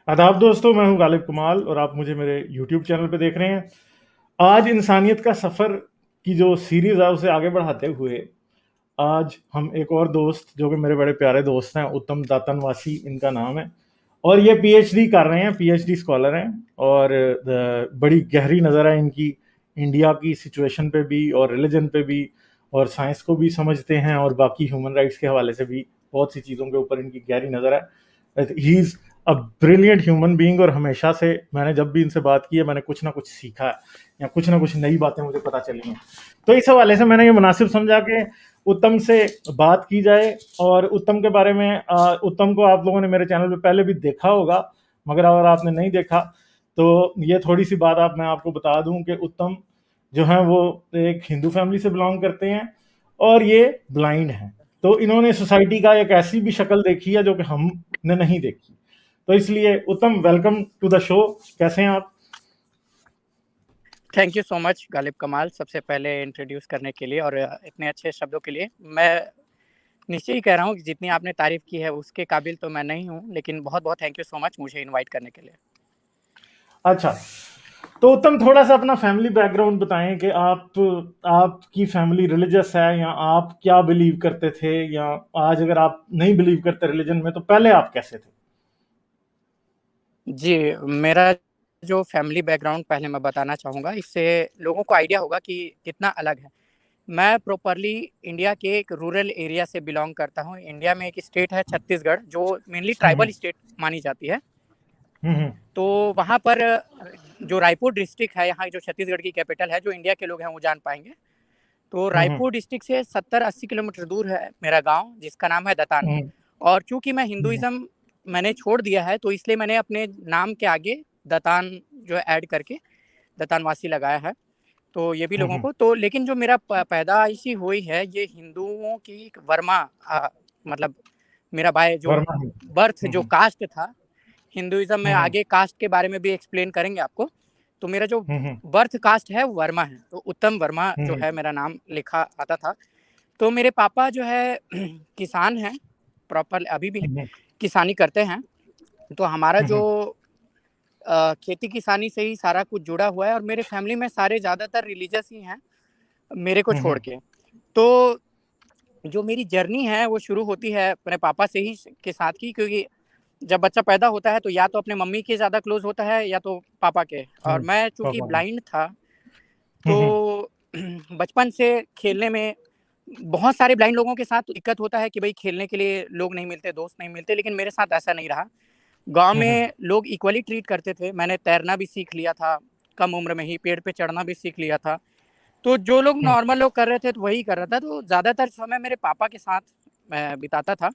आदाब दोस्तों, मैं हूं गालिब कमाल और आप मुझे मेरे YouTube चैनल पे देख रहे हैं। आज इंसानियत का सफ़र की जो सीरीज़ है उसे आगे बढ़ाते हुए आज हम एक और दोस्त, जो कि मेरे बड़े प्यारे दोस्त हैं, उत्तम दातनवासी इनका नाम है, और ये पीएचडी कर रहे हैं, पीएचडी स्कॉलर हैं, और बड़ी गहरी नज़र है इनकी इंडिया की सिचुएशन पे भी और रिलीजन पे भी, और साइंस को भी समझते हैं, और बाकी ह्यूमन राइट्स के हवाले से भी बहुत सी चीज़ों के ऊपर इनकी गहरी नज़र है। He is a brilliant human being, और हमेशा से मैंने जब भी इनसे बात की है मैंने कुछ ना कुछ सीखा है या कुछ ना कुछ नई बातें मुझे पता चली हैं। तो इस हवाले से मैंने ये मुनासिब समझा कि उत्तम से बात की जाए। और उत्तम के बारे में उत्तम को आप लोगों ने मेरे चैनल पे पहले भी देखा होगा, मगर अगर आपने नहीं देखा तो ये थोड़ी सी बात मैं आपको बता दूं कि उत्तम जो है वो एक हिंदू फैमिली से बिलोंग करते हैं और ये ब्लाइंड हैं। तो इन्होंने सोसाइटी का एक ऐसी भी शक्ल देखी है जो कि हमने नहीं देखी। तो इसलिए उत्तम, वेलकम टू द शो। कैसे हैं आप? Thank you so much Ghalib कमाल, सबसे पहले इंट्रोड्यूस करने के लिए और इतने अच्छे शब्दों के लिए। मैं निश्चय ही कह रहा हूँ कि जितनी आपने तारीफ़ की है उसके काबिल तो मैं नहीं हूँ, लेकिन बहुत बहुत थैंक यू सो मच मुझे इनवाइट करने के लिए। अच्छा, तो उत्तम थोड़ा सा अपना फैमिली बैकग्राउंड बताएं कि आपकी फैमिली रिलीजियस है या आप क्या बिलीव करते थे, या आज अगर आप नहीं बिलीव करते रिलीजन में तो पहले आप कैसे थे? जी, मेरा जो फैमिली बैकग्राउंड पहले मैं बताना चाहूँगा, इससे लोगों को आइडिया होगा कि कितना अलग है। मैं प्रॉपरली इंडिया के एक रूरल एरिया से बिलोंग करता हूँ। इंडिया में एक स्टेट है छत्तीसगढ़, जो मेनली हम्म। ट्राइबल स्टेट मानी जाती है। हम्म। तो वहाँ पर जो रायपुर डिस्ट्रिक्ट है, यहाँ जो छत्तीसगढ़ की कैपिटल है, जो इंडिया के लोग हैं वो जान पाएंगे। तो हम्म। रायपुर डिस्ट्रिक्ट से 70-80 किलोमीटर दूर है मेरा गांव, जिसका नाम है दतान। हम्म। और चूंकि मैं हिंदुइज्म मैंने छोड़ दिया है, तो इसलिए मैंने अपने नाम के आगे दतान जो ऐड करके दतानवासी लगाया है। तो ये भी लोगों हम्म। को तो, लेकिन जो मेरा पैदाइशी हुई है ये हिंदुओं की एक वर्मा, मतलब मेरा भाई जो वर्मा ही। बर्थ जो हम्म। कास्ट था, हिंदुइज्म में हम्म। आगे कास्ट के बारे में भी एक्सप्लेन करेंगे आपको। तो मेरा जो हम्म। बर्थ कास्ट है वो वर्मा है, तो उत्तम वर्मा जो हम्म। है मेरा नाम लिखा आता था। तो मेरे पापा जो है किसान हैं, प्रॉपर अभी भी हम्म। किसानी करते हैं। तो हमारा जो हम्म। खेती किसानी से ही सारा कुछ जुड़ा हुआ है, और मेरे फैमिली में सारे ज़्यादातर रिलीजियस ही हैं मेरे को छोड़ हम्म। के। तो जो मेरी जर्नी है वो शुरू होती है अपने पापा से ही के साथ की, क्योंकि जब बच्चा पैदा होता है तो या तो अपने मम्मी के ज़्यादा क्लोज होता है या तो पापा के। और मैं चूँकि पापा का। ब्लाइंड था, हम्म। तो बचपन से खेलने में बहुत सारे ब्लाइंड लोगों के साथ दिक्कत होता है कि भाई खेलने के लिए लोग नहीं मिलते, दोस्त नहीं मिलते, लेकिन मेरे साथ ऐसा नहीं रहा। गाँव हम्म। में लोग इक्वली ट्रीट करते थे। मैंने तैरना भी सीख लिया था, कम उम्र में ही पेड़ पे चढ़ना भी सीख लिया था। तो जो लोग हम्म। नॉर्मल लोग कर रहे थे तो वही कर रहा था। तो ज़्यादातर समय मेरे पापा के साथ मैं बिताता था।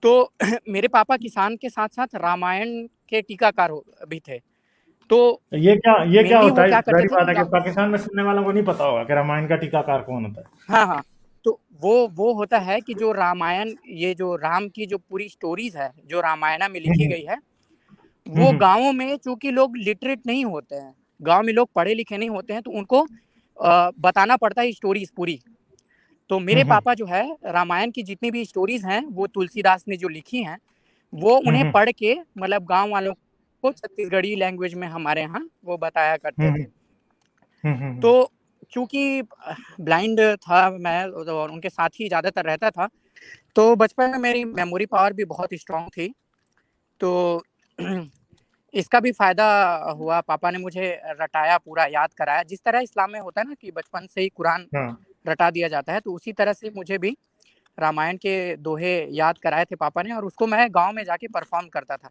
तो मेरे पापा किसान के साथ-साथ रामायण के टीकाकार भी थे। तो ये क्या मेनली होता वो है? क्या करते जाहिर थे बात कि है कि पाकिस्तान में सुनने वालों को नहीं पता होगा कि रामायण का टीकाकार कौन होता है। हाँ, हाँ। तो वो होता है कि जो रामायण, ये जो राम की जो पूरी स्टोरीज़ है, जो रामायणा में लिखी हम्म। गई है, वो हम्म। गाँवों में चूँकि लोग लिटरेट नहीं होते हैं, गाँव में लोग पढ़े-लिखे नहीं होते हैं, तो उनको बताना पड़ता है स्टोरीज़ पूरी। तो मेरे हम्म। पापा जो है रामायण की जितनी भी स्टोरीज़ हैं, वो तुलसीदास ने जो लिखी हैं, वो उन्हें हम्म। पढ़ के मतलब गाँव वालों को छत्तीसगढ़ी लैंग्वेज में हमारे यहाँ वो बताया करते हम्म। थे। हम्म। तो चूँकि ब्लाइंड था मैं और उनके साथ ही ज़्यादातर रहता था, तो बचपन में मेरी मेमोरी पावर भी बहुत स्ट्रॉन्ग थी। तो इसका भी फ़ायदा हुआ, पापा ने मुझे रटाया, पूरा याद कराया। जिस तरह इस्लाम में होता है ना कि बचपन से ही कुरान हाँ। रटा दिया जाता है, तो उसी तरह से मुझे भी रामायण के दोहे याद कराए थे पापा ने, और उसको मैं गाँव में जाके परफ़ॉर्म करता था।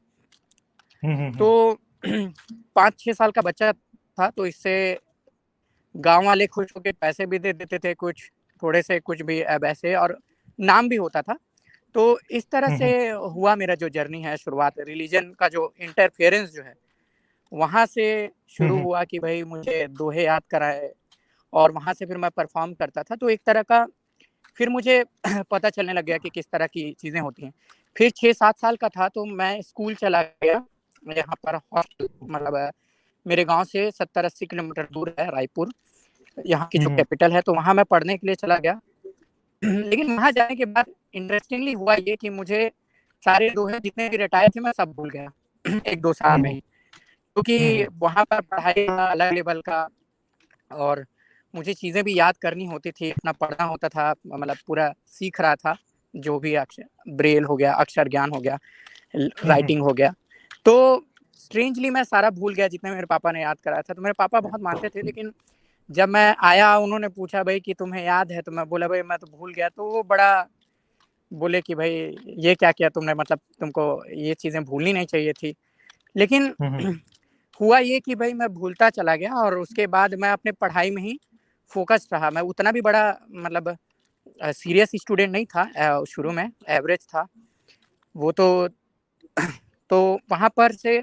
हम्म। तो 5-6 साल का बच्चा था, तो इससे गाँव वाले खुश होके पैसे भी दे देते थे कुछ, थोड़े से कुछ भी वैसे, और नाम भी होता था। तो इस तरह से हम्म। हुआ मेरा जो जर्नी है शुरुआत, रिलीजन का जो इंटरफेरेंस जो है, वहाँ से शुरू हम्म। हुआ कि भई मुझे दोहे याद कराए, और वहाँ से फिर मैं परफ़ॉर्म करता था। तो एक तरह का फिर मुझे पता चलने लग गया कि किस तरह की चीज़ें होती हैं। फिर 6-7 साल का था तो मैं स्कूल चला गया, यहाँ पर हॉस्टल, मतलब मेरे गाँव से 70-80 किलोमीटर दूर है रायपुर, यहाँ की जो हम्म। कैपिटल है, तो वहाँ मैं पढ़ने के लिए चला गया। लेकिन वहाँ जाने के बाद इंटरेस्टिंगली हुआ ये कि मुझे सारे दोहे जितने भी रटाए थे मैं सब भूल गया। 1-2 साल में ही, क्योंकि वहाँ पर पढ़ाई का अलग लेवल का और मुझे चीज़ें भी याद करनी होती थी, अपना पढ़ना होता था, मतलब पूरा सीख रहा था, जो भी अक्षर ब्रेल हो गया, अक्षर ज्ञान हो गया, राइटिंग हो गया। तो स्ट्रेंजली मैं सारा भूल गया जितना मेरे पापा ने याद कराया था। तो मेरे पापा बहुत मानते थे, लेकिन जब मैं आया उन्होंने पूछा भाई कि तुम्हें याद है? तो मैं बोला भाई मैं तो भूल गया। तो वो बड़ा बोले कि भाई ये क्या किया तुमने, मतलब तुमको ये चीज़ें भूलनी नहीं चाहिए थी। लेकिन हुआ ये कि भाई मैं भूलता चला गया और उसके बाद मैं अपने पढ़ाई में ही फ़ोकस रहा। मैं उतना भी बड़ा मतलब सीरियस स्टूडेंट नहीं था, शुरू में एवरेज था। वो तो वहाँ पर से,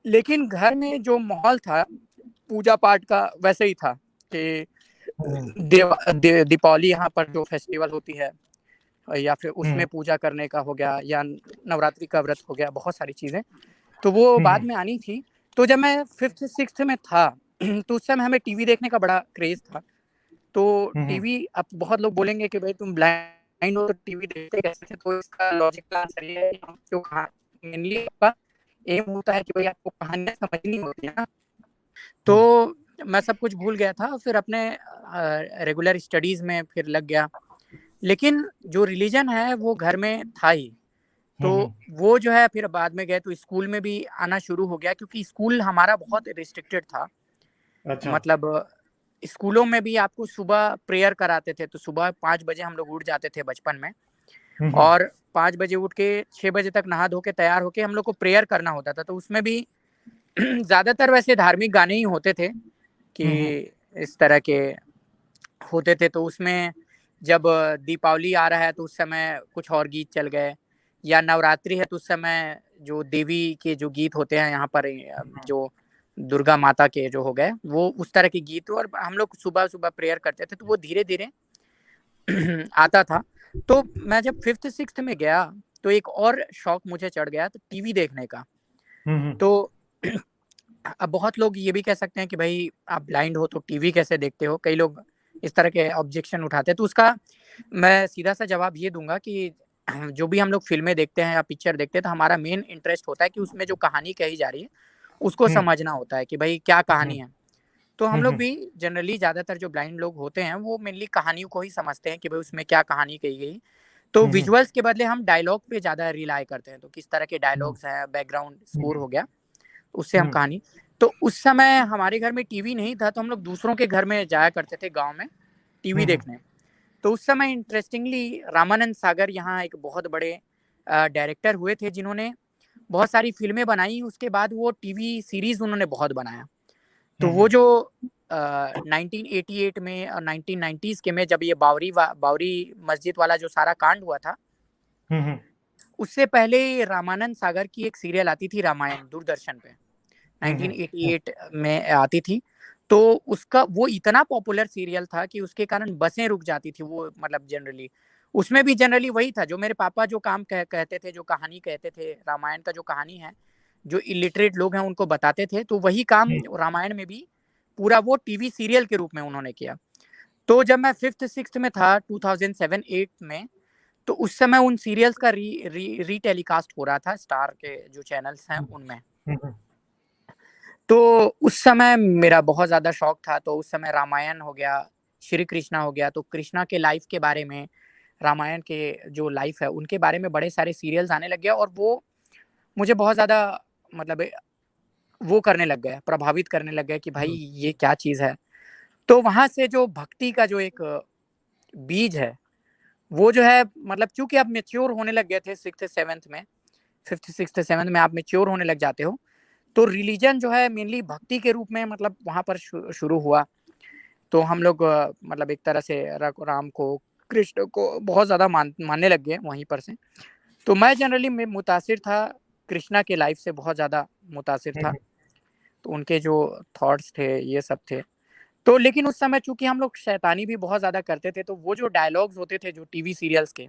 लेकिन घर में जो माहौल था पूजा पाठ का वैसे ही था कि दीपावली यहाँ पर जो फेस्टिवल होती है या फिर उसमें पूजा करने का हो गया या नवरात्रि का व्रत हो गया, बहुत सारी चीज़ें तो वो बाद में आनी थी। तो जब मैं 5th 6th में था तो उस समय हमें टीवी देखने का बड़ा क्रेज़ था। तो टीवी, अब बहुत लोग बोलेंगे कि भाई तुम ब्लाइंड हो तो टीवी देखते कैसे थे? तो इसका लॉजिकल आंसर ये है कि जो मेनली आपका एम होता है कि भाई आपको कहानियाँ समझनी होती है ना। तो मैं सब कुछ भूल गया था, फिर अपने रेगुलर स्टडीज़ में फिर लग गया। लेकिन जो रिलीजन है वो घर में था ही। तो वो जो है फिर बाद में गए तो स्कूल में भी आना शुरू हो गया, क्योंकि स्कूल हमारा बहुत रिस्ट्रिक्टेड था। अच्छा। मतलब स्कूलों में भी आपको सुबह प्रेयर कराते थे, तो सुबह 5 बजे हम लोग उठ जाते थे बचपन में, और 5 बजे उठ के 6 बजे तक नहा धो के तैयार होके हम लोग को प्रेयर करना होता था। तो उसमें भी ज़्यादातर वैसे धार्मिक गाने ही होते थे कि इस तरह के होते थे। तो उसमें जब दीपावली आ रहा है तो उस समय कुछ और गीत चल गए, या नवरात्रि है तो उस समय जो देवी के जो गीत होते हैं यहाँ पर, जो दुर्गा माता के जो हो गए, वो उस तरह के गीत, और हम लोग सुबह-सुबह प्रेयर करते थे, तो वो धीरे-धीरे आता था। तो मैं जब 5th 6th में गया, तो एक और शौक मुझे चढ़ गया, तो टीवी देखने का। तो अब बहुत लोग ये भी कह सकते हैं कि भाई आप ब्लाइंड हो तो टीवी कैसे देखते हो? कई लोग इस तरह के ऑब्जेक्शन उठाते हैं। तो उसका मैं सीधा-सा जवाब ये दूँगा कि जो भी हम लोग फ़िल्में देखते हैं या पिक्चर देखते हैं, तो हमारा मेन इंटरेस्ट होता है कि उसमें जो कहानी कही जा रही है, उसको समझना होता है कि भाई क्या कहानी है। तो हम लोग भी जनरली ज़्यादातर जो ब्लाइंड लोग होते हैं, वो मेनली कहानियों को ही समझते हैं कि भाई उसमें क्या कहानी कही गई। तो विजुअल्स के बदले हम डायलॉग पे ज़्यादा रिलाय करते हैं। तो किस तरह के डायलॉग्स हैं, बैकग्राउंड स्कोर हो गया, उससे हम कहानी। तो उस समय हमारे घर में टीवी नहीं था, तो हम लोग दूसरों के घर में जाया करते थे गाँव में टीवी देखने। तो उस समय इंटरेस्टिंगली रामानंद सागर यहाँ एक बहुत बड़े डायरेक्टर हुए थे, जिन्होंने बहुत सारी फ़िल्में बनाई, उसके बाद वो टीवी सीरीज़ उन्होंने बहुत बनाया। तो वो जो 1988 में और 1990s के में जब ये बावरी मस्जिद वाला जो सारा कांड हुआ था, उससे पहले रामानंद सागर की एक सीरियल आती थी रामायण, दूरदर्शन पे, 1988 में आती थी। तो उसका वो इतना पॉपुलर सीरियल था कि उसके कारण बसें रुक जाती थी, वो मतलब जनरली। उसमें भी जनरली वही था, जो मेरे पापा जो काम कहते थे, जो कहानी कहते थे, रामायण का जो कहानी है, जो इलिटरेट लोग हैं उनको बताते थे, तो वही काम रामायण में भी पूरा वो टीवी सीरियल के रूप में उन्होंने किया। तो जब मैं 5th 6th में था 2007-8 में, तो उस समय उन सीरियल्स का रीटेलीकास्ट हो रहा था स्टार के जो चैनल्स हैं उनमें। तो उस समय मेरा बहुत ज़्यादा शौक था, तो उस समय रामायण हो गया, श्री कृष्णा हो गया, तो कृष्णा के लाइफ के बारे में, रामायण के जो लाइफ है उनके बारे में बड़े सारे सीरियल्स आने लग गए, और वो मुझे बहुत ज़्यादा मतलब वो करने लग गए, प्रभावित करने लग गए कि भाई ये क्या चीज़ है। तो वहाँ से जो भक्ति का जो एक बीज है, वो जो है, मतलब चूँकि आप मैच्योर होने लग गए थे 6th 7th में, 5th 6th 7th में आप मैच्योर होने लग जाते हो, तो रिलीजन जो है मेनली भक्ति के रूप में मतलब वहाँ पर शुरू हुआ। तो हम लोग मतलब एक तरह से राम को, कृष्ण को बहुत ज़्यादा मानने लग गए वहीं पर से। तो मैं जनरली मैं मुतासिर था, कृष्णा के लाइफ से बहुत ज़्यादा मुतासिर था। तो उनके जो थॉट्स थे, ये सब थे। तो लेकिन उस समय चूँकि हम लोग शैतानी भी बहुत ज़्यादा करते थे, तो वो जो डायलॉग्स होते थे जो टीवी सीरियल्स के,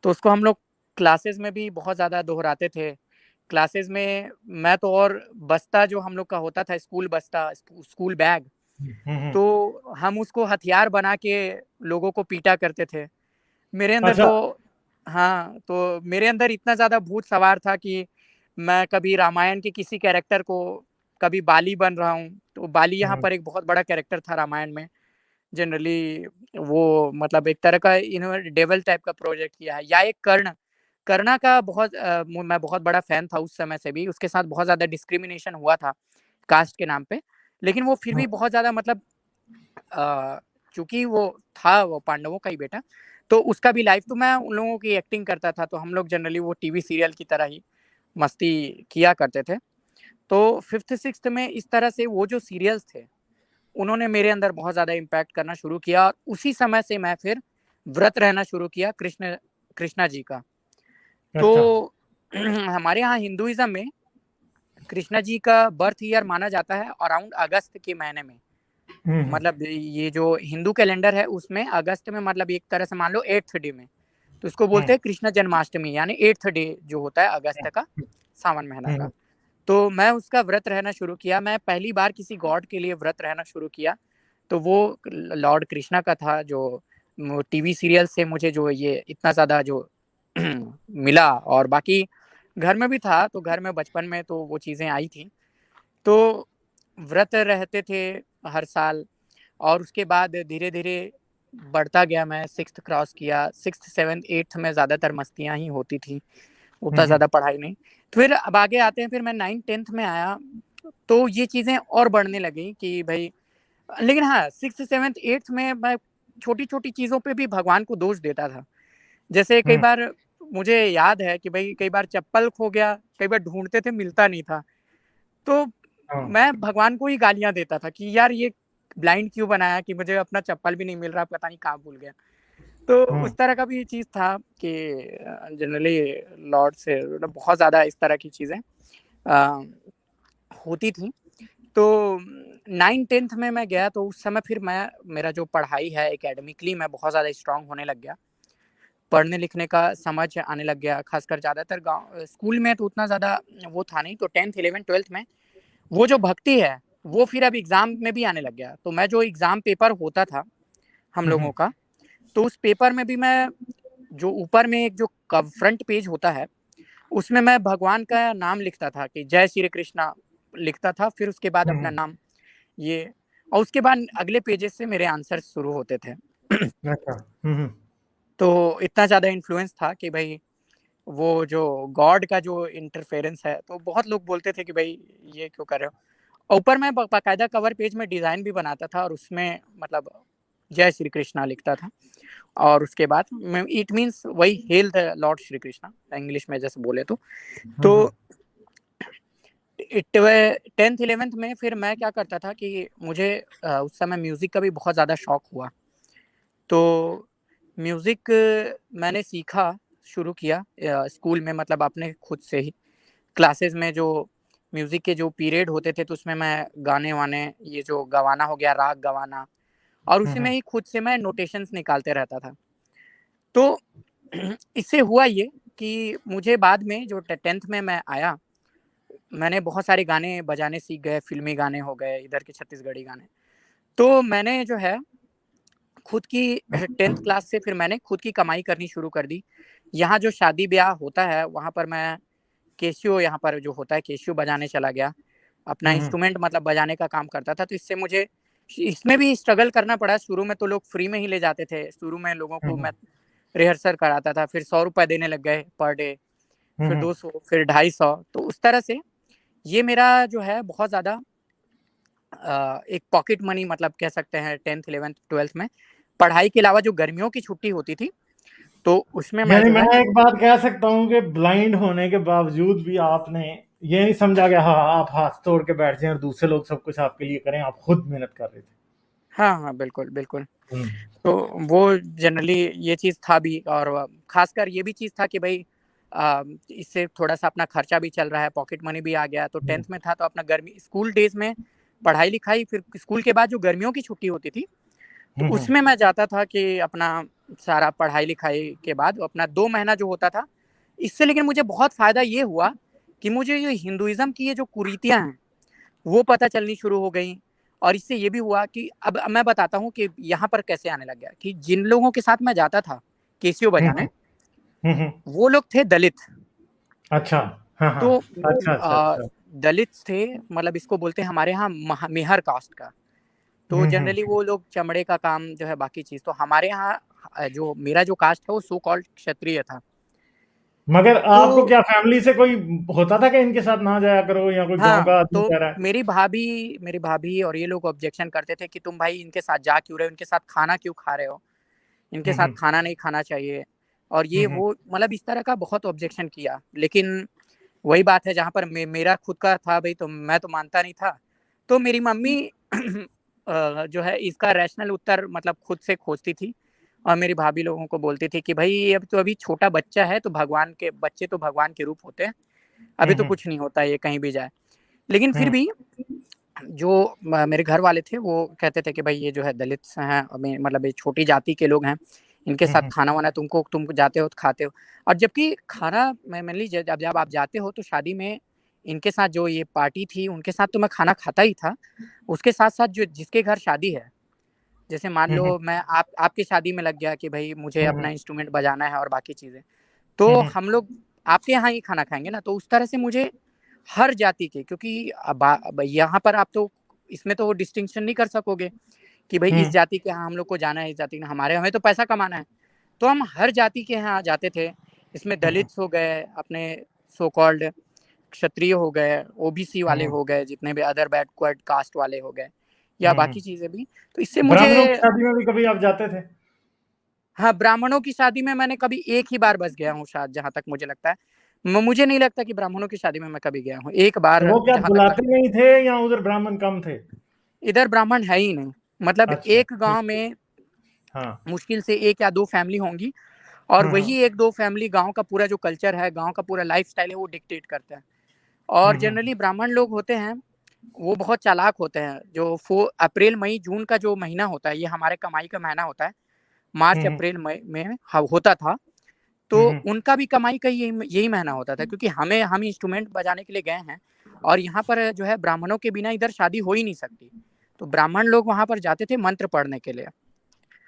तो उसको हम लोग क्लासेस में भी बहुत ज़्यादा दोहराते थे। क्लासेस में मैं तो, और बस्ता जो हम लोग का होता था, स्कूल बस्ता, स्कूल बैग, तो हम उसको हथियार बना के लोगों को पीटा करते थे। मेरे अंदर अच्छा। तो हाँ, तो मेरे अंदर इतना ज़्यादा भूत सवार था कि मैं कभी रामायण के किसी कैरेक्टर को, कभी बाली बन रहा हूँ, तो बाली यहाँ पर एक बहुत बड़ा कैरेक्टर था रामायण में। जनरली वो मतलब एक तरह का इन्होंने डेविल टाइप का प्रोजेक्ट किया है। या एक कर्ण, कर्णा का बहुत मैं बहुत बड़ा फैन था उस समय से भी। उसके साथ बहुत ज़्यादा डिस्क्रिमिनेशन हुआ था कास्ट के नाम पे, लेकिन वो फिर भी बहुत ज़्यादा मतलब चूँकि वो था वो पांडवों का ही बेटा, तो उसका भी लाइफ, तो मैं उन लोगों की एक्टिंग करता था, तो हम लोग जनरली वो टीवी सीरियल की तरह ही मस्ती किया करते थे। तो 5th-6th में इस तरह से वो जो सीरियल्स थे, उन्होंने मेरे अंदर बहुत ज़्यादा इम्पैक्ट करना शुरू किया, और उसी समय से मैं फिर व्रत रहना शुरू किया कृष्णा जी का। अच्छा। तो हमारे यहाँ हिंदुइज़्म में कृष्णा जी का बर्थ ईयर माना जाता है अराउंड अगस्त के महीने में। मतलब ये जो हिंदू कैलेंडर है उसमें अगस्त में, मतलब एक तरह से मान लो 8th डे में, तो इसको बोलते हैं कृष्ण जन्माष्टमी, यानी 8th डे जो होता है अगस्त का, सावन महीना का। तो मैं उसका व्रत रहना शुरू किया। मैं पहली बार किसी गॉड के लिए व्रत रहना शुरू किया, तो वो लॉर्ड कृष्णा का था, जो टीवी सीरियल से मुझे जो ये इतना ज़्यादा जो मिला। और बाकी घर में भी था, तो घर में बचपन में तो वो चीज़ें आई थी, तो व्रत रहते थे हर साल। और उसके बाद धीरे-धीरे बढ़ता गया, मैं 6th क्रॉस किया, 6th, 7th, 8th में ज़्यादातर मस्तियाँ ही होती थी, उतना ज़्यादा पढ़ाई नहीं। फिर अब आगे आते हैं, फिर मैं 9th, 10th में आया, तो ये चीज़ें और बढ़ने लगी कि भई, लेकिन हाँ 6th, 7th, 8th में मैं छोटी-छोटी चीज़ों पे भी भगवान को दोष देता था। जैसे कई बार मुझे याद है कि भई कई बार चप्पल खो गया, कई बार ढूँढते थे मिलता नहीं था। तो मैं भगवान को ही गालियाँ देता था कि यार ये ब्लाइंड क्यों बनाया कि मुझे अपना चप्पल भी नहीं मिल रहा, पता नहीं कहाँ भूल गया। तो उस तरह का भी चीज़ था कि जनरली लॉर्ड से मतलब बहुत ज़्यादा इस तरह की चीज़ें अ, होती थी। तो 9th-10th में मैं गया, तो उस समय फिर मेरा जो पढ़ाई है एकेडमिकली मैं बहुत ज़्यादा स्ट्रॉन्ग होने लग गया। पढ़ने-लिखने का समझ आने लग गया, ख़ासकर ज़्यादातर गाँव स्कूल में तो उतना ज़्यादा वो था नहीं, तो 10th, 11th, 12th में वो जो भक्ति है, वो फिर अब एग्ज़ाम में भी आने लग गया। तो मैं जो एग्ज़ाम पेपर होता था हम लोगों का, तो उस पेपर में भी मैं जो ऊपर में एक जो फ्रंट पेज होता है, उसमें मैं भगवान का नाम लिखता था कि जय श्री कृष्णा लिखता था, फिर उसके बाद अपना नाम ये, और उसके बाद अगले पेजेज़ से मेरे आंसर शुरू होते थे। अच्छा। तो इतना ज़्यादा इन्फ्लुएंस था कि भई वो जो गॉड का जो इंटरफेरेंस है, तो बहुत लोग बोलते थे कि भई ये क्यों कर रहे हो? और ऊपर मैं बाकायदा कवर पेज में डिज़ाइन भी बनाता था, और उसमें मतलब जय श्री कृष्णा लिखता था, और उसके बाद मैं इट मीन्स वही hello the Lord Shri Krishna English में जैसे बोले तो। तो 10th 11th में फिर मैं क्या करता था कि मुझे उस समय म्यूज़िक का भी बहुत ज़्यादा शौक हुआ। तो म्यूज़िक मैंने सीखा, शुरू किया स्कूल में, मतलब अपने खुद से ही। क्लासेस में जो म्यूज़िक के जो पीरियड होते थे, तो उसमें मैं गाने-वाने, ये जो गवाना हो गया, राग गवाना, और उसी में ही खुद से मैं नोटेशंस निकालते रहता था। तो इससे हुआ ये कि मुझे बाद में जो 10th में मैं आया, मैंने बहुत सारे गाने बजाने सीख गए, फ़िल्मी गाने हो गए, इधर के छत्तीसगढ़ी गाने। तो मैंने जो है खुद की 10th क्लास से फिर मैंने खुद की कमाई करनी शुरू कर दी। यहाँ जो शादी-ब्याह होता है, वहाँ पर मैं कैसियो, यहाँ पर जो होता है कैसियो बजाने चला गया। अपना इंस्ट्रूमेंट मतलब बजाने का काम करता था, तो इससे मुझे इसमें भी स्ट्रगल करना पड़ा। शुरू में तो लोग फ्री में ही ले जाते थे। शुरू में लोगों को मैं रिहर्सल कराता था, फिर ₹100 देने लग गए पर डे, फिर 200, फिर 250। तो उस तरह से ये मेरा जो है बहुत ज़्यादा एक पॉकेट मनी मतलब कह सकते हैं 10th, 11th, 12th में। पढ़ाई के अलावा जो गर्मियों की छुट्टी होती थी, तो उसमें मैं यानी जो मैं है एक बात कह सकता हूँ कि ब्लाइंड होने के बावजूद भी आपने ये नहीं समझा कि हाँ आप हाथ तोड़ के बैठ जाएं और दूसरे लोग सब कुछ आपके लिए करें, आप खुद मेहनत कर रहे थे। हाँ, हाँ, बिल्कुल, बिल्कुल। हम्म। तो वो जनरली ये चीज़ था भी, और ख़ासकर ये भी चीज़ था कि भई इससे थोड़ा-सा अपना खर्चा भी चल रहा है, पॉकेट मनी भी आ गया। तो 10th में था, तो अपना गर्मी स्कूल डेज़ में पढ़ाई-लिखाई, फिर स्कूल के बाद जो गर्मियों की छुट्टी होती थी, तो उसमें मैं जाता था कि अपना सारा पढ़ाई-लिखाई के बाद अपना 2 महीना जो होता था, इससे लेकिन मुझे बहुत फ़ायदा ये हुआ कि मुझे ये हिंदुइज़्म की ये जो कुरीतियाँ हैं, वो पता चलनी शुरू हो गई। और इससे ये भी हुआ कि अब मैं बताता हूँ कि यहाँ पर कैसे आने लग गया कि जिन लोगों के साथ मैं जाता था कैसियो बजाने, हम्म। वो लोग थे दलित। अच्छा। हाँ, हाँ। तो अच्छा, अच्छा, अच्छा। दलित थे, मतलब इसको बोलते हैं हमारे यहाँ मेहर कास्ट का। तो हुँ। जनरली वो लोग चमड़े का काम जो है, बाकी चीज़। तो हमारे यहाँ जो मेरा जो कास्ट है वो सो कॉल्ड क्षत्रिय था। मगर तो आपको क्या फैमिली से कोई होता था कि इनके साथ ना जाया करो, या कोई गाँव हाँ, का आदमी तो कह रहा है? मेरी भाभी और ये लोग ऑब्जेक्शन करते थे कि तुम भाई इनके साथ जा क्यों रहे हो? इनके साथ खाना क्यों खा रहे हो? इनके हुँ, साथ हुँ। खाना नहीं खाना चाहिए, और हुँ, ये हुँ। वो, मतलब इस तरह का बहुत ऑब्जेक्शन किया। लेकिन वही बात है, जहाँ पर मेरा खुद का था भाई, तो मैं तो मानता नहीं था। तो मेरी मम्मी जो है इसका रैशनल उत्तर मतलब खुद से खोजती थी, और मेरी भाभी लोगों को बोलती थी कि भाई अब तो अभी छोटा बच्चा है, तो भगवान के बच्चे तो भगवान के रूप होते हैं, हुँ, अभी तो हुँ। कुछ नहीं होता, ये कहीं भी जाए। लेकिन फिर हुँ, भी जो मेरे घर वाले थे वो कहते थे कि भाई ये जो है दलित हैं, मतलब ये छोटी जाति के लोग हैं, इनके हुँ, साथ हुँ। खाना वाना तुम जाते हो तो खाते हो। और जबकि खाना मैं मान लीजिए, जब जब आप जाते हो तो शादी में इनके साथ जो ये पार्टी थी उनके साथ तो मैं खाना खाता ही था। उसके साथ साथ जो जिसके घर शादी है, जैसे मान हुँ, हुँ। लो मैं आपकी शादी में लग गया कि भाई मुझे हुँ, अपना हुँ। इंस्ट्रूमेंट बजाना है और बाकी चीजें, हुँ, तो हुँ। हम लोग आपके यहाँ ही खाना खाएंगे ना। तो उस तरह से मुझे हर जाति के, क्योंकि अब यहाँ पर आप तो इसमें तो डिस्टिंक्शन नहीं कर सकोगे कि भाई इस हुँ, जाति के यहाँ हम लोग को जाना है, इस जाति के हमारे हमें तो पैसा कमाना है। तो हम हर जाति के यहाँ जाते थे। इसमें हुँ, हुँ। दलित्स हो गए, अपने सो कॉल्ड क्षत्रिय हो गए, ओबीसी हुँ, वाले हुँ। हो गए, जितने भी अदर बैकवर्ड कास्ट वाले हो गए, या हुँ, बाकी हुँ। चीजें भी। तो इससे मुझे, ब्राह्मणों की शादी में भी कभी आप जाते थे? हाँ, ब्राह्मणों की शादी में मैंने कभी एक ही बार बस गया हूँ शायद, जहाँ तक मुझे लगता है। मुझे नहीं लगता कि ब्राह्मणों की शादी में मैं कभी गया हूँ, एक तो बार वो क्या जहाँ तक बुलाते नहीं थे, या उधर ब्राह्मण कम थे? इधर ब्राह्मण है ही नहीं। मतलब अच्छा, एक ठीक। गाँव में हाँ। मुश्किल से 1 या 2 फैमिली होंगी, और हाँ, हाँ। वही 1-2 फैमिली गाँव का पूरा जो कल्चर है, गाँव का पूरा लाइफ़स्टाइल है, वो डिक्टेट करता है। हुँ, और हुँ। जनरली ब्राह्मण लोग होते हैं, वो बहुत चालाक होते हैं। जो फो अप्रैल, मई, जून का जो महीना होता है, ये हमारे कमाई का महीना होता है। हुँ, मार्च, हुँ। अप्रैल, मई में होता था। तो हुँ, हुँ। उनका भी कमाई का यही यही महीना होता था, क्योंकि हम इंस्ट्रूमेंट बजाने के लिए गए हैं, और यहाँ पर जो है ब्राह्मणों के बिना इधर शादी हो ही नहीं सकती। तो ब्राह्मण लोग वहाँ पर जाते थे मंत्र पढ़ने के लिए।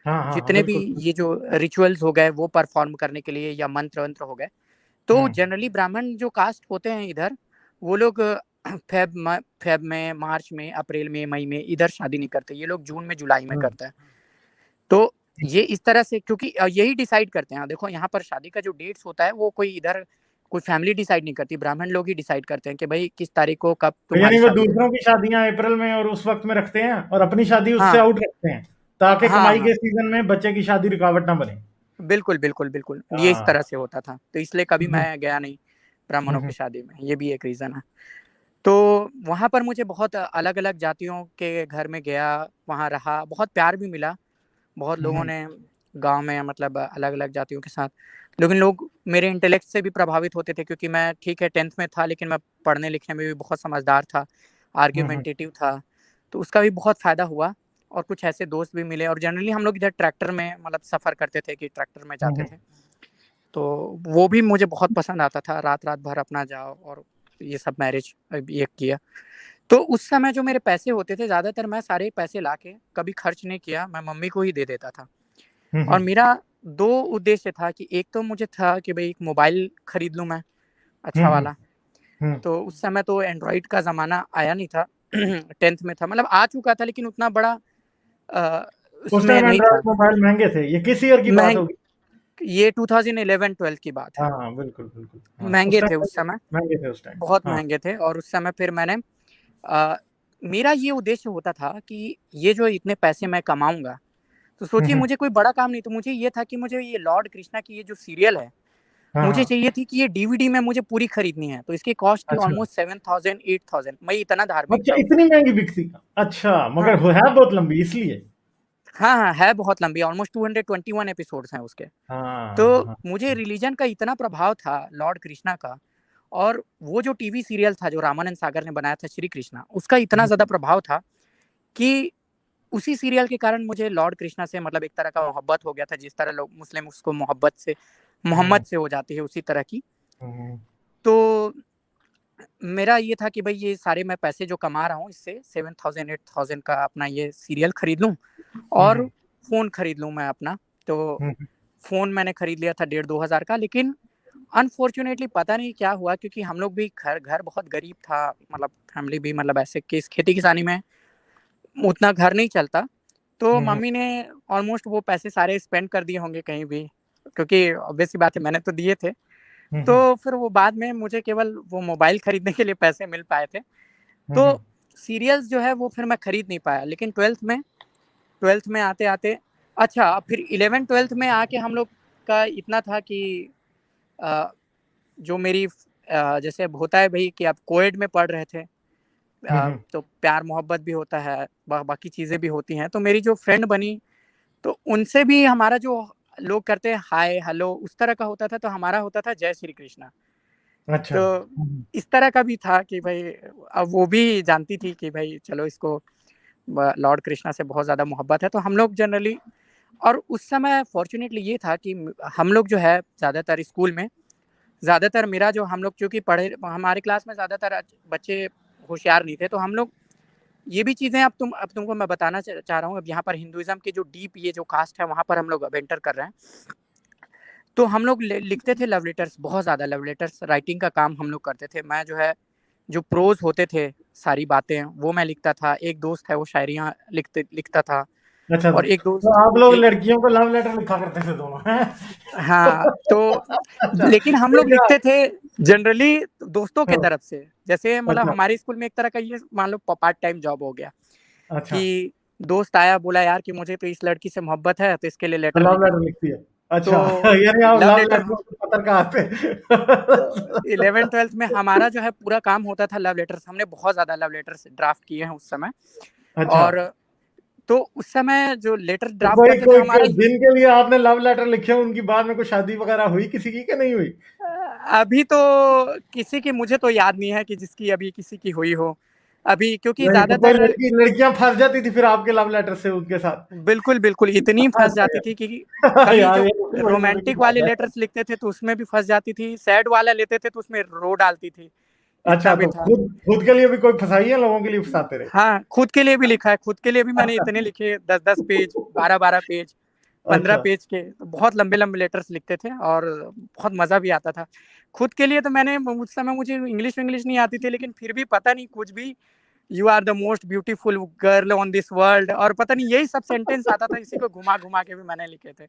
हाँ, हाँ, हाँ, जितने भी बिल्कुल। ये जो रिचुअल्स हो गए वो परफॉर्म करने के लिए, या मंत्र-वंत्र हो गए। तो हुँ, जनरली ब्राह्मण जो कास्ट होते हैं इधर, वो लोग फेब में, मार्च में, अप्रैल में, मई में इधर शादी नहीं करते। ये लोग जून में, जुलाई में हुँ। करते हैं। तो ये इस तरह से, क्योंकि यही डिसाइड करते हैं। देखो यहाँ पर शादी का जो डेट्स होता है वो कोई इधर कोई फैमिली डिसाइड नहीं करती, ब्राह्मण लोग ही डिसाइड करते हैं कि भाई किस तारीख को कब तो तुम्हारी यानी वो शादी है। दूसरों की शादियाँ अप्रैल में और उस वक़्त में रखते हैं, और अपनी शादी उससे हाँ, आउट रखते हैं, ताकि हाँ, कमाई हाँ। के सीज़न में बच्चे की शादी रुकावट ना बने। बिल्कुल, बिल्कुल, बिल्कुल। ये इस हाँ। तरह से होता था। तो इसलिए कभी हुँ, हुँ। मैं गया नहीं हुँ, ब्राह्मणों की हुँ। शादी में, ये भी एक रीज़न है। तो वहाँ पर मुझे बहुत अलग-अलग जातियों के घर में गया, वहाँ रहा, बहुत प्यार भी मिला। बहुत हुँ, लोगों हुँ। ने गाँव में मतलब अलग-अलग जातियों के साथ, लेकिन लोग मेरे इंटेलेक्ट से भी प्रभावित होते थे, क्योंकि मैं ठीक है 10th में था, लेकिन मैं पढ़ने-लिखने में भी बहुत समझदार था, हुँ, हुँ। आर्ग्यूमेंटेटिव था। तो उसका भी बहुत फ़ायदा हुआ, और कुछ ऐसे दोस्त भी मिले, और जनरली हम लोग इधर ट्रैक्टर में मतलब सफ़र करते थे, कि ट्रैक्टर में हुँ, जाते हुँ। थे। तो वो भी मुझे बहुत पसंद आता था, रात-रात भर अपना जाओ और ये सब मैरिज ये किया। तो उस समय जो मेरे पैसे होते थे, ज़्यादातर मैं सारे पैसे लाके कभी खर्च नहीं किया, मैं मम्मी को ही दे देता था। हुँ, और हुँ। मेरा 2 उद्देश्य था, कि एक तो मुझे था कि भई एक मोबाइल खरीद लूँ मैं, हुँ, अच्छा हुँ। वाला। हुँ। तो उस समय तो एंड्रॉइड का ज़माना आया नहीं था, 10th में था, मतलब आ चुका था लेकिन उतना बड़ा अ, उस उसमें टाइम नहीं एंड्रॉइड था। मोबाइल महँगे थे। ये किस ईयर की बात महंग होगी? ये 2011-12 की बात है। हाँ, हाँ, बिल्कुल, बिल्कुल। हाँ, उस महँगे टाइम थे उस महँगे समय, महँगे थे उस टाइम। बहुत हाँ। महँगे थे, और उस समय फिर मैंने अ, मेरा ये उद्देश्य होता था कि ये जो इतने पैसे मैं कमाऊँगा, तो हुँ, सोचिए हुँ। मुझे कोई बड़ा काम नहीं, तो मुझे ये था कि मुझे ये लॉर्ड कृष्णा की ये जो सीरियल है, हाँ, मुझे हाँ। चाहिए थी कि ये डीवीडी में मुझे पूरी खरीदनी है। तो इसकी कॉस्ट थी अच्छा। ऑलमोस्ट 7000 8000। मैं इतना धार्मिक अच्छा, था उस इतनी समय। महँगी बिकती? अच्छा, हाँ। मगर हो है बहुत लंबी इसलिए? हाँ, हाँ, है बहुत लंबी, ऑलमोस्ट 221 एपिसोड्स हैं उसके। हाँ, तो हाँ। मुझे रिलीजन का इतना प्रभाव था लॉर्ड कृष्णा का, और वो जो टीवी सीरियल था जो रामानंद सागर ने बनाया था श्री कृष्णा, उसका इतना हुँ, ज़्यादा प्रभाव था कि उसी सीरियल के कारण मुझे लॉर्ड कृष्णा से मतलब एक तरह का मोहब्बत हो गया था, जिस तरह लोग मुस्लिम उसको मोहम्मद हुँ, से हो जाती है, उसी तरह की। हुँ, तो मेरा ये था कि भई ये सारे मैं पैसे जो कमा रहा हूँ इससे 7000 8000 का अपना ये सीरियल खरीद लूँ, हुँ, और हुँ, फ़ोन खरीद लूँ मैं अपना। तो हुँ, हुँ, फ़ोन मैंने खरीद लिया था 1500-2000 का, लेकिन अनफॉर्चुनेटली पता नहीं क्या हुआ, क्योंकि हम लोग भी घर घर बहुत गरीब था, मतलब फैमिली भी मतलब ऐसे किस खेती किसानी में उतना घर नहीं चलता। तो हम्म, मम्मी ने ऑलमोस्ट वो पैसे सारे स्पेंड कर दिए होंगे कहीं भी, क्योंकि ऑब्वियस सी बात है मैंने तो दिए थे। हम्म, तो फिर वो बाद में मुझे केवल वो मोबाइल खरीदने के लिए पैसे मिल पाए थे। तो हम्म, सीरियल्स जो है वो फिर मैं खरीद नहीं पाया, लेकिन ट्वेल्थ में आते आते, अच्छा फिर 11th 12th में आके हम लोग का इतना था कि अ, जो मेरी जैसे अब होता है भाई कि आप कोएड में पढ़ रहे थे, हम्म, तो प्यार मोहब्बत भी होता है, बाकी चीज़ें भी होती हैं। तो मेरी जो फ्रेंड बनी, तो उनसे भी हमारा जो लोग करते हैं हाय हेलो उस तरह का होता था, तो हमारा होता था जय श्री कृष्णा। अच्छा। तो इस तरह का भी था कि भाई अब वो भी जानती थी कि भाई चलो इसको लॉर्ड कृष्णा से बहुत ज़्यादा मोहब्बत है, तो हम लोग जनरली, और उस समय फॉर्चुनेटली ये था कि हम लोग जो है ज़्यादातर स्कूल में, ज़्यादातर मेरा जो, हम लोग चूँकि पढ़े, हमारे क्लास में ज़्यादातर बच्चे होशियार नहीं थे, तो हम लोग ये भी चीज़ें, अब तुमको मैं बताना चाह रहा हूँ, अब यहाँ पर हिंदुइज़्म की जो डीप ये जो कास्ट है, वहाँ पर हम लोग अब एंटर कर रहे हैं। तो हम लोग लिखते थे लव लेटर्स, बहुत ज़्यादा लव लेटर्स, राइटिंग का काम हम लोग करते थे। मैं जो है, जो प्रोज़ होते थे, सारी बातें, वो मैं लिखता था। एक दोस्त है, वो शायरियाँ लिखता था, अच्छा, और एक तो दोस्त आप लोग एक लड़कियों को लव लेटर लिखा करते थे दोनों, हैं? हाँ, तो अच्छा, लेकिन हम लोग देखा। लिखते थे जनरली दोस्तों के हाँ, तरफ से। जैसे मतलब अच्छा, हमारे स्कूल में एक तरह का ये मान लो पार्ट टाइम जॉब हो गया, अच्छा, कि दोस्त आया, बोला यार कि मुझे तो इस लड़की से मोहब्बत है, तो इसके लिए तो लेटर लव लिख। लेटर लिखती है। अच्छा, तो यानी आप लव लव लेटर लेटर हम, के पत्रकार थे। तो 11th 12th में हमारा जो है पूरा काम होता था लव लेटर्स। हमने बहुत ज़्यादा लव लेटर्स ड्राफ्ट किए हैं उस समय। अच्छा, और तो उस समय जो लेटर तो ड्राफ्ट कोई करते थे कोई हमारा, जिनके लिए आपने लव लेटर लिखे, उनकी बाद में कोई शादी वगैरह हुई किसी की, कि नहीं हुई? अभी तो किसी की मुझे तो याद नहीं है कि जिसकी अभी किसी की हुई हो अभी, क्योंकि नहीं तो कोई ज़्यादातर, लड़कियां फंस जाती थी फिर आपके लव लेटर से उनके साथ। बिल्कुल, बिल्कुल, इतनी फँस जाती थी कि कभी यार, जो ये तो बड़ी मजे की रोमांटिक वाले बात है। लेटर्स लिखते थे तो उसमें भी फँस जाती थी, सैड वाला लेते थे तो उसमें रो डालती थी, इतना अच्छा, भी तो था। खुद खुद के लिए भी कोई फंसाई है, लोगों के लिए फंसाते रहे? हाँ, खुद के लिए भी लिखा है, खुद के लिए भी मैंने इतने लिखे, 10-10 पेज, 12-12 पेज, 15 अच्छा, पेज के, तो बहुत लंबे-लंबे लेटर्स लिखते थे और बहुत मज़ा भी आता था। खुद के लिए तो मैंने, उस समय मुझे इंग्लिश-विंग्लिश नहीं आती थी, लेकिन फिर भी पता नहीं कुछ भी, you are the most beautiful girl on this world, और पता नहीं यही सब सेंटेंस आता था, इसी को घुमा-घुमा के भी मैंने लिखे थे,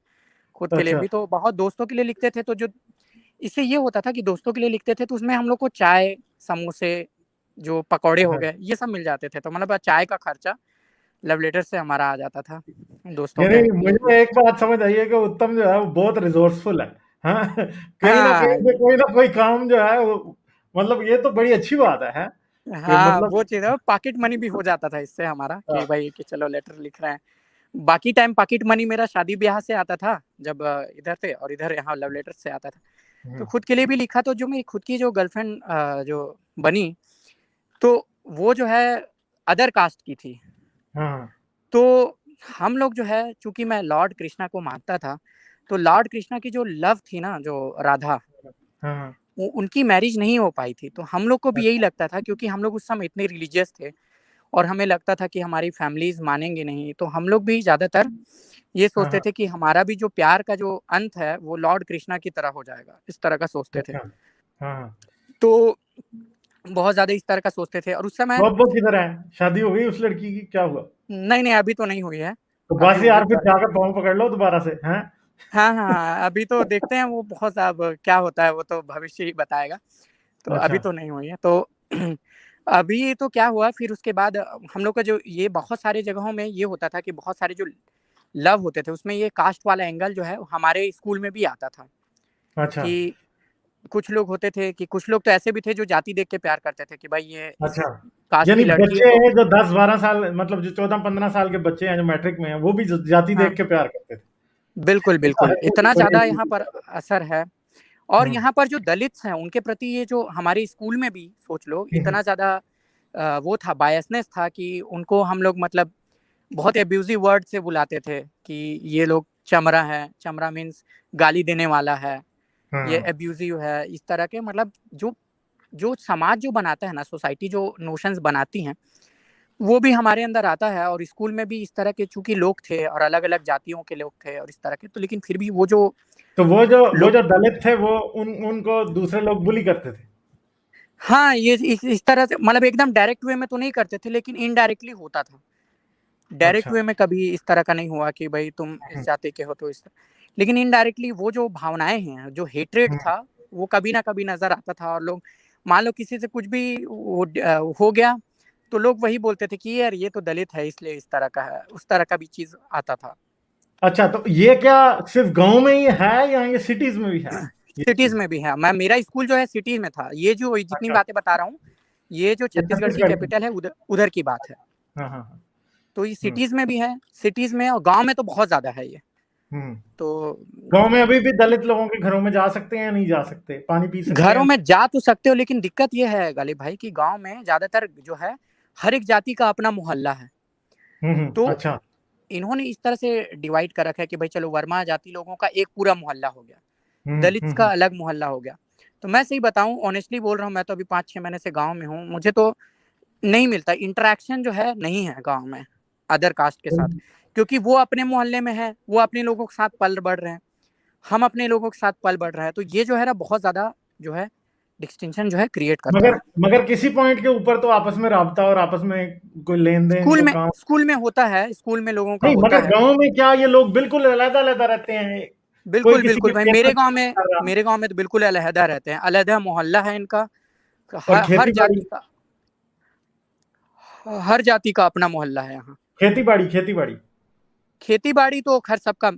खुद के लिए अच्छा, भी। तो बहुत दोस्तों के लिए लिखते थे, तो जो इससे ये होता था कि दोस्तों के लिए लिखते थे तो उसमें हम लोग को चाय, समोसे, जो पकौड़े हो हाँ। गए, ये सब मिल जाते थे। तो मतलब चाय का खर्चा लव लेटर से हमारा आ जाता था, दोस्तों यानी के लिए। मुझे एक बात समझ आई है कि उत्तम जो है वो बहुत रिसोर्सफुल है। हाँ, कहीं ना हाँ, कहीं से कोई ना कोई काम जो है वो, मतलब ये तो बड़ी अच्छी बात है, हैं? कि हाँ, मतलब, वो चीज़ है, पॉकेट मनी भी हो जाता था इससे हमारा, कि हाँ, भाई कि चलो लेटर लिख रहे हैं। बाकी टाइम पॉकेट मनी मेरा शादी-ब्याह से आता था, जब इधर थे, और इधर यहाँ लव लेटर से आता था। तो हम्म, खुद के लिए भी लिखा, तो जो मेरी खुद की जो गर्लफ्रेंड जो बनी, तो वो जो है अदर कास्ट की थी। हाँ, तो हम लोग जो है, चूँकि मैं लॉर्ड कृष्णा को मानता था, तो लॉर्ड कृष्णा की जो लव थी ना, जो राधा, हाँ, हाँ, उनकी मैरिज नहीं हो पाई थी। तो हम लोग को भी यही अच्छा, लगता था, क्योंकि हम लोग उस समय इतने रिलीजियस थे, और हमें लगता था कि हमारी फैमिलीज़ मानेंगे नहीं। तो हम लोग भी ज़्यादातर ये हाँ, सोचते हाँ, थे कि हमारा भी जो प्यार का जो अंत है, वो लॉर्ड कृष्णा की तरह हो जाएगा, इस तरह का सोचते थे। अच्छा, हाँ, हाँ। तो बहुत ज़्यादा इस तरह का सोचते थे, और उस समय, तो अब वो किधर है? शादी हो गई उस लड़की की, क्या हुआ? नहीं, नहीं, अभी तो नहीं हुई है, तो अभी बस वो भी यार, फिर जाकर पाँव पकड़ लो दोबारा से, हैं? हाँ, हाँ, हाँ, अभी तो देखते हैं, वो बहुत, अब क्या होता है वो तो भविष्य ही बताएगा। तो अच्छा, अभी तो नहीं हुई है। तो अभी तो क्या हुआ, फिर उसके बाद हम लोग का जो ये बहुत सारी जगहों में ये होता था कि बहुत सारे जो लव होते थे, उसमें ये कास्ट वाला एंगल जो है हमारे स्कूल में भी आता था, अच्छा, कि कुछ लोग होते थे, कि कुछ लोग तो ऐसे भी थे जो जाति देख के प्यार करते थे, कि भाई ये इस अच्छा। कास्ट यानी की लड़की है बच्चे तो, हैं जो 10-12 साल, मतलब जो 14-15 साल के बच्चे हैं जो मैट्रिक में हैं, वो भी जाति हाँ, देख के प्यार करते थे। बिल्कुल, बिल्कुल, ये तो इतना बड़ी ज़्यादा अच्छी यहाँ पर बात है। असर है। और हुँ, यहाँ पर जो दलित्स हैं, उनके प्रति ये जो हमारे स्कूल में भी सोच लो, हुँ, हुँ। इतना ज़्यादा वो था, बायसनेस था, कि उनको हम लोग मतलब बहुत अब्यूज़िव वर्ड से बुलाते थे, कि ये लोग चमड़ा है, चमड़ा मीन्स गाली देने वाला है, ये हाँ, अब्यूज़िव है, इस तरह के मतलब जो जो समाज जो बनाता है ना, सोसाइटी जो नोशंस बनाती हैं, वो भी हमारे अंदर आता है। और स्कूल में भी इस तरह के चूँकि लोग थे, और अलग-अलग जातियों के लोग थे और इस तरह के, तो लेकिन फिर भी वो जो तो वो लोग जो दलित थे वो उनको दूसरे लोग बुली करते थे। हाँ, ये इस तरह से मतलब एकदम डायरेक्ट वे में तो नहीं करते थे, लेकिन इनडायरेक्टली होता था। डायरेक्ट अच्छा। वे में कभी इस तरह का नहीं हुआ कि भाई तुम इस जाति के हो तो इस लेकिन इनडायरेक्टली वो जो भावनाएँ हैं, जो हेट्रेड हम्म, था, वो कभी ना कभी नज़र आता था। और लोग मान लो किसी से कुछ भी हो गया, तो लोग वही बोलते थे कि यार ये तो दलित है इसलिए इस तरह का है, उस तरह का भी चीज़ आता था। अच्छा, तो ये क्या सिर्फ गांव में ही है या ये सिटीज में भी है ये सिटीज़ चीज? में भी है। मेरा स्कूल जो है सिटी में था। ये जो जितनी अच्छा, बातें बता रहा हूँ, ये जो ये छत्तीसगढ़ की छत्तीसगढ़ की? कैपिटल है उधर उधर की बात है। हाँ हाँ हाँ। तो ये हम्म सिटीज़ में भी है, सिटीज़ में और गाँव में तो बहुत ज़्यादा है ये। हम्म। तो गांव में अभी भी दलित लोगों के घरों में जा सकते हैं या नहीं जा सकते, पानी पी सकते घरों हैं? में जा तो सकते हो, लेकिन दिक्कत ये है गालिब भाई कि गाँव में ज़्यादातर जो है, हर एक जाति का अपना मोहल्ला है। तो अच्छा। इन्होंने इस तरह से डिवाइड कर रखा है कि भाई चलो वर्मा जाति लोगों का एक पूरा मोहल्ला हो गया, दलित्स का हम्म। अलग मोहल्ला हो गया। तो मैं सही बताऊँ, ऑनेस्टली बोल रहा हूँ, मैं तो अभी 5-6 महीने से गाँव में हूँ, मुझे तो नहीं मिलता, इंटरैक्शन जो है नहीं है गाँव में अदर कास्ट के साथ। क्योंकि वो अपने मोहल्ले में है, वो अपने लोगों के साथ पल-बढ़ रहे हैं, हम अपने लोगों के साथ पल-बढ़ रहे हैं। तो ये जो है ना बहुत ज़्यादा जो है डिस्टिंक्शन जो है क्रिएट करता है। मगर किसी पॉइंट के ऊपर तो आपस में राबता और आपस में कोई लेन देन कोई काम। स्कूल में होता है, स्कूल में लोगों का नहीं, होता मगर है। गांव में क्या ये लोग बिल्कुल अलग अलग रहते हैं? कोई बिल्कुल, किसी बिल्कुल के भाई, खेत में काम कर रहा, मेरे गाँव में तो बिल्कुल अलहदा रहते हैं, अलहदा मोहल्ला है इनका। और हर खेती बाड़ी, जाति का हर जाति का अपना मोहल्ला है यहाँ। खेती बाड़ी। खेती-बाड़ी तो खैर सबका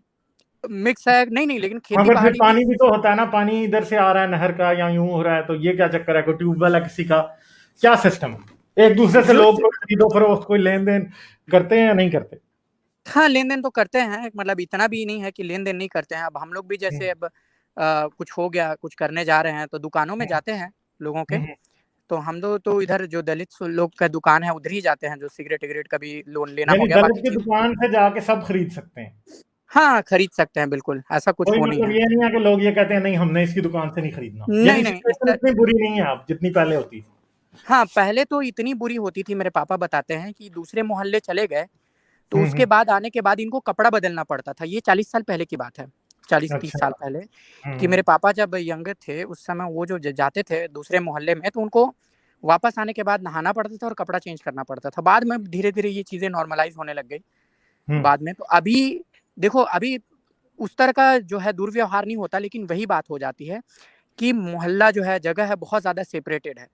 मिक्स है, नहीं, लेकिन मगर फिर खेती-बाड़ी भी पानी भी तो होता है ना, पानी इधर से आ रहा है नहर का या यूं हो रहा है, तो ये क्या चक्कर है? कोई ट्यूबवेल है किसी का, क्या सिस्टम है? एक दूसरे से जो लोग कोई खरीदो फरोख्त कोई लेन देन करते हैं या नहीं करते? हाँ, लेन-देन तो करते हैं, मतलब इतना भी नहीं है कि लेन-देन नहीं करते हैं। अब हम लोग भी जैसे अब कुछ हो गया, कुछ करने जा रहे हैं, तो दुकानों में जाते हैं लोगों के। हम्म। तो हम लोग तो इधर जो दलित लोग का दुकान है, उधर ही जाते हैं, जो सिगरेट-विगरेट का भी लोन लेना हो यानी गया, दलित बाकी की चीज़ दुकान से जाके सब खरीद सकते हैं? हाँ, खरीद सकते हैं बिल्कुल, ऐसा कुछ कोई वो नहीं मतलब है। ये नहीं है कि लोग ये कहते हैं नहीं हमने इसकी दुकान से नहीं खरीदना, नहीं, यानी नहीं, सिचुएशन इतनी बुरी नहीं है अब जितनी पहले होती थी? हाँ, पहले तो इतनी बुरी होती थी, मेरे पापा बताते हैं कि दूसरे मोहल्ले चले गए, तो उसके हम्म। बाद आने के बाद इनको कपड़ा बदलना पड़ता था। ये 40 साल पहले की बात है, 40-30 अच्छा। साल पहले, कि हम्म मेरे पापा जब यंग थे, उस समय वो जो जाते थे दूसरे मोहल्ले में, तो उनको वापस आने के बाद नहाना पड़ता था और कपड़ा चेंज करना पड़ता था। बाद में धीरे-धीरे ये चीज़ें नॉर्मलाइज़ होने लग गई हम्म। बाद में। तो अभी देखो, अभी उस तरह का जो है दुर्व्यवहार नहीं होता, लेकिन वही बात हो जाती है कि मोहल्ला जो है, जगह है, बहुत ज़्यादा सेपरेटेड है।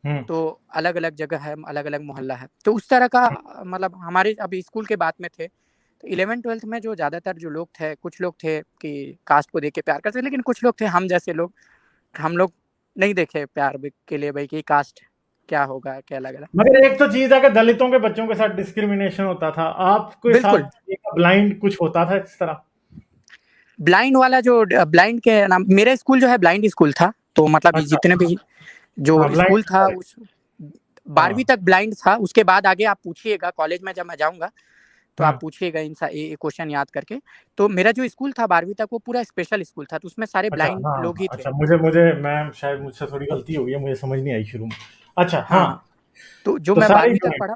हम्म। तो अलग-अलग जगह है, अलग-अलग मोहल्ला है। तो उस तरह का मतलब हमारे अभी स्कूल के बाद में थे, तो 11th-12th में जो ज़्यादातर जो लोग थे, कुछ लोग थे कि कास्ट को देख के प्यार करते थे, लेकिन कुछ लोग थे हम जैसे लोग, हम लोग नहीं देखे प्यार के लिए भाई कि कास्ट क्या होगा, क्या लगेगा। मगर एक तो चीज है कि दलितों के बच्चों के साथ डिस्क्रिमिनेशन होता था, आपके बिल्कुल, साथ ब्लाइंड कुछ होता था इस तरह? ब्लाइंड वाला जो ब्लाइंड के नाम, मेरा स्कूल जो है ब्लाइंड स्कूल था, तो मतलब ये अच्छा। जितने भी जो हाँ, स्कूल था ब्लाइंड। उस 12वीं हाँ तक ब्लाइंड था, उसके बाद आगे आप पूछिएगा कॉलेज में जब मैं जाऊँगा, तो आप हाँ। पूछिएगा ये क्वेश्चन याद करके। तो मेरा जो स्कूल था 12वीं तक वो पूरा स्पेशल स्कूल था, तो उसमें सारे अच्छा, ब्लाइंड हाँ लोग हाँ, ही थे। अच्छा, मुझे मुझे मैं शायद मुझसे थोड़ी गलती हो गई है, मुझे समझ नहीं आई शुरू में। अच्छा, हाँ। हाँ, तो जो तो मैं सारे 12वीं तक ब्लाइंड। पढ़ा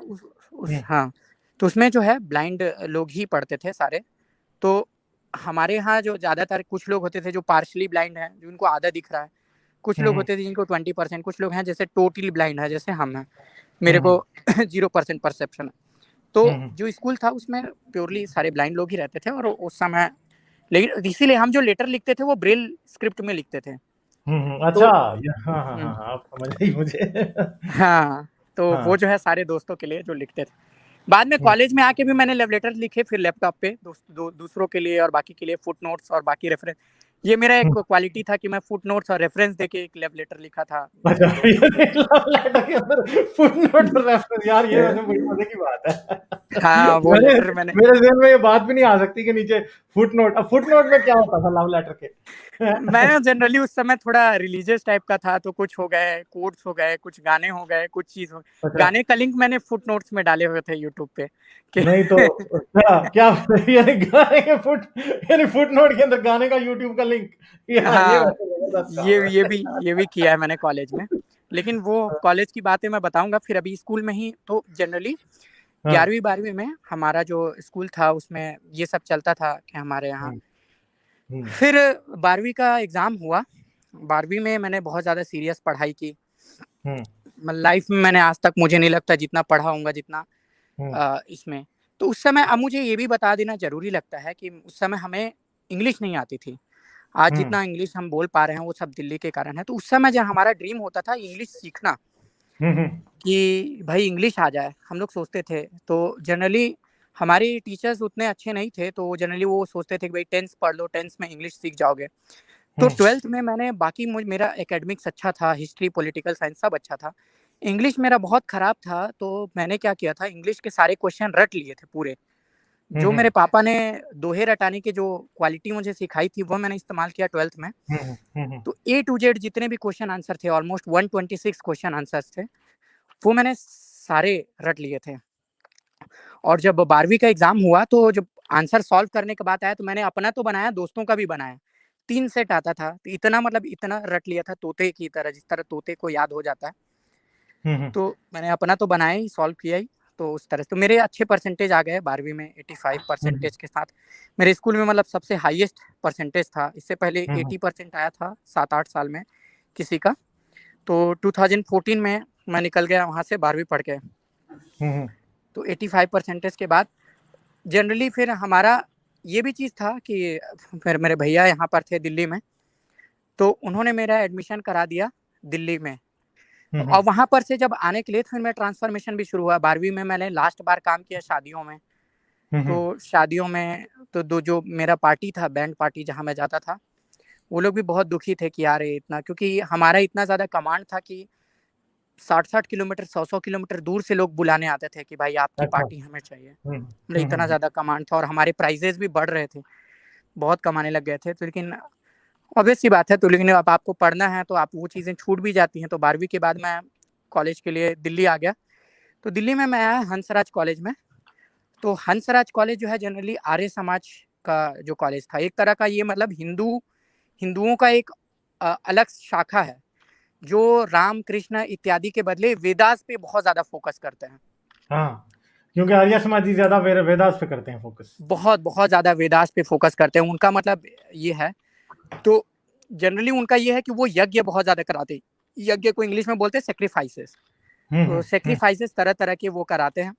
हम्म हाँ, तो उसमें जो है ब्लाइंड लोग ही पढ़ते थे सारे। तो हमारे यहाँ जो ज़्यादातर कुछ लोग होते थे जो पार्शियली ब्लाइंड हैं, जिनको आधा दिख रहा है। कुछ लोग हम्म होते थे जिनको 20%, कुछ लोग हैं जैसे टोटली ब्लाइंड है, जैसे हम हैं। मेरे हम्म को 0% परसेप्शन है। तो हम्म जो स्कूल था उसमें प्योरली सारे ब्लाइंड लोग ही रहते थे, और उस समय लेकिन इसीलिए हम जो लेटर लिखते थे वो ब्रेल स्क्रिप्ट में लिखते थे। तो अच्छा, हाँ हाँ हुँ, हाँ हाँ, आप समझ आई मुझे। हाँ, तो वो हाँ। जो है सारे दोस्तों के लिए जो लिखते थे। बाद में हम्म कॉलेज में आके भी मैंने लव लेटर लिखे फिर लैपटॉप पे दूसरों के लिए और बाकी के लिए फुटनोट्स और बाकी रेफरेंस। ये मेरा एक हम्म। क्वालिटी था कि मैं फुटनोट्स और रेफरेंस देके एक लव लेटर लिखा था अच्छा, अपने दोस्तों को। ये लव लेटर के अंदर फुटनोट और रेफरेंस, यार ये वैसे बड़ी मजे की बात है। हाँ, वो मैंने लेटर मैंने मेरे ज़हन में ये बात भी नहीं आ सकती कि नीचे फुटनोट, अब फुटनोट में क्या होता था लव लेटर के? मैं जनरली उस समय थोड़ा रिलीजियस टाइप का था, तो कुछ हो गए, कोट्स हो गए, कुछ गाने हो गए, कुछ चीज़ हो अच्छा, गाने का लिंक मैंने फुटनोट्स में डाले हुए थे यूट्यूब पे कि नहीं तो क्या क्या यानी गाने के यानी फुटनोट के अंदर गाने का यूट्यूब का लिंक, यार ये हाँ, वैसे जबरदस्त ये काम ये है। भी ये भी किया है मैंने कॉलेज में। लेकिन वो कॉलेज की बातें मैं बताऊँगा फिर। अभी स्कूल में ही तो जनरली हाँ। 11वीं 12वीं में हमारा जो स्कूल था उसमें ये सब चलता था कि हमारे यहाँ हम्म फिर 12वीं का एग्ज़ाम हुआ। 12वीं में मैंने बहुत ज़्यादा सीरियस पढ़ाई की। लाइफ में मैंने आज तक मुझे नहीं लगता जितना पढ़ा होऊंगा जितना इसमें। तो उस समय अब मुझे ये भी बता देना ज़रूरी लगता है कि उस समय हमें इंग्लिश नहीं आती थी। आज जितना इंग्लिश हम बोल पा रहे हैं वो सब दिल्ली के कारण है। तो उस समय जब हमारा ड्रीम होता था इंग्लिश सीखना कि भाई इंग्लिश आ जाए, हम लोग सोचते थे। तो जनरली हमारे टीचर्स उतने अच्छे नहीं थे, तो जनरली वो सोचते थे कि भाई 10th पढ़ लो, 10th में इंग्लिश सीख जाओगे। तो 12th में मैंने बाकी मेरा एकेडमिक्स अच्छा था, हिस्ट्री, पॉलिटिकल साइंस सब अच्छा था। इंग्लिश मेरा बहुत खराब था, तो मैंने क्या किया था, इंग्लिश के सारे क्वेश्चन रट लिए थे पूरे। जो मेरे पापा ने दोहे रटाने की जो क्वालिटी मुझे सिखाई थी वो मैंने इस्तेमाल किया 12th में। तो A to Z जितने भी क्वेश्चन आंसर थे, ऑलमोस्ट 126 क्वेश्चन आंसर्स थे, वो मैंने सारे रट लिए थे। और जब 12वीं का एग्जाम हुआ तो जब आंसर सॉल्व करने के बाद आया तो मैंने अपना तो बनाया, दोस्तों का भी बनाया। 3 सेट आता था, तो इतना मतलब इतना रट लिया था तोते की तरह, जिस तरह तोते को याद हो जाता है। तो मैंने अपना तो बनाया ही, सॉल्व किया ही। तो उस तरह से तो मेरे अच्छे परसेंटेज आ गए 12वीं में, 85 परसेंटेज के साथ। मेरे स्कूल में मतलब सबसे हाईएस्ट परसेंटेज था। इससे पहले 80% आया था 7-8 साल में किसी का। तो 2014 में मैं निकल गया वहाँ से 12वीं पढ़ के। तो 85 परसेंटेज के बाद जनरली फिर हमारा ये भी चीज़ था कि फिर मेरे भैया यहाँ पर थे दिल्ली में, तो उन्होंने मेरा एडमिशन करा दिया दिल्ली में। और वहाँ पर से जब आने के लिए फिर मेरा ट्रांसफॉर्मेशन भी शुरू हुआ। 12वीं में मैंने लास्ट बार काम किया शादियों में। तो शादियों में तो जो मेरा पार्टी था, बैंड पार्टी जहाँ मैं जाता था, वो लोग भी बहुत दुखी थे कि यार इतना, क्योंकि हमारा इतना ज़्यादा कमांड था कि 60-60 किलोमीटर, 100-100 किलोमीटर दूर से लोग बुलाने आते थे कि भाई आपकी पार्टी हमें चाहिए। मतलब इतना ज़्यादा कमांड था और हमारे प्राइजेस भी बढ़ रहे थे, बहुत कमाने लग गए थे। तो लेकिन ऑब्वियस सी बात है, तो लेकिन अब आपको पढ़ना है तो आप वो चीज़ें छूट भी जाती हैं। तो 12वीं के बाद मैं कॉलेज के लिए दिल्ली आ गया। तो दिल्ली में मैं आया हंसराज कॉलेज में। तो हंसराज कॉलेज जो है जनरली आर्य समाज का जो कॉलेज था, एक तरह का ये मतलब हिंदुओं का एक अलग शाखा है, जो राम कृष्ण इत्यादि के बदले वेदास पे बहुत ज़्यादा फोकस करते हैं। हाँ, क्योंकि आर्य समाजी ज़्यादा वेदास पे करते हैं फोकस। बहुत बहुत ज़्यादा वेदास पे फोकस करते हैं। उनका मतलब ये है, तो जनरली उनका ये है कि वो यज्ञ बहुत ज़्यादा कराते हैं। यज्ञ को इंग्लिश में बोलते हैं सेक्रीफाइसेस। तो सेक्रीफाइसेस तरह तरह के वो कराते हैं।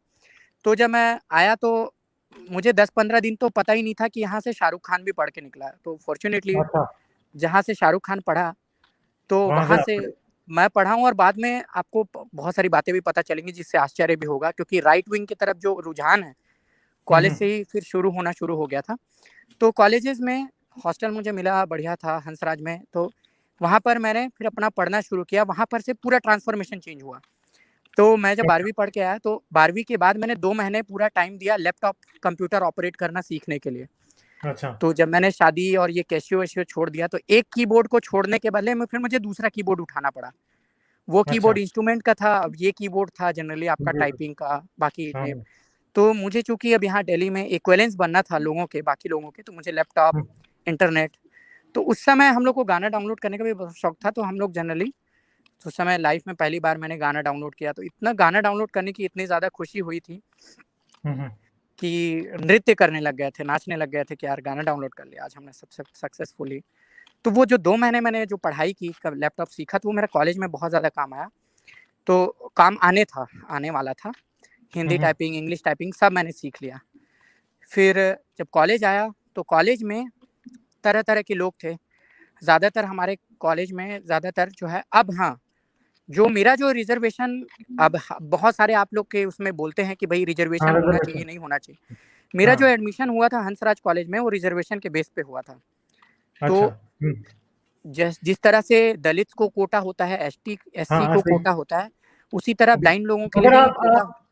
तो जब मैं आया तो मुझे 10-15 दिन तो पता ही नहीं था कि यहाँ से शाहरुख खान भी पढ़ के निकला है। तो फॉर्चुनेटली जहाँ से शाहरुख खान पढ़ा, तो वहाँ से मैं पढ़ा हूँ। और बाद में आपको बहुत सारी बातें भी पता चलेंगी जिससे आश्चर्य भी होगा, क्योंकि राइट विंग की तरफ जो रुझान है कॉलेज से ही फिर शुरू हो गया था। तो कॉलेजेस में हॉस्टल मुझे मिला, बढ़िया था हंसराज में। तो वहाँ पर मैंने फिर अपना पढ़ना शुरू किया। वहाँ पर से पूरा ट्रांसफॉर्मेशन चेंज हुआ। तो मैं जब 12वीं पढ़ के आया तो 12वीं के बाद मैंने 2 महीने पूरा टाइम दिया लैपटॉप कंप्यूटर ऑपरेट करना सीखने के लिए। अच्छा। तो जब मैंने शादी और ये कैशियो वैशियो छोड़ दिया, तो एक कीबोर्ड को छोड़ने के बदले में फिर मुझे दूसरा कीबोर्ड उठाना पड़ा। वो कीबोर्ड इंस्ट्रूमेंट का था, अब ये कीबोर्ड था जनरली आपका टाइपिंग का, बाकी टेप। तो मुझे चूंकि अब यहाँ दिल्ली में इक्विवेलेंस बनना था लोगों के, बाकी लोगों के, तो मुझे लैपटॉप, इंटरनेट। तो उस समय हम लोग को गाना डाउनलोड करने का भी बहुत शौक था। तो हम लोग जनरली उस समय लाइफ में पहली बार मैंने गाना डाउनलोड किया। तो इतना गाना डाउनलोड करने की इतनी ज़्यादा खुशी हुई थी कि नृत्य करने लग गए थे, नाचने लग गए थे कि यार गाना डाउनलोड कर लिया आज हमने सबसे सक्सेसफुली। तो वो जो 2 महीने मैंने जो पढ़ाई की, लैपटॉप सीखा, तो वो मेरा कॉलेज में बहुत ज़्यादा काम आया। तो काम आने वाला था। हिंदी टाइपिंग, इंग्लिश टाइपिंग सब मैंने सीख लिया। फिर जब कॉलेज आया तो कॉलेज में तरह तरह के लोग थे। ज़्यादातर हमारे कॉलेज में ज़्यादातर जो है, अब हाँ, जो मेरा जो रिजर्वेशन, अब बहुत सारे आप लोग के उसमें बोलते हैं कि भाई रिजर्वेशन होना चाहिए, नहीं होना चाहिए। मेरा जो एडमिशन हुआ था हंसराज कॉलेज में, वो रिजर्वेशन के बेस पे हुआ था। तो जिस तरह से दलित को कोटा होता है, एससी को कोटा होता है, उसी तरह ब्लाइंड लोगों के लिए भी कोटा।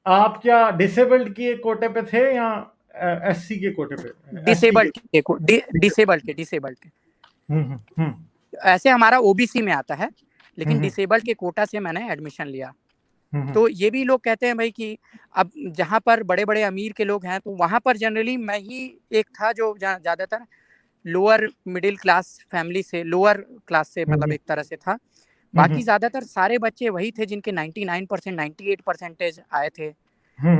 आप क्या डिसेबल्ड के कोटे पे थे या एससी के कोटे पे? डिसेबल्ड के ऐसे हमारा ओबीसी में आता है, लेकिन डिसेबल्ड के कोटा से मैंने एडमिशन लिया। तो ये भी लोग कहते हैं भाई कि अब जहाँ पर बड़े बड़े अमीर के लोग हैं, तो वहाँ पर जनरली मैं ही एक था जो ज़्यादातर लोअर मिडिल क्लास फैमिली से, लोअर क्लास से मतलब एक तरह से था। बाकी ज़्यादातर सारे बच्चे वही थे जिनके 99%, 98 परसेंटेज आए थे,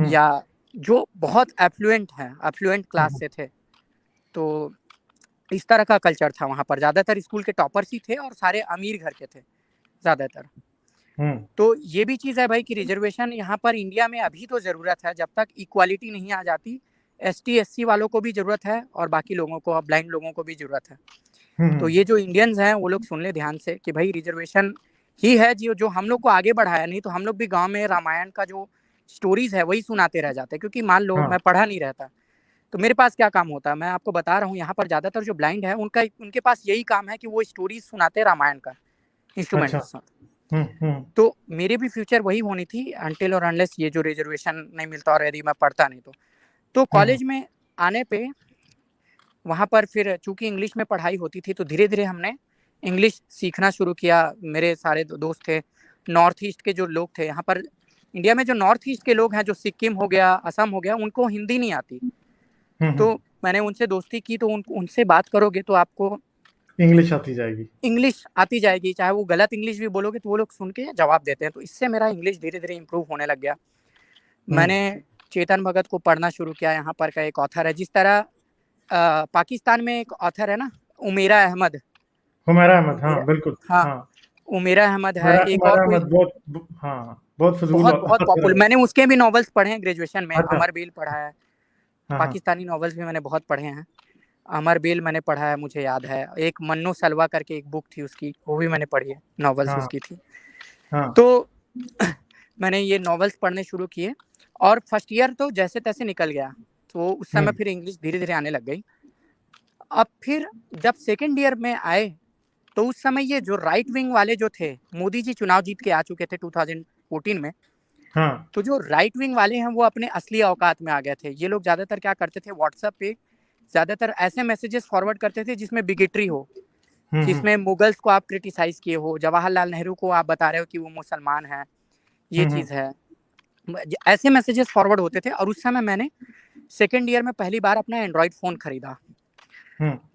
या जो बहुत एफ्लुएंट हैं, एफ्लुएंट क्लास से थे। तो इस तरह का कल्चर था वहाँ पर। ज़्यादातर स्कूल के टॉपर्स ही थे और सारे अमीर घर के थे ज़्यादातर। तो ये भी चीज़ है भाई कि रिजर्वेशन यहाँ पर इंडिया में अभी तो ज़रूरत है, जब तक इक्वालिटी नहीं आ जाती। एसटी एससी वालों को भी ज़रूरत है और बाकी लोगों को, ब्लाइंड लोगों को भी ज़रूरत है। तो ये जो इंडियंस हैं वो लोग सुन ले ध्यान से कि भाई रिजर्वेशन ही है जो हम लोग को आगे बढ़ाया। नहीं तो हम लोग भी गांव में रामायण का जो स्टोरीज है वही सुनाते रह जाते, क्योंकि मान लो मैं पढ़ा नहीं रहता तो मेरे पास क्या काम होता है। मैं आपको बता रहा हूँ, यहाँ पर ज़्यादातर जो ब्लाइंड है उनके पास यही काम है कि वो स्टोरीज सुनाते रामायण का इंस्ट्रूमेंट के साथ। तो मेरे भी फ्यूचर वही होनी थी अनटिल और अनलेस ये जो रिजर्वेशन नहीं मिलता और यदि मैं पढ़ता नहीं तो कॉलेज में आने पे वहाँ पर फिर चूंकि इंग्लिश में पढ़ाई होती थी तो धीरे धीरे हमने इंग्लिश सीखना शुरू किया। मेरे सारे दोस्त थे नॉर्थ ईस्ट के जो लोग थे यहाँ पर। इंडिया में जो नॉर्थ ईस्ट के लोग हैं, जो सिक्किम हो गया, असम हो गया, उनको हिंदी नहीं आती। तो मैंने उनसे दोस्ती की, तो उनसे बात करोगे तो आपको इंग्लिश आती जाएगी, इंग्लिश आती जाएगी। चाहे वो गलत इंग्लिश भी बोलोगे तो वो लोग सुन के जवाब देते हैं। तो इससे मेरा इंग्लिश धीरे धीरे इम्प्रूव होने लग गया। मैंने चेतन भगत को पढ़ना शुरू किया। यहाँ पर का एक ऑथर है, जिस तरह पाकिस्तान में एक ऑथर है ना, उमेरा अहमद। हुमैरा अहमद, हाँ बिल्कुल, हाँ, उमेरा अहमद है। एक और हुमैरा कोई अहमद बहुत फजूल बहुत पॉपुलर, है। मैंने उसके भी नॉवेल्स पढ़े हैं ग्रेजुएशन में। अच्छा, अमर बेल पढ़ा है, हाँ पाकिस्तानी नॉवेल्स भी मैंने बहुत पढ़े हैं। अमर बेल मैंने पढ़ा है, मुझे याद है। एक मन्नो सलवा करके एक बुक थी उसकी, वो भी मैंने पढ़ी है, नॉवेल्स हाँ उसकी थी। हाँ तो मैंने ये नॉवेल्स पढ़ने शुरू किए और फर्स्ट ईयर तो जैसे तैसे निकल गया। तो उस समय फिर इंग्लिश धीरे धीरे आने लग गई। अब फिर जब सेकेंड ईयर में आए तो उस समय ये जो राइट विंग वाले जो थे, मोदी जी चुनाव जीत के आ चुके थे 2014 में। हाँ तो जो राइट विंग वाले हैं वो अपने असली औकात में आ गए थे। ये लोग ज़्यादातर क्या करते थे, व्हाट्सएप पे ज़्यादातर ऐसे मैसेजेस फॉरवर्ड करते थे जिसमें बिगेटरी हो, जिसमें मुगल्स को आप क्रिटिसाइज किए हो, जवाहरलाल नेहरू को आप बता रहे हो कि वो मुसलमान है, ये चीज़ है। ऐसे मैसेजेस फॉरवर्ड होते थे। और उस समय मैंने सेकेंड ईयर में पहली बार अपना एंड्रॉयड फ़ोन खरीदा।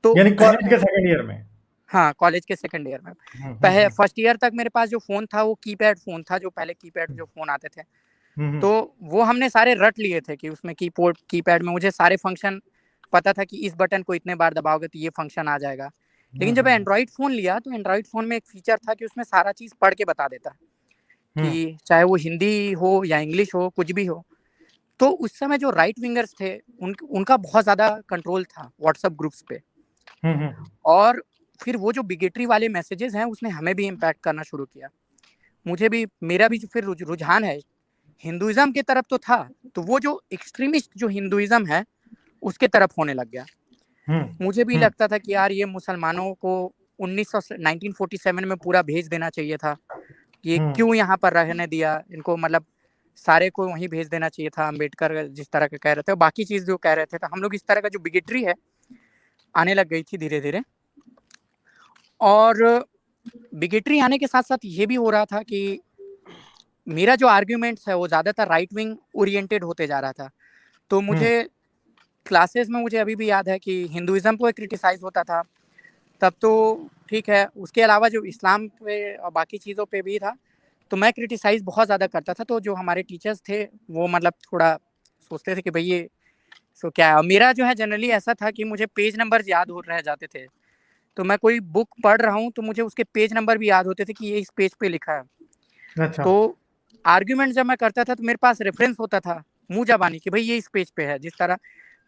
तो यानी कॉलेज के सेकंड ईयर में? हाँ, कॉलेज के सेकंड ईयर में। पहले फर्स्ट ईयर तक मेरे पास जो फ़ोन था वो कीपैड फ़ोन था, जो पहले कीपैड जो फ़ोन आते थे। तो वो हमने सारे रट लिए थे कि उसमें कीपैड में मुझे सारे फंक्शन पता था कि इस बटन को इतने बार दबाओगे तो ये फंक्शन आ जाएगा। लेकिन जब एंड्रॉयड फ़ोन लिया तो एंड्रॉयड फ़ोन में एक फीचर था कि उसमें सारा चीज़ पढ़ के बता देता कि चाहे वो हिंदी हो या इंग्लिश हो, कुछ भी हो। तो उस समय जो राइट विंगर्स थे उनका बहुत ज़्यादा कंट्रोल था व्हाट्सएप ग्रुप्स पे। और फिर वो जो बिगेटरी वाले मैसेजेस हैं उसने हमें भी इम्पैक्ट करना शुरू किया। मुझे भी, मेरा भी जो फिर रुझान है हिंदुइज्म की तरफ तो था, तो वो जो एक्सट्रीमिस्ट जो हिंदुइज्म है उसके तरफ होने लग गया। मुझे भी लगता था कि यार ये मुसलमानों को 1947 में पूरा भेज देना चाहिए था। ये क्यों यहाँ पर रहने दिया इनको, मतलब सारे को वहीं भेज देना चाहिए था। अम्बेडकर जिस तरह का कह रहे थे, बाकी चीज़ जो कह रहे थे, तो हम लोग इस तरह का जो बिगेटरी है आने लग गई थी धीरे धीरे। और बिगेटरी आने के साथ साथ ये भी हो रहा था कि मेरा जो आर्ग्यूमेंट्स है वो ज़्यादातर राइट विंग ओरिएंटेड होते जा रहा था। तो मुझे क्लासेस में, मुझे अभी भी याद है कि हिंदुइज्म को क्रिटिसाइज होता था तब तो ठीक है, उसके अलावा जो इस्लाम पे और बाकी चीज़ों पे भी था तो मैं क्रिटिसाइज बहुत ज़्यादा करता था। तो जो हमारे टीचर्स थे वो मतलब थोड़ा सोचते थे कि भाई ये सो क्या है। और मेरा जो है जनरली ऐसा था कि मुझे पेज नंबर याद हो रह जाते थे। तो मैं कोई बुक पढ़ रहा हूँ तो मुझे उसके पेज नंबर भी याद होते थे कि ये इस पेज पे लिखा है। अच्छा। तो आर्ग्यूमेंट जब मैं करता था तो मेरे पास रेफरेंस होता था मुँह ज़बानी कि भाई ये इस पेज पे है। जिस तरह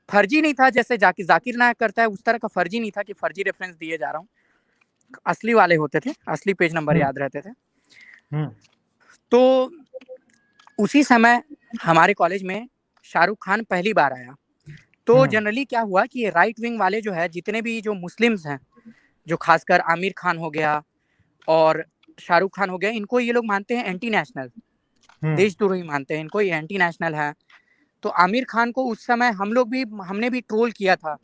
फर्जी नहीं था जैसे जाकिर नायक करता है, उस तरह का फर्जी नहीं था कि फर्जी रेफरेंस दिए जा रहा हूँ। असली वाले होते थे, असली पेज नंबर याद रहते थे। तो उसी समय हमारे कॉलेज में शाहरुख खान पहली बार आया। तो जनरली क्या हुआ कि राइट विंग वाले जो है, जितने भी जो मुस्लिम्स हैं, जो खासकर आमिर खान हो गया और शाहरुख खान हो गया, इनको ये लोग मानते हैं एंटी नेशनल, देशद्रोही मानते हैं इनको, ये एंटी नेशनल है। तो आमिर खान को उस समय हमने भी ट्रोल किया था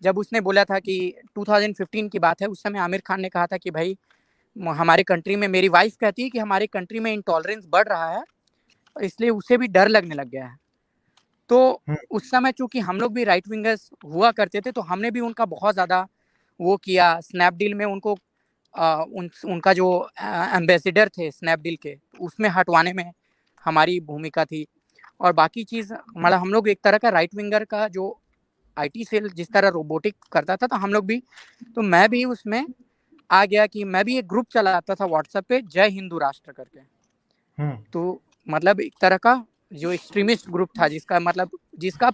जब उसने बोला था कि 2015 की बात है। उस समय आमिर खान ने कहा था कि भाई हमारे कंट्री में, मेरी वाइफ कहती है कि हमारे कंट्री में इंटॉलरेंस बढ़ रहा है, इसलिए उसे भी डर लगने लग गया है। तो उस समय चूंकि हम लोग भी राइट विंगर्स हुआ करते थे तो हमने भी उनका बहुत ज़्यादा वो किया। स्नैपडील में उनको उनका जो एम्बेसडर थे स्नैपडील के, उसमें हटवाने में हमारी भूमिका थी। और बाकी चीज़ मतलब हम लोग एक तरह का राइट विंगर का जो आईटी सेल जिस तरह रोबोटिक करता था, तो हम लोग भी, तो मैं भी उसमें आ गया कि मैं भी एक ग्रुप चलाता था व्हाट्सएप पे, जय हिंदू राष्ट्र करके। तो मतलब एक तरह का जो एक्सट्रीमिस्ट ग्रुप था, जिसका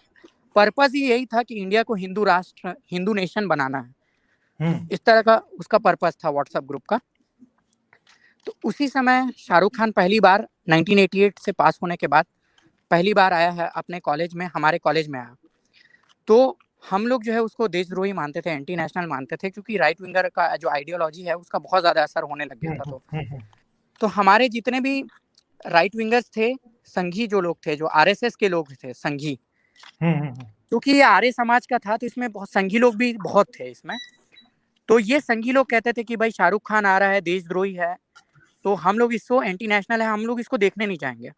पर्पस ही यही था कि इंडिया को हिंदू राष्ट्र, हिंदू नेशन बनाना है। इस तरह का उसका पर्पस था व्हाट्सएप ग्रुप का। तो उसी समय शाहरुख खान पहली बार 1988 से पास होने के बाद पहली बार आया है अपने कॉलेज में, हमारे कॉलेज में आया। तो हम लोग जो है उसको देशद्रोही मानते थे, एंटी नेशनल मानते थे, क्योंकि राइट विंगर का जो आइडियोलॉजी है उसका बहुत ज़्यादा असर होने लग गया था। तो हमारे जितने भी राइट विंगर्स थे, संघी जो लोग थे, जो आरएसएस के लोग थे, संघी, क्योंकि ये आर्य समाज का था, तो इसमें बहुत संघी लोग भी बहुत थे इसमें। तो ये संघी लोग कहते थे कि भाई शाहरुख खान आ रहा है, देशद्रोही है, तो हम लोग इसको, एंटी नेशनल है, हम लोग इसको देखने नहीं जाएंगे।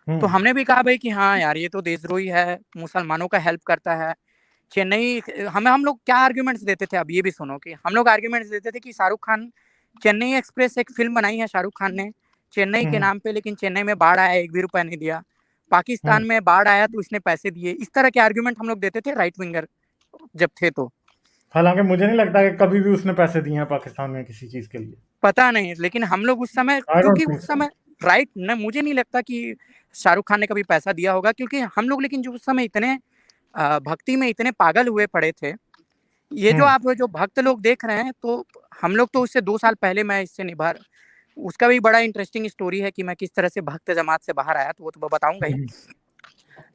तो हमने भी कहा भाई कि हाँ यार, ये तो देशद्रोही है, मुसलमानों का हेल्प करता है। चेन्नई, हम लोग क्या आर्ग्यूमेंट्स देते थे, अब ये भी सुनो कि हम लोग आर्ग्यूमेंट्स देते थे कि शाहरुख खान, चेन्नई एक्सप्रेस एक फिल्म बनाई है शाहरुख खान ने चेन्नई के नाम पे, लेकिन चेन्नई में बाढ़ आया, 1 भी रुपया नहीं दिया। पाकिस्तान में बाढ़ आया तो इसने पैसे दिए। इस तरह के आर्ग्यूमेंट हम लोग देते थे राइट विंगर जब थे। तो हालांकि मुझे नहीं लगता कि कभी भी उसने पैसे दिए हैं पाकिस्तान में किसी चीज के लिए। पता नहीं, लेकिन हम लोग उस समय, आई डोंट क्योंकि थिंक उस सो। समय राइट न, मुझे नहीं लगता कि शाहरुख खान ने कभी पैसा दिया होगा, क्योंकि हम लोग, लेकिन जो उस समय इतने भक्ति में इतने पागल हुए पड़े थे। ये जो आप जो भक्त लोग देख रहे हैं, तो हम लोग तो उससे 2 साल पहले मैं इससे निभा, उसका भी बड़ा इंटरेस्टिंग स्टोरी है कि मैं किस तरह से भक्त जमात से बाहर आया, तो वो तो मैं बताऊंगा ही।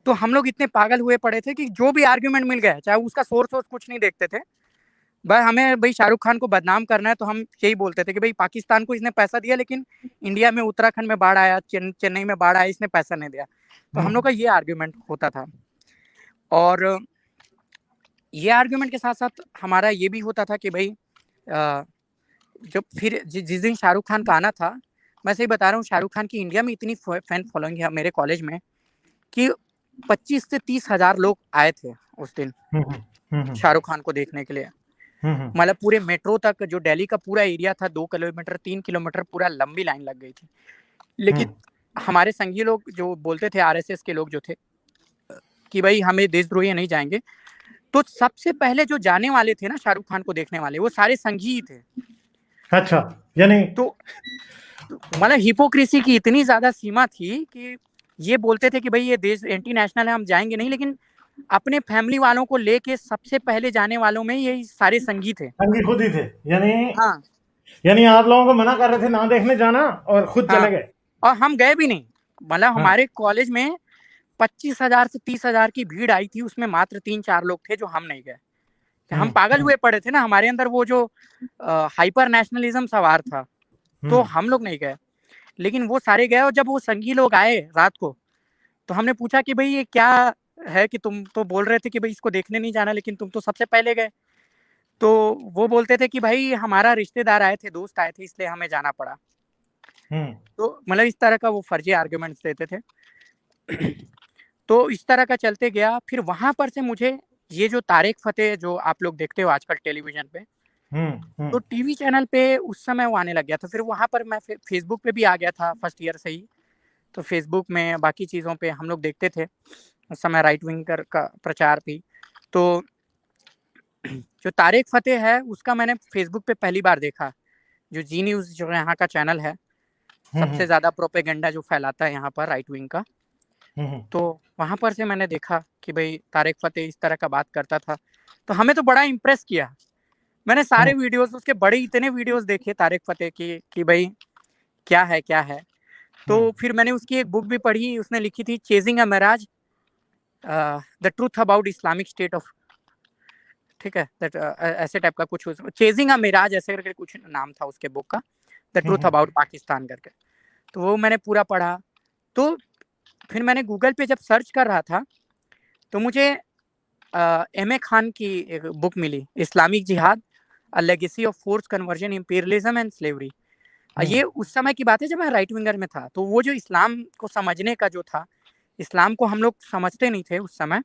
तो हम लोग इतने पागल हुए पड़े थे कि जो भी आर्ग्यूमेंट मिल गया, चाहे उसका सोर्स वोर्स कुछ नहीं देखते थे, भाई हमें भाई शाहरुख खान को बदनाम करना है, तो हम यही बोलते थे कि भाई पाकिस्तान को इसने पैसा दिया, लेकिन इंडिया में उत्तराखंड में बाढ़ आया, चेन्नई में बाढ़ आया, इसने पैसा नहीं दिया। तो हम लोग का ये आर्ग्यूमेंट होता था। और ये आर्ग्यूमेंट के साथ साथ हमारा ये भी होता था कि भाई जब फिर जिस दिन शाहरुख खान का आना था, मैं सही बता रहा हूँ, शाहरुख खान की इंडिया में इतनी फैन फॉलोइंग है मेरे कॉलेज में कि 25 से 30 हजार लोग आए थे उस दिन शाहरुख खान को देखने के लिए। मतलब पूरे मेट्रो तक, जो दिल्ली का पूरा एरिया था, 2 किलोमीटर 3 किलोमीटर पूरा लंबी लाइन लग गई थी। लेकिन हमारे संघी लोग जो बोलते थे, आरएसएस के लोग जो थे, कि भाई हमें देशद्रोही नहीं जाएंगे, तो सबसे पहले जो जाने वाले थे ना शाहरुख खान को देखने वाले, वो सारे संघी ही थे। अच्छा, यानी तो मतलब हिपोक्रेसी की इतनी ज्यादा सीमा थी कि ये बोलते थे कि भाई ये देश एंटी नेशनल है, हम जाएंगे नहीं, लेकिन अपने फैमिली वालों को लेके सबसे पहले जाने वालों में ये सारे संगी थे। संगी खुद ही थे, यानी हाँ यानी आप लोगों को मना कर रहे थे ना देखने जाना, और खुद हाँ, चले गए। और हम गए भी नहीं। मतलब हाँ। हमारे कॉलेज में 25,000 से 30,000 की भीड़ आई थी, उसमें मात्र 3-4 लोग थे जो हम नहीं गए। हम पागल हुए पड़े थे ना, हमारे अंदर वो जो हाइपर नेशनलिज्म सवार था, तो हम लोग नहीं गए। लेकिन वो सारे गए, और जब वो संगी लोग आए रात को, तो हमने पूछा कि भाई ये क्या है, कि तुम तो बोल रहे थे कि भाई इसको देखने नहीं जाना, लेकिन तुम तो सबसे पहले गए। तो वो बोलते थे कि भाई हमारा रिश्तेदार आए थे, दोस्त आए थे, इसलिए हमें जाना पड़ा। तो मतलब इस तरह का वो फर्जी आर्ग्यूमेंट्स देते थे। तो इस तरह का चलते गया। फिर वहां पर से मुझे ये जो तारिक फतेह जो आप लोग देखते हो आजकल टेलीविजन पे, तो टीवी चैनल पे उस समय वो आने लग गया था। फिर वहां पर मैं फेसबुक पे भी आ गया था फर्स्ट ईयर से ही। तो फेसबुक में बाकी चीज़ों पे हम लोग देखते थे, उस समय राइट विंगर का प्रचार भी। तो जो तारिक फतेह है उसका मैंने फेसबुक पे पहली बार देखा। जो जी न्यूज़ जो यहाँ का चैनल है, सबसे ज़्यादा प्रोपेगेंडा जो फैलाता है यहाँ पर राइट विंग का, तो वहाँ पर से मैंने देखा कि भाई तारिक फतेह इस तरह का बात करता था। तो हमें तो बड़ा इम्प्रेस किया। मैंने सारे वीडियोस उसके, बड़े इतने वीडियोस देखे तारिक फतेह की कि भाई क्या है क्या है। तो फिर मैंने उसकी एक बुक भी पढ़ी, उसने लिखी थी chasing a mirage, the truth about Islamic State of, ठीक है, ऐसे टाइप का कुछ, चेजिंग अ मिराज ऐसे करके कुछ नाम था उसके बुक का, द ट्रूथ अबाउट पाकिस्तान करके। तो वो मैंने पूरा पढ़ा। तो फिर मैंने गूगल पे जब सर्च कर रहा था, तो मुझे एम ए खान की एक बुक मिली, इस्लामिक जिहाद, a legacy of force conversion, imperialism and slavery. ये उस समय की बात है जब मैं राइट विंगर में था। तो वो जो इस्लाम को समझने का जो था, इस्लाम को हम लोग समझते नहीं थे उस समय,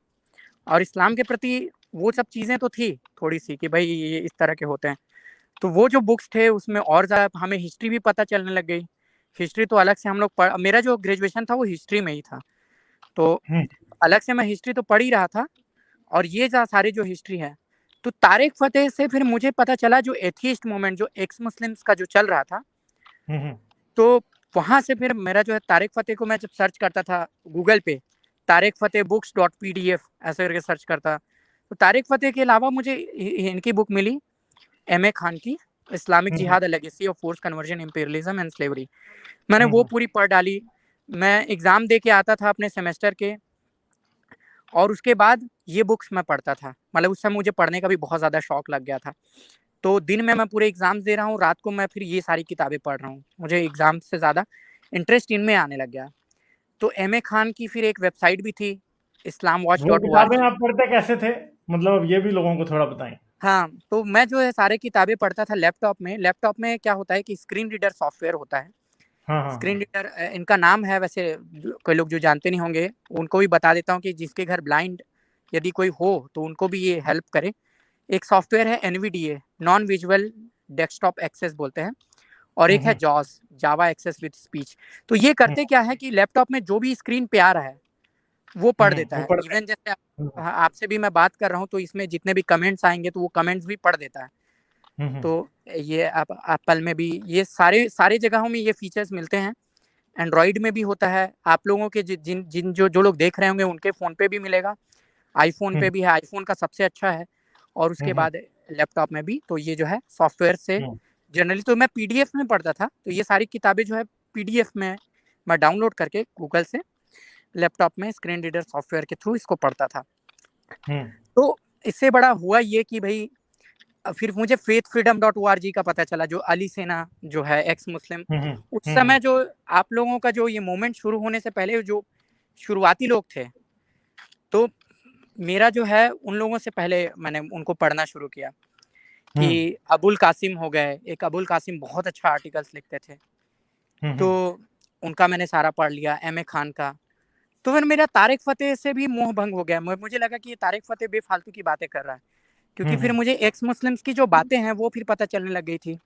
और इस्लाम के प्रति वो सब चीज़ें तो थी थोड़ी सी कि भाई ये इस तरह के होते हैं। तो वो जो बुक्स थे उसमें और ज़्यादा हमें हिस्ट्री भी पता चलने लग गई। हिस्ट्री तो अलग से हम लोग पढ़, मेरा जो ग्रेजुएशन था वो हिस्ट्री में ही था, तो अलग से मैं हिस्ट्री तो पढ़ ही रहा था। और ये सारे जो हिस्ट्री है, तो तारिक फतेह से फिर मुझे पता चला जो एथियस्ट मूवमेंट जो एक्स मुस्लिम्स का जो चल रहा था, तो वहां से फिर मेरा जो है तारिक फतेह को मैं जब सर्च करता था गूगल पे, तारिक फतेह बुक्स डॉट PDF ऐसे करके सर्च करता, तो तारिक फतेह के अलावा मुझे इनकी बुक मिली MA खान की, इस्लामिक जिहाद, legacy of force conversion, imperialism and slavery. मैंने वो पूरी पढ़ डाली। मैं एग्जाम दे के आता था अपने सेमेस्टर के, और उसके बाद ये बुक्स मैं पढ़ता था। मतलब उस समय मुझे पढ़ने का भी बहुत ज़्यादा शौक लग गया था। तो दिन में मैं पूरे एग्जाम्स दे रहा हूँ, रात को मैं फिर ये सारी किताबें पढ़ रहा हूँ। मुझे एग्जाम से ज़्यादा इंटरेस्ट इनमें आने लग गया। तो MA खान की फिर एक वेबसाइट भी थी, वो किताबें islamwatch.org। आप पढ़ते कैसे थे? मतलब अब ये भी लोगों को थोड़ा बताएं। हाँ, तो मैं जो है सारे किताबें पढ़ता था लैपटॉप में। लैपटॉप में क्या होता है कि स्क्रीन रीडर सॉफ्टवेयर होता है। हाँ हाँ स्क्रीन हाँ। रीडर इनका नाम है, वैसे कोई लोग जो जानते नहीं होंगे उनको भी बता देता हूँ कि जिसके घर ब्लाइंड यदि कोई हो तो उनको भी ये हेल्प करे। एक सॉफ्टवेयर है NVDA, non visual desktop access बोलते हैं, और एक है जॉस, जावा एक्सेस विद स्पीच। तो ये हम्म, करते क्या है कि लैपटॉप में जो भी स्क्रीन पे आ रहा है वो पढ़ देता वो है। पढ़ते इवन जैसे हैं। आपसे भी मैं बात कर रहा हूँ तो इसमें जितने भी कमेंट्स आएंगे तो वो कमेंट्स भी पढ़ देता है। तो ये एप्पल में भी ये सारे सारे जगहों में ये फीचर्स मिलते हैं। एंड्रॉइड में भी होता है। आप लोगों के जिन जिन जो जो लोग देख रहे होंगे उनके फ़ोन पे भी मिलेगा, आईफोन पे भी है, आईफोन का सबसे अच्छा है, और उसके बाद लैपटॉप में भी। तो ये जो है सॉफ्टवेयर से जनरली तो मैं PDF में पढ़ता था, तो ये सारी किताबें जो है PDF में मैं डाउनलोड करके गूगल से लैपटॉप में स्क्रीन रीडर सॉफ्टवेयर के थ्रू इसको पढ़ता था। तो इससे बड़ा हुआ ये कि भाई फिर मुझे faithfreedom.org का पता चला, जो अली सेना जो है एक्स मुस्लिम, उस समय जो आप लोगों का जो ये मूवमेंट शुरू होने से पहले जो शुरुआती लोग थे, तो मेरा जो है उन लोगों से पहले मैंने उनको पढ़ना शुरू किया कि अबुल कासिम हो गए। एक अबुल कासिम बहुत अच्छा आर्टिकल्स लिखते थे, तो उनका मैंने सारा पढ़ लिया, MA खान का। तो फिर मेरा तारिक फतेह से भी मोह भंग हो गया। मुझे लगा कि ये तारिक फतेह बेफालतू की बातें कर रहा है, क्योंकि फिर मुझे एक्स मुस्लिम्स की जो बातें हैं वो फिर पता चलने लग गई थी।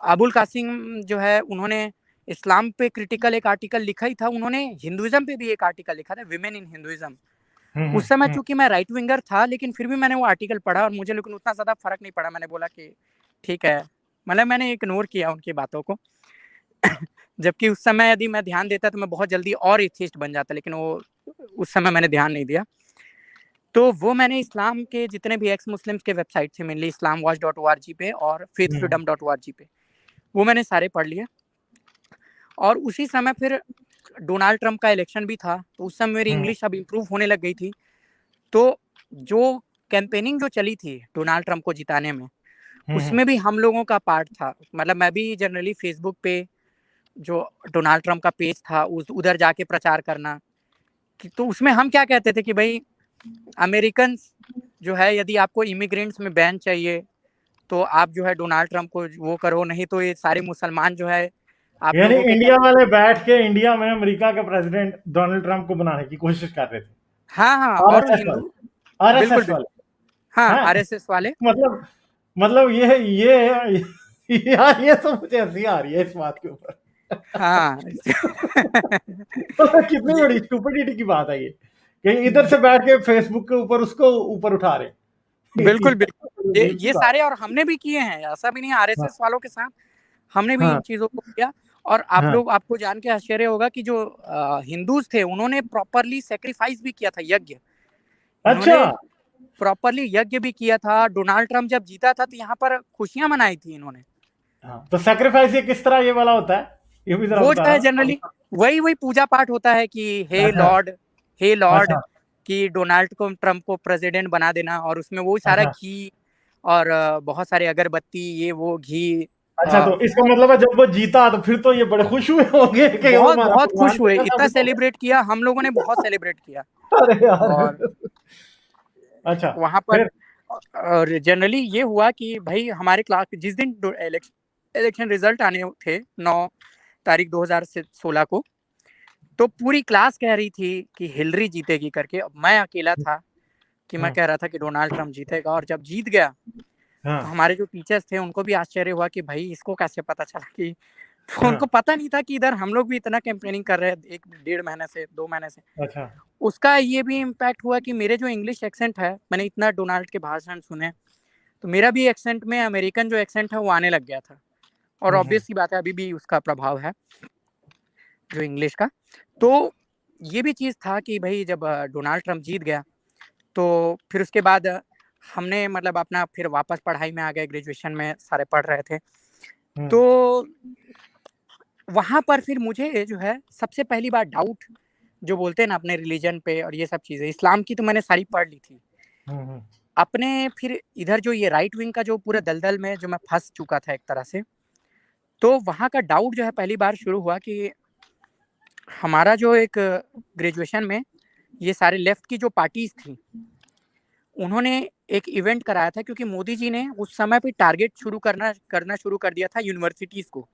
अबुल कासिम जो है उन्होंने इस्लाम पे क्रिटिकल एक आर्टिकल लिखा ही था, उन्होंने हिंदुइज्म पे भी एक आर्टिकल लिखा था, विमेन इन हिंदुइज्म। उस समय चूंकि मैं राइट विंगर था, लेकिन फिर भी मैंने वो आर्टिकल पढ़ा और मुझे लेकिन उतना ज़्यादा फर्क नहीं पड़ा। मैंने बोला कि ठीक है, मतलब मैंने इग्नोर किया उनकी बातों को। जबकि उस समय यदि मैं ध्यान देता तो मैं बहुत जल्दी और एथिस्ट बन जाता, लेकिन वो उस समय मैंने ध्यान नहीं दिया। तो वो मैंने इस्लाम के जितने भी एक्स मुस्लिम्स के वेबसाइट थे, मेनली islamwatch.org पे और faithfreedom.org पे, वो मैंने सारे पढ़ लिए। और उसी समय फिर डोनाल्ड ट्रंप का इलेक्शन भी था, तो उस समय मेरी इंग्लिश अब इम्प्रूव होने लग गई थी। तो जो कैंपेनिंग जो चली थी डोनाल्ड ट्रंप को जिताने में, उसमें भी हम लोगों का पार्ट था। मतलब मैं भी जनरली फेसबुक पे जो डोनाल्ड ट्रंप का पेज था उधर जाके प्रचार करना, तो उसमें हम क्या कहते थे कि भाई अमेरिकन जो है, यदि आपको इमिग्रेंट्स में बैन चाहिए तो आप जो है डोनाल्ड ट्रंप को वो करो, नहीं तो ये सारे मुसलमान जो है आप यानी लोगों के इंडिया वाले बैठ के इंडिया में अमेरिका के प्रेसिडेंट डोनाल्ड ट्रंप को बनाने की कोशिश कर रहे थे। हाँ हाँ, और आरएसएस हिंदू, वाले, बिल्कुल आरएसएस बिल्कुल, वाले। हाँ हाँ, RSS वाले। मतलब मतलब यार ये तो मुझे हंसी आ रही है इस बात के ऊपर। हाँ। मतलब कितनी ये बड़ी स्टूपिडिटी की बात है ये, कहीं इधर से बैठ के फेसबुक के ऊपर उसको ऊपर उठा रहे। बिल्कुल बिल्कुल, अजीब सी ये बात सारे और हमने भी किए हैं, ऐसा भी नहीं है। है। RSS वालों के साथ हमने भी इन हाँ चीजों को किया। और आप हाँ। लोग, आपको जान के आश्चर्य होगा कि जो हिंदूज थे उन्होंने प्रॉपरली सेक्रीफाइस भी किया था, यज्ञ। अच्छा। इन्होंने प्रॉपरली यज्ञ भी किया था। डोनाल्ड ट्रंप जब जीता था तो यहाँ पर खुशियां मनाई थी इन्होंने। हाँ, तो सेक्रीफाइस ये किस तरह ये वाला होता है, ये भी जरा वो जो है बताना। जनरली वही वही पूजा पाठ होता है कि हे अच्छा लॉर्ड, हे लॉर्ड, अच्छा कि डोनाल्ड को ट्रंप को प्रेसिडेंट बना देना। और उसमें वो सारा अच्छा घी और बहुत सारे अगरबत्ती, ये वो घी, अच्छा। तो इसका बहुत मतलब है जब वो जीता तो फिर तो ये बड़े खुश हुए होंगे कि वो बहुत हमारा बहुत भगवान खुश हुए, बन गया इतना साबित हो सेलिब्रेट किया हम लोगों ने, बहुत सेलिब्रेट किया। गया। अरे यार। और अच्छा। वहां पर फिर। और जनरली ये हुआ कि भाई हमारे क्लास जिस दिन इलेक्शन रिजल्ट आने थे 9 तारीख 2016 को, तो पूरी क्लास कह रही थी कि हिलरी जीतेगी करके। अब मैं अकेला था कि मैं हाँ कह रहा था कि डोनाल्ड ट्रंप जीतेगा। और जब जीत गया तो हाँ हमारे जो टीचर्स थे उनको भी आश्चर्य हुआ कि भाई इसको कैसे पता चला कि तो हाँ। उनको पता नहीं था कि इधर हम लोग भी इतना कैंपेनिंग कर रहे हैं 1 डेढ़ महीने से, 2 महीने से। अच्छा। उसका ये भी इम्पैक्ट हुआ कि मेरे जो इंग्लिश एक्सेंट है, मैंने इतना डोनाल्ड के भाषण सुने, तो मेरा भी एक्सेंट में अमेरिकन जो एक्सेंट है वो आने लग गया था। और ऑब्वियस सी बात है, अभी भी उसका प्रभाव है जो इंग्लिश का। तो ये भी चीज़ था कि भाई जब डोनाल्ड ट्रंप जीत गया, तो फिर उसके बाद हमने मतलब अपना फिर वापस पढ़ाई में आ गए, ग्रेजुएशन में सारे पढ़ रहे थे। तो वहाँ पर फिर मुझे जो है सबसे पहली बार डाउट जो बोलते हैं ना अपने रिलीजन पे और ये सब चीज़ें, इस्लाम की तो मैंने सारी पढ़ ली थी। अपने फिर इधर जो ये राइट विंग का जो पूरा दलदल में जो मैं फँस चुका था एक तरह से, तो वहाँ का डाउट जो है पहली बार शुरू हुआ कि हमारा जो एक ग्रेजुएशन में ये सारे लेफ्ट की जो पार्टीज़ थी, उन्होंने एक इवेंट कराया था, क्योंकि मोदी जी ने उस समय पे टारगेट करना शुरू कर दिया था यूनिवर्सिटीज़ को।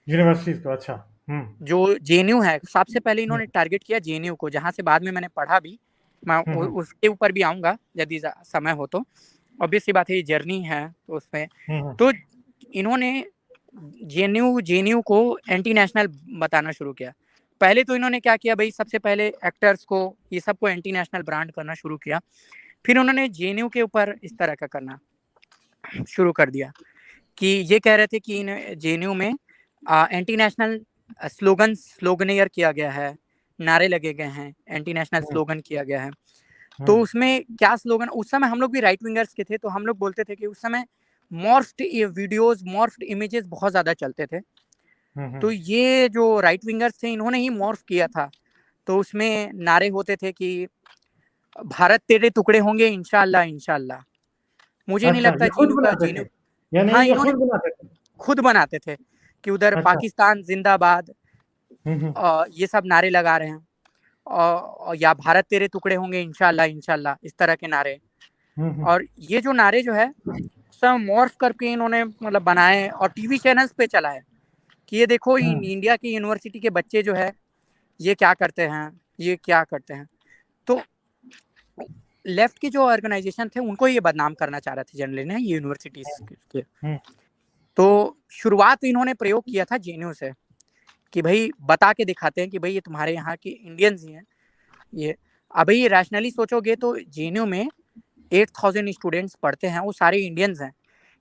यूनिवर्सिटीज़ को, अच्छा। जो जेएनयू है, सबसे पहले इन्होंने टारगेट किया जेएनयू को, जहाँ से बाद में मैंने पढ़ा भी। मैं उसके ऊपर भी आऊँगा यदि समय हो तो। ऑब्वियस सी बात है, ये जर्नी है तो उसमें। तो इन्होंने जेएनयू को एंटी नेशनल बताना शुरू किया। पहले तो इन्होंने क्या किया भाई, सबसे पहले एक्टर्स को, ये सबको एंटी नेशनल ब्रांड करना शुरू किया। फिर उन्होंने जेएनयू के ऊपर इस तरह का करना शुरू कर दिया कि ये कह रहे थे कि इन जेएनयू में एंटी नेशनल स्लोगनेयर किया गया है, नारे लगे गए हैं, एंटी नेशनल स्लोगन किया गया है। तो उसमें क्या स्लोगन, उस समय हम लोग भी राइट विंगर्स के थे, तो हम लोग बोलते थे कि उस समय मॉर्फ्ड वीडियोस, मॉर्फ्ड इमेजेस बहुत ज़्यादा चलते थे। तो ये जो राइट विंगर्स थे, इन्होंने ही मॉर्फ किया था। तो उसमें नारे होते थे कि भारत तेरे टुकड़े होंगे इंशाअल्लाह इंशाअल्लाह। मुझे नहीं अच्छा, लगता ये खुद जेएनयू का बनाते थे? जेएनयू यानी हाँ, ये इन्होंने खुद बनाते थे? खुद बनाते थे कि उधर अच्छा। पाकिस्तान जिंदाबाद हुँ। ये सब नारे लगा रहे हैं, या भारत तेरे टुकड़े होंगे इंशाअल्लाह इंशाअल्लाह, इस तरह के नारे। और ये जो नारे जो है सब मॉर्फ करके इन्होंने मतलब बनाए और टीवी चैनल्स पे चलाए कि ये देखो इंडिया की यूनिवर्सिटी के बच्चे जो है ये क्या करते हैं, ये क्या करते हैं। तो लेफ्ट की जो ऑर्गेनाइजेशन थे उनको ये बदनाम करना चाह रहे थे जनरली ना, यूनिवर्सिटीज के। तो शुरुआत इन्होंने प्रयोग किया था जेएनयू से कि भाई बता के दिखाते हैं कि भाई ये तुम्हारे यहाँ के इंडियंस ही हैं ये। अब ये रैशनली सोचोगे तो जेएनयू में 8000 स्टूडेंट्स पढ़ते हैं, वो सारे इंडियंस हैं,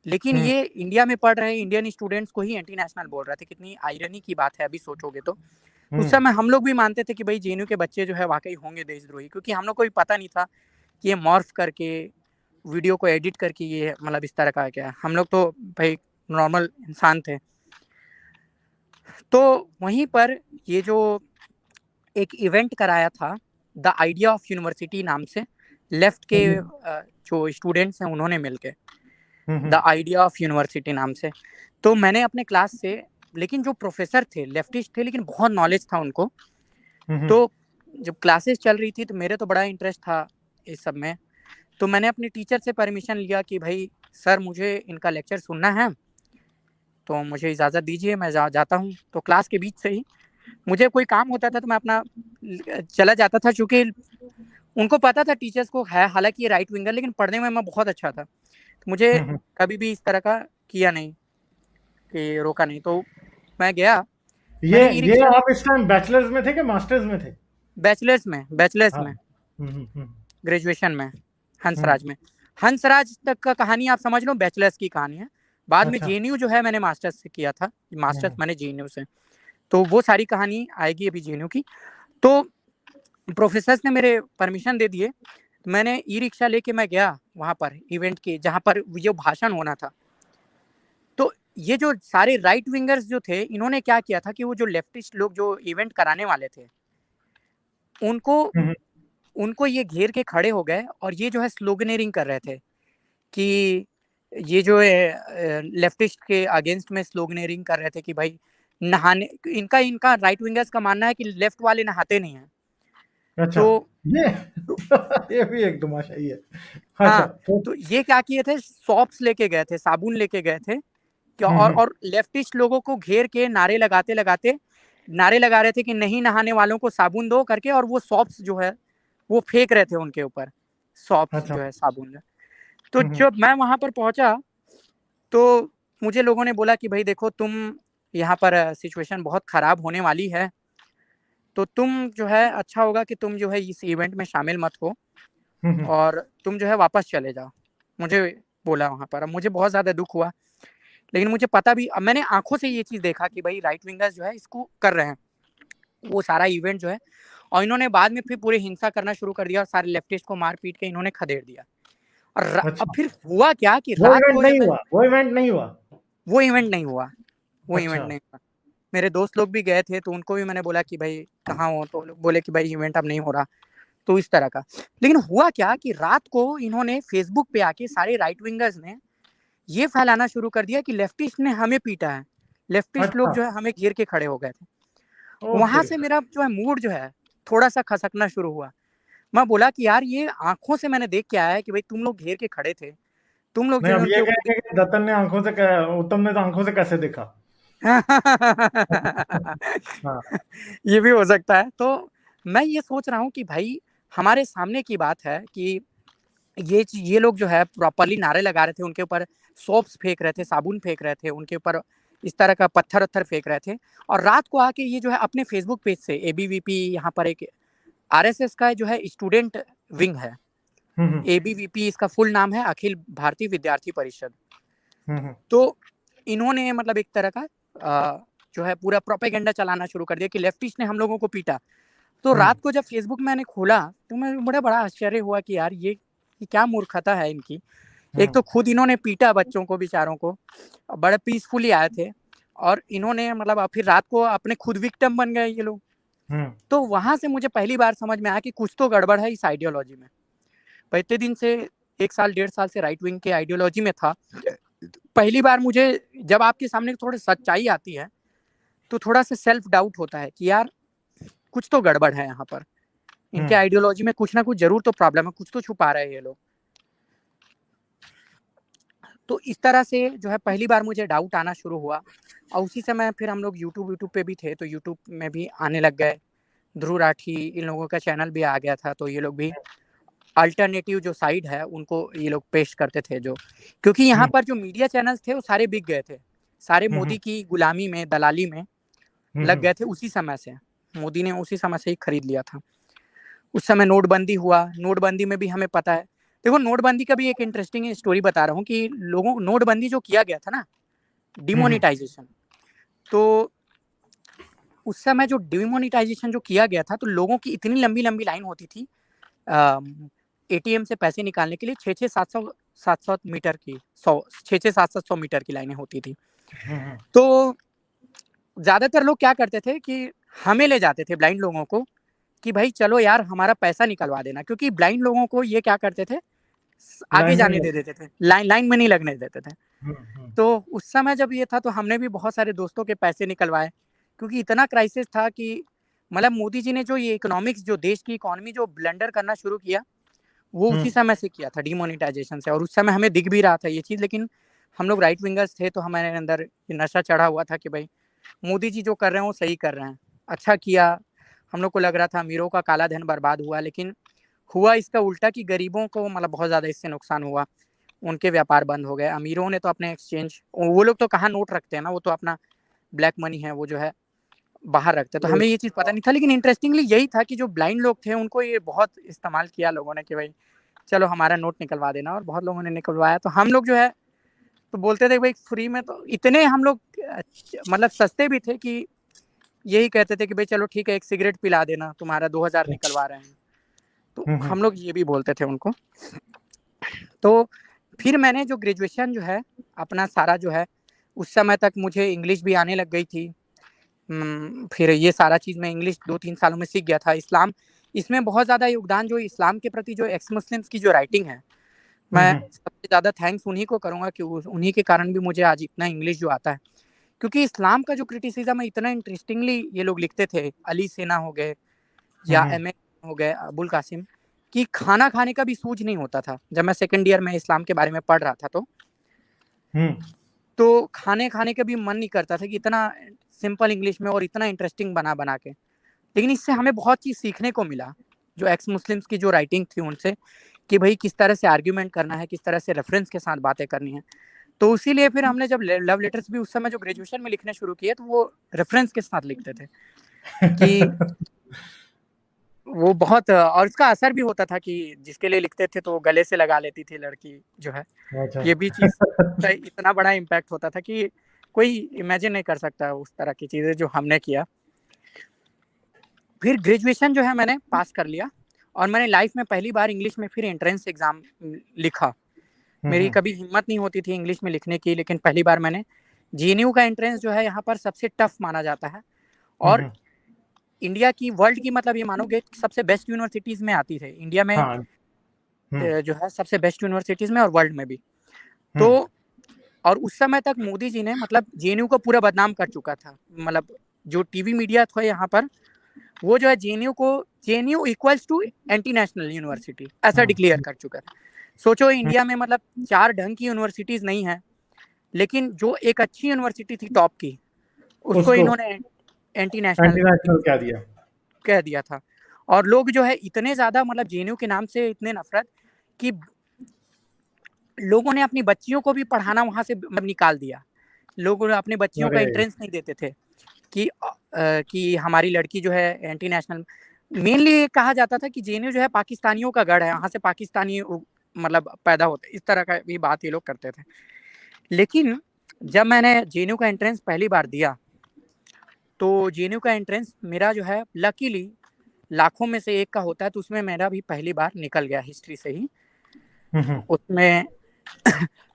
लेकिन ये इंडिया में पढ़ रहे इंडियन स्टूडेंट्स को ही एंटी नेशनल बोल रहे थे। कितनी आयरनी की बात है अभी सोचोगे तो। उस समय हम लोग भी मानते थे कि भाई जेएनयू के बच्चे जो है वाकई होंगे देशद्रोही, क्योंकि हम लोग को भी पता नहीं था कि ये मॉर्फ करके वीडियो को एडिट करके ये मतलब इस तरह का क्या है। हम लोग तो भाई नॉर्मल इंसान थे। तो वहीं पर ये जो एक इवेंट कराया था द आइडिया ऑफ यूनिवर्सिटी नाम से, लेफ्ट के जो स्टूडेंट्स हैं उन्होंने मिलके द आइडिया ऑफ यूनिवर्सिटी नाम से। तो मैंने अपने क्लास से, लेकिन जो प्रोफेसर थे लेफ्टिस्ट थे लेकिन बहुत नॉलेज था उनको। तो जब क्लासेस चल रही थी तो मेरे तो बड़ा इंटरेस्ट था इस सब में। तो मैंने अपने टीचर से परमिशन लिया कि भाई सर मुझे इनका लेक्चर सुनना है, तो मुझे इजाज़त दीजिए, मैं जाता हूँ। तो क्लास के बीच से ही मुझे कोई काम होता था तो मैं अपना चला जाता था, चूँकि उनको पता था टीचर्स को है हालाँकि ये राइट विंगर, लेकिन पढ़ने में मैं बहुत अच्छा था। तो मुझे कभी भी इस तरह का किया नहीं कि रोका नहीं। तो मैं गया, मैंने ई ये रिक्शा आप इस टाइम बैचलर्स में थे कि मास्टर्स में थे? बैचलर्स हाँ। में ग्रेजुएशन में, हंसराज में। हंसराज तक का कहानी आप समझ लो बैचलर्स की कहानी है। बाद में अच्छा। जेएनयू जो है मैंने मास्टर्स से किया था, मास्टर्स मैंने जेएनयू से। तो वो सारी कहानी आएगी अभी जेएनयू की। तो प्रोफेसर्स ने मेरे परमिशन दे दिए, मैंने ई रिक्शा लेके मैं गया वहाँ पर इवेंट के जहाँ पर जो भाषण होना था। तो ये जो सारे राइट विंगर्स जो थे इन्होंने क्या किया था कि वो जो लेफ्टिस्ट लोग जो इवेंट कराने वाले थे उनको उनको ये घेर के खड़े हो गए और ये जो है स्लोगनेरिंग कर रहे थे कि ये जो है लेफ्टिस्ट के अगेंस्ट में स्लोगनेरिंग कर रहे थे कि भाई नहाने, इनका इनका राइट विंगर्स का मानना है कि लेफ्ट वाले नहाते नहीं हैं। अच्छा, तो ये तो ये भी एक तमाशा ही है। अच्छा, हाँ, तो ये क्या किए थे, सॉप्स लेके गए थे, साबुन लेके गए थे क्या, और लेफ्टिस्ट लोगों को घेर के नारे लगाते लगाते नारे लगा रहे थे कि नहीं नहाने वालों को साबुन दो करके, और वो सॉप्स जो है वो फेंक रहे थे उनके ऊपर, सॉप्स अच्छा। जो है साबुन। तो जब मैं वहां पर पहुंचा तो मुझे लोगों ने बोला कि भाई देखो तुम यहाँ पर सिचुएशन बहुत ख़राब होने वाली है, तो तुम जो है अच्छा होगा कि तुम जो है इस इवेंट में शामिल मत हो और तुम जो है वापस चले जाओ। मुझे बोला वहाँ पर। अब मुझे बहुत ज़्यादा दुःख हुआ, लेकिन मुझे पता भी, अब मैंने आँखों से ये चीज़ देखा कि भाई राइट विंगर्स जो है इसको कर रहे हैं, वो सारा इवेंट जो है, और इन्होंने बाद में फिर पूरी हिंसा करना शुरू कर दिया और सारे लेफ्टिस्ट को मार-पीट के इन्होंने खदेड़ दिया। और अब अच्छा, फिर हुआ क्या कि वो रात इवेंट को जब नहीं मैं हुआ, वो इवेंट नहीं हुआ। वो इवेंट नहीं हुआ, वो इवेंट अच्छा। नहीं हुआ। मेरे दोस्त लोग भी गए थे, तो उनको भी मैंने बोला कि भाई कहाँ हो? तो लोग बोले कि भाई इवेंट अब नहीं हो रहा, तो इस तरह का। लेकिन हुआ क्या कि रात को इन्होंने फेसबुक पे आके सारे राइट विंगर्स ने ये फैलाना शुरू कर दिया कि लेफ्टिस्ट ने हमें पीटा है, लेफ्टिस्ट लोग अच्छा। जो है हमें घेर के खड़े हो गए थे। वहाँ ओके। से मेरा जो है मूड जो है थोड़ा-सा खसकना शुरू हुआ। मैं बोला कि यार ये आँखों से मैंने देख के आया है कि भाई तुम लोग घेर के खड़े थे, तुम लोग नहीं, जो है अब उनके ये ऊपर कहेंगे कि दत्तन ने आँखों से उत्तम ने तो आँखों से कैसे देखा? हाँ। ये भी हो सकता है। तो मैं ये सोच रहा हूँ कि भाई हमारे सामने की बात है कि ये लोग जो है प्रॉपर्ली नारे लगा रहे थे, उनके ऊपर सोप्स फेंक रहे थे, साबुन फेंक रहे थे, उनके ऊपर इस तरह का पत्थर-वत्थर फेंक रहे थे, और रात को आके ये जो है अपने फेसबुक पेज से एबीवीपी, यहाँ पर एक आरएसएस का जो है स्टूडेंट विंग है। हुँ, हुँ। एबीवीपी इसका फुल नाम है, अखिल भारतीय विद्यार्थी परिषद। हुँ, हुँ। तो इन्होंने मतलब एक तरह का जो है पूरा प्रोपेगेंडा चलाना शुरू कर दिया कि लेफ्टिस्ट ने हम लोगों को पीटा। तो हुँ, रात को जब फेसबुक मैंने खोला, तो मैं बड़ा आश्चर्य हुआ कि यार ये क्या मूर्खता है इनकी। एक हुँ, तो खुद इन्होंने पीटा बच्चों को बेचारों को, बड़े पीसफुली आए थे, और इन्होंने मतलब फिर रात को अपने खुद विक्टिम बन गए ये लोग। हुँ। तो वहाँ से मुझे पहली बार समझ में आया कि कुछ तो गड़बड़ है इस आइडियोलॉजी में। मैं इतने दिन से 1 साल, 1.5 साल से राइट विंग के आइडियोलॉजी में था। पहली बार मुझे जब आपके सामने थोड़ी सच्चाई आती है, तो थोड़ा-सा सेल्फ डाउट होता है कि यार कुछ तो गड़बड़ है यहाँ पर। इनके हुँ। आइडियोलॉजी में कुछ ना कुछ ज़रूर तो प्रॉब्लम है, कुछ तो छुपा रहे हैं ये लोग। तो इस तरह से जो है पहली बार मुझे डाउट आना शुरू हुआ, और उसी समय फिर हम लोग यूट्यूब पे भी थे, तो यूट्यूब में भी आने लग गए। ध्रुव राठी इन लोगों का चैनल भी आ गया था, तो ये लोग भी अल्टरनेटिव जो साइड है उनको ये लोग पेश करते थे, जो क्योंकि यहाँ हुँ, पर जो मीडिया चैनल्स थे वो सारे बिक गए थे। सारे हुँ, हुँ। मोदी की गुलामी में, दलाली में हुँ, लग हुँ। गए थे उसी समय से। मोदी ने उसी समय से ही खरीद लिया था। उस समय नोटबंदी हुआ, नोटबंदी में भी हमें पता है। देखो नोटबंदी का भी एक इंटरेस्टिंग स्टोरी बता रहा हूँ कि लोगों नोटबंदी जो किया गया था ना, हुँ, हुँ। डिमोनेटाइजेशन, तो उस समय जो डिमोनेटाइजेशन जो किया गया था, तो लोगों की इतनी लंबी-लंबी लाइन होती थी एटीएम से पैसे निकालने के लिए, 6-6 700 मीटर की 100 6-6 700 मीटर की लाइनें होती थी। हुँ, हुँ। तो ज़्यादातर लोग क्या करते थे कि हमें ले जाते थे ब्लाइंड लोगों को कि भाई चलो यार हमारा पैसा निकलवा देना, क्योंकि ब्लाइंड लोगों को ये क्या करते थे, आगे लाइन में जाने नहीं दे लगे। देते थे, लाइन में नहीं लगने देते थे। हुँ, हुँ। तो उस समय जब ये था, तो हमने भी बहुत सारे दोस्तों के पैसे निकलवाए, क्योंकि इतना क्राइसिस था कि मतलब मोदी जी ने जो ये इकोनॉमिक्स, जो देश की इकोनॉमी जो ब्लंडर करना शुरू किया, वो हुँ, उसी समय से किया था डिमोनेटाइजेशन से, और उस समय हमें दिख भी रहा था ये चीज़। लेकिन हम लोग राइट विंगर्स थे, तो हमारे अंदर ये नशा चढ़ा हुआ था कि भाई मोदी जी जो कर रहे हैं वो सही कर रहे हैं। अच्छा किया, हम लोग को लग रहा था अमीरों का काला धन बर्बाद हुआ, लेकिन हुआ इसका उल्टा कि गरीबों को मतलब बहुत ज़्यादा इससे नुकसान हुआ। उनके व्यापार बंद हो गए। अमीरों ने तो अपने एक्सचेंज, वो लोग तो कहाँ नोट रखते हैं ना, वो तो अपना ब्लैक मनी है वो जो है बाहर रखते हैं। तो तो हमें ये चीज़ पता नहीं था, लेकिन इंटरेस्टिंगली यही था कि जो ब्लाइंड लोग थे उनको ये बहुत इस्तेमाल किया लोगों ने कि भाई चलो हमारा नोट निकलवा देना, और बहुत लोगों ने निकलवाया। तो हम लोग जो है तो बोलते थे भाई फ्री में, तो इतने हम लोग मतलब सस्ते भी थे कि यही कहते थे कि भाई चलो ठीक है, एक सिगरेट पिला देना, तुम्हारा 2000 निकलवा रहे हैं। तो हुँ, हुँ। हम लोग ये भी बोलते थे उनको। तो फिर मैंने जो ग्रेजुएशन जो है अपना सारा जो है, उस समय तक मुझे इंग्लिश भी आने लग गई थी। फिर ये सारा चीज़ मैं इंग्लिश 2-3 सालों में सीख गया था। इस्लाम, इसमें बहुत ज़्यादा योगदान जो इस्लाम के प्रति जो एक्स मुस्लिम्स की जो राइटिंग है, हुँ, मैं हुँ। सबसे ज़्यादा थैंक्स उन्हीं को करूँगा कि उन्हीं के कारण भी मुझे आज इतना इंग्लिश जो आता है। क्योंकि इस्लाम का जो क्रिटिसिज़्म है इतना इंटरेस्टिंगली ये लोग लिखते थे, अली सेना हो गए हुँ, या हुँ। एमए हो गए, अबुल कासिम, कि खाना खाने का भी सूझ नहीं होता था। जब मैं सेकंड ईयर में इस्लाम के बारे में पढ़ रहा था, हुँ। तो खाने खाने का भी मन नहीं करता था कि इतना सिंपल इंग्लिश में और इतना इंटरेस्टिंग बना-बना के। लेकिन इससे हमें बहुत चीज़ सीखने को मिला, जो एक्स मुस्लिम्स की जो राइटिंग थी उनसे, कि भई किस तरह से आर्गुमेंट करना है, किस तरह से रेफ़रेंस के साथ बातें करनी है। तो इसीलिए फिर हमने जब लव लेटर्स भी उस समय जो ग्रेजुएशन में लिखने शुरू किए तो वो रेफरेंस के साथ लिखते थे कि वो बहुत, और उसका असर भी होता था कि जिसके लिए लिखते थे तो वो गले से लगा लेती थी लड़की जो है। अच्छा। ये भी चीज़ का इतना बड़ा इम्पैक्ट होता था कि कोई इमेजिन नहीं कर सकता उस तरह की चीज़ें जो हमने किया। फिर ग्रेजुएशन जो है मैंने पास कर लिया और मैंने लाइफ में पहली बार इंग्लिश में फिर एंट्रेंस एग्ज़ाम लिखा। मेरी कभी हिम्मत नहीं होती थी इंग्लिश में लिखने की, लेकिन पहली बार मैंने जेएनयू का एंट्रेंस जो है यहाँ पर सबसे टफ माना जाता है और इंडिया की, वर्ल्ड की, मतलब ये मानोगे सबसे बेस्ट यूनिवर्सिटीज़ में आती है इंडिया में। हाँ। जो है सबसे बेस्ट यूनिवर्सिटीज़ में और वर्ल्ड में भी। तो और उस समय तक मोदी जी ने मतलब जेएनयू को पूरा बदनाम कर चुका था। मतलब जो टीवी मीडिया था यहाँ पर, वो जो है JNU equals to anti national university ऐसा डिक्लेयर कर चुका था। सोचो इंडिया में मतलब 4 ढंग की यूनिवर्सिटीज़ नहीं है, लेकिन जो एक अच्छी यूनिवर्सिटी थी टॉप की, उसको इन्होंने एंटी नेशनल कह दिया था। और लोग जो है इतने ज़्यादा, मतलब जेएनयू के नाम से इतने नफरत कि लोगों ने अपनी बच्चियों को भी पढ़ाना वहाँ से निकाल दिया। लोग अपने बच्चियों का एंट्रेंस नहीं देते थे कि हमारी लड़की जो है एंटी नेशनल। मेनली कहा जाता था कि जेएनयू जो है पाकिस्तानियों का गढ़ है, यहाँ से पाकिस्तानी मतलब पैदा होते, इस तरह का भी बात ये लोग करते थे। लेकिन जब मैंने जेएनयू का एंट्रेंस पहली बार दिया तो जेएनयू का एंट्रेंस मेरा जो है लकीली लाखों में से एक का होता है, तो उसमें मेरा भी पहली बार निकल गया हिस्ट्री से ही। उसमें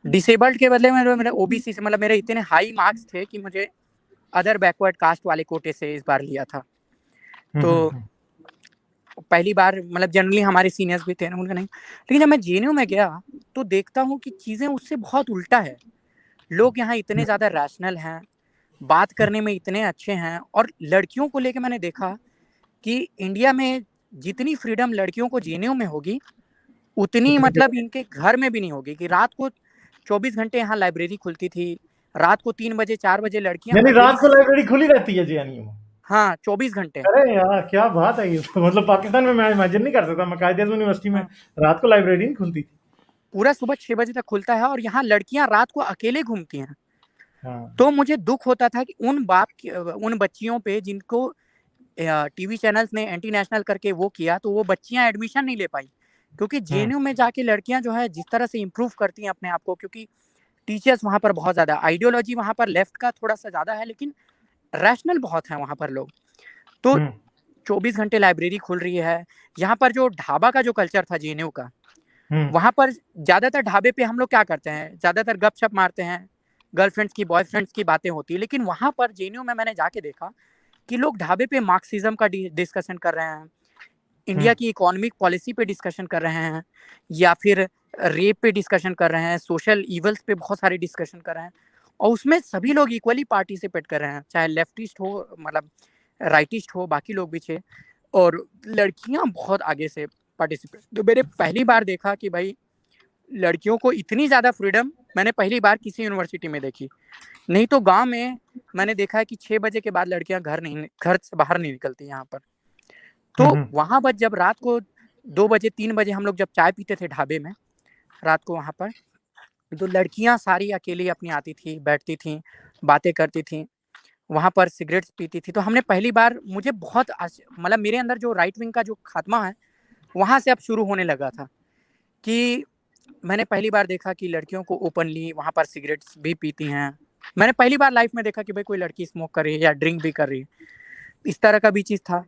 डिसेबल्ड के बदले में मेरा ओबीसी से, मतलब मेरे इतने हाई मार्क्स थे कि मुझे अदर बैकवर्ड कास्ट वाले कोटे से इस बार लिया था। तो पहली बार, मतलब जनरली हमारे सीनियर्स भी थे ना, उनका नहीं। लेकिन जब मैं जेएनयू में गया तो देखता हूँ कि चीज़ें उससे बहुत उल्टा है। लोग यहाँ इतने ज़्यादा रैशनल हैं, बात करने में इतने अच्छे हैं, और लड़कियों को लेके मैंने देखा कि इंडिया में जितनी फ्रीडम लड़कियों को जेएनयू में होगी उतनी मतलब इनके घर में भी नहीं होगी। कि रात को 24 घंटे यहाँ लाइब्रेरी खुलती थी, रात को 3 बजे 4 बजे लड़कियां यानी अकेली, रात को लाइब्रेरी खुली रहती है जेएनयू में? हाँ 24 घंटे। अरे यार क्या बात है ये तो, मतलब पाकिस्तान में मैं इमेजिन नहीं कर सकता। मैं कायदे यूनिवर्सिटी में रात को लाइब्रेरी नहीं खुलती थी। पूरा सुबह 6 बजे तक खुलता है और यहाँ लड़कियां रात को अकेले घूमती हैं। हाँ। तो मुझे दुख होता था कि उन बच्चियों पे जिनको टीवी चैनल्स ने एंटी नेशनल करके वो किया, तो वो बच्चियां एडमिशन नहीं ले पाई। क्योंकि जेएनयू में जाके लड़कियां जो है जिस तरह से इम्प्रूव करती हैं अपने आप को, क्योंकि टीचर्स वहाँ पर बहुत ज़्यादा, आइडियोलॉजी वहाँ पर लेफ्ट का थोड़ा सा ज़्यादा है, लेकिन रैशनल बहुत है वहाँ पर लोग। तो 24 घंटे लाइब्रेरी खुल रही है। यहाँ पर जो ढाबा का जो कल्चर था जेएनयू का, वहाँ पर ज़्यादातर ढाबे पे हम लोग क्या करते हैं, ज़्यादातर गपशप मारते हैं, गर्लफ्रेंड्स की, बॉयफ्रेंड्स की बातें होती है। लेकिन वहाँ पर जेएनयू में मैंने जाके देखा कि लोग ढाबे पे मार्क्सिज्म का डिस्कशन कर रहे हैं, इंडिया की इकोनॉमिक पॉलिसी पे डिस्कशन कर रहे हैं, या फिर रेप पे डिस्कशन कर रहे हैं, सोशल इवल्स पे बहुत सारे डिस्कशन कर रहे हैं। और उसमें सभी लोग इक्वली पार्टिसिपेट कर रहे हैं, चाहे लेफ्टिस्ट हो, मतलब राइटिस्ट हो, बाकी लोग भी थे, और लड़कियां बहुत आगे से पार्टिसिपेट। तो मैंने पहली बार देखा कि भाई लड़कियों को इतनी ज़्यादा फ्रीडम मैंने पहली बार किसी यूनिवर्सिटी में देखी। नहीं तो गांव में मैंने देखा है कि 6 बजे के बाद लड़कियां घर से बाहर नहीं निकलती यहाँ पर। तो वहाँ पर जब रात को 2 बजे 3 बजे हम लोग जब चाय पीते थे ढाबे में रात को वहाँ पर, तो लड़कियां सारी अकेली अपनी आती थी, बैठती थी, बातें करती थी, वहाँ पर सिगरेट्स पीती थी। तो हमने पहली बार, मुझे बहुत मतलब मेरे अंदर जो राइट विंग का जो खात्मा है वहाँ से अब शुरू होने लगा था कि मैंने पहली बार देखा कि लड़कियों को ओपनली वहाँ पर सिगरेट्स भी पीती हैं। मैंने पहली बार लाइफ में देखा कि भाई कोई लड़की स्मोक कर रही है या ड्रिंक भी कर रही है, इस तरह का भी चीज़ था।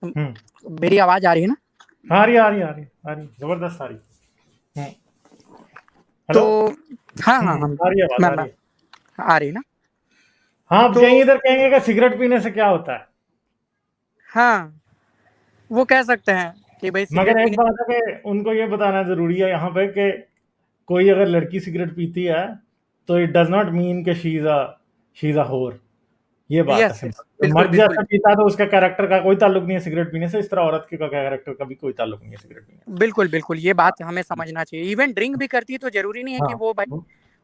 मेरी आवाज़ आ रही है ना? आ रही जबरदस्त आ रही। हेलो। तो हाँ आ रही है, आ रही ना? हाँ, तो कहीं इधर कहेंगे कि सिगरेट पीने से क्या होता है। हाँ, वो कह सकते हैं कि भाई मगर एक बात है कि उनको ये बताना जरूरी है यहाँ पे कि कोई अगर लड़की सिगरेट पीती है तो इट डज नॉट मीन कि शी इज अ होर। ये बात है। तो मर्द जैसा पीता है तो उसका कैरेक्टर का कोई ताल्लुक नहीं है सिगरेट पीने से, इस तरह औरत के कैरेक्टर का भी कोई ताल्लुक नहीं है सिगरेट पीने। बिल्कुल बिल्कुल, ये बात हमें समझना चाहिए। इवन ड्रिंक भी करती है तो जरूरी नहीं है कि वो भाई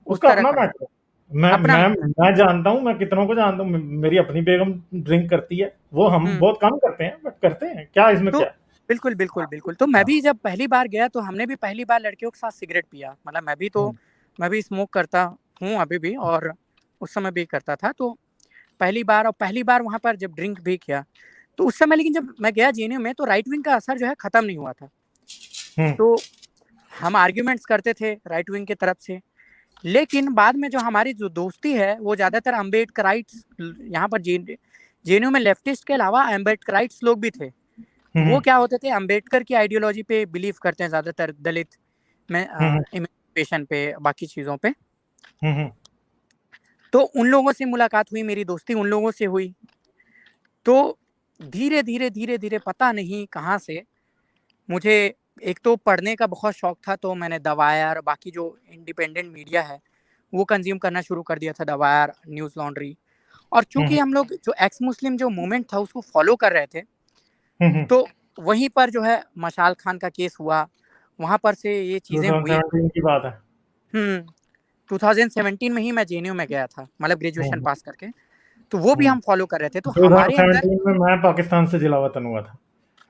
उसका अपना मैटर है। मैं जानता हूँ, मैं कितनों को जानता हूँ। मेरी अपनी बेगम ड्रिंक करती है, वो हम बहुत कम करते हैं, बट करते हैं। क्या इसमें क्या है? बिल्कुल बिल्कुल बिल्कुल। तो मैं भी जब पहली बार गया तो हमने भी पहली बार लड़कियों के साथ सिगरेट पिया। मतलब मैं भी स्मोक करता हूँ अभी भी, और उस समय भी करता था। तो पहली बार वहाँ पर जब ड्रिंक भी किया तो उस समय, लेकिन जब मैं गया जेएनयू में तो राइट विंग का असर जो है खत्म नहीं हुआ था। तो हम आर्ग्यूमेंट्स करते थे राइट विंग की तरफ से, लेकिन बाद में जो हमारी जो दोस्ती है वो ज्यादातर अम्बेडकराइट्स, यहाँ पर जेएनयू में लेफ्टिस्ट के अलावा अम्बेडकराइट्स लोग भी थे। तो वो क्या होते थे, अम्बेडकर की आइडियोलॉजी पे बिलीव करते हैं ज्यादातर, दलित में इमेंसिपेशन पे, बाकी चीजों पे। तो उन लोगों से मुलाकात हुई, मेरी दोस्ती उन लोगों से हुई। तो धीरे धीरे पता नहीं कहाँ से मुझे, एक तो पढ़ने का बहुत शौक था, तो मैंने द वायर, बाकी जो इंडिपेंडेंट मीडिया है वो कंज्यूम करना शुरू कर दिया था, द वायर, न्यूज़ लॉन्ड्री। और चूंकि हम लोग जो एक्स मुस्लिम जो मूवमेंट था उसको फॉलो कर रहे थे, तो वहीं पर जो है मशाल खान का केस हुआ, वहां पर से ये चीजें हुई। 2017 की बात है। 2017 में ही मैं जेएनयू में गया था, मतलब ग्रेजुएशन पास करके। तो वो भी हम्म। हम फॉलो कर रहे थे, तो हमारे अंदर 2017 में मैं पाकिस्तान से जिला वतन हुआ था।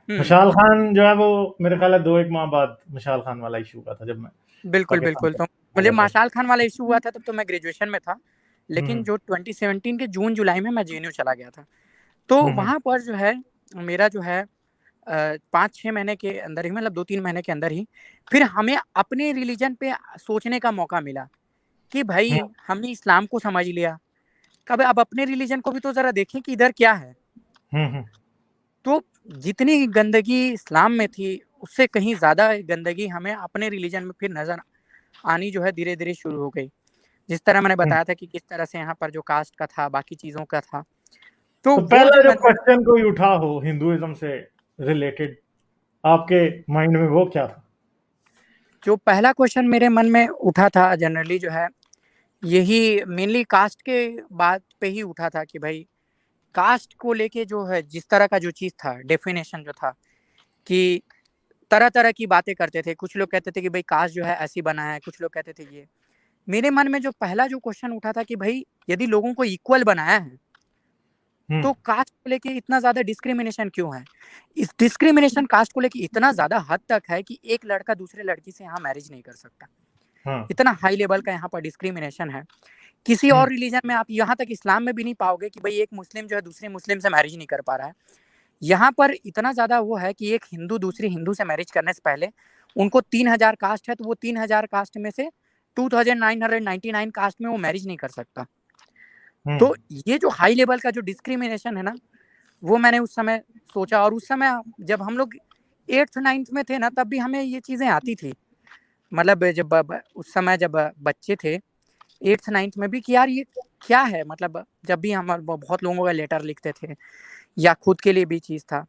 हम्म, मशाल खान जो है वो मेरे ख्याल है 2-1 माह बाद मशाल खान वाला इशू हुआ था, जब मैं बिल्कुल पाकिस्तान बिल्कुल। से तो आ मुझे गया था। मशाल खान वाला इशू हुआ था तब तो मैं ग्रेजुएशन में था, लेकिन हम्म जो 2017 के जून जुलाई में मैं जेएनयू चला गया था। तो हम्म वहां पर जो है मेरा जो है 5-6 महीने के अंदर ही, मतलब 2-3 महीने के अंदर ही, फिर हमें अपने रिलीजन पे सोचने का मौका मिला कि भाई हमने इस्लाम को समझ लिया, कब अब अपने रिलीजन को भी तो जरा देखें कि इधर क्या है। हम्म तो जितनी गंदगी इस्लाम में थी उससे कहीं ज्यादा गंदगी हमें अपने रिलीजन में फिर नजर आनी जो है धीरे धीरे शुरू हो गई। जिस तरह मैंने हम्म। बताया था कि किस तरह से यहाँ पर जो कास्ट का था, बाकी चीजों का था, तो तो वो पहला जो जो मैंने, क्वेश्चन कोई उठा हो हिंदुइज्म से रिलेटेड, आपके माइंड में वो क्या था? जो पहला क्वेश्चन मेरे मन में उठा था जनरली जो है, यही मेनली कास्ट के बात पे ही उठा था कि भाई कास्ट को लेके जो है जिस तरह का जो चीज था, डेफिनेशन जो था, कि तरह तरह की बातें करते थे। कुछ लोग कहते थे कि भाई कास्ट जो है ऐसी बना है, कुछ लोग कहते थे ये। मेरे मन में जो पहला जो क्वेश्चन उठा था कि भाई यदि लोगों को इक्वल बनाया है तो कास्ट को लेके इतना ज्यादा डिस्क्रिमिनेशन क्यों है? इस डिस्क्रिमिनेशन कास्ट को लेके इतना ज्यादा हद तक है कि एक लड़का दूसरे लड़की से यहाँ मैरिज नहीं कर सकता। हाँ। इतना हाई लेवल का यहाँ पर डिस्क्रिमिनेशन है। किसी और रिलीजन में आप, यहाँ तक इस्लाम में भी नहीं पाओगे कि भाई एक मुस्लिम जो है दूसरे मुस्लिम से मैरिज नहीं कर पा रहा है। यहाँ पर इतना ज्यादा वो है कि एक हिंदू दूसरी हिंदू से मैरिज करने से पहले उनको 3000 कास्ट है, तो वो 3000 कास्ट में से 2999 कास्ट में वो मैरिज नहीं कर सकता। तो ये जो हाई लेवल का जो डिस्क्रिमिनेशन है ना, वो मैंने उस समय सोचा। और उस समय जब हम लोग 8th 9th में थे ना, तब भी हमें ये चीजें आती थी। मतलब जब उस समय जब बच्चे थे 8th 9th में भी, कि यार ये क्या है। मतलब जब भी हम बहुत लोगों का लेटर लिखते थे या खुद के लिए भी चीज था,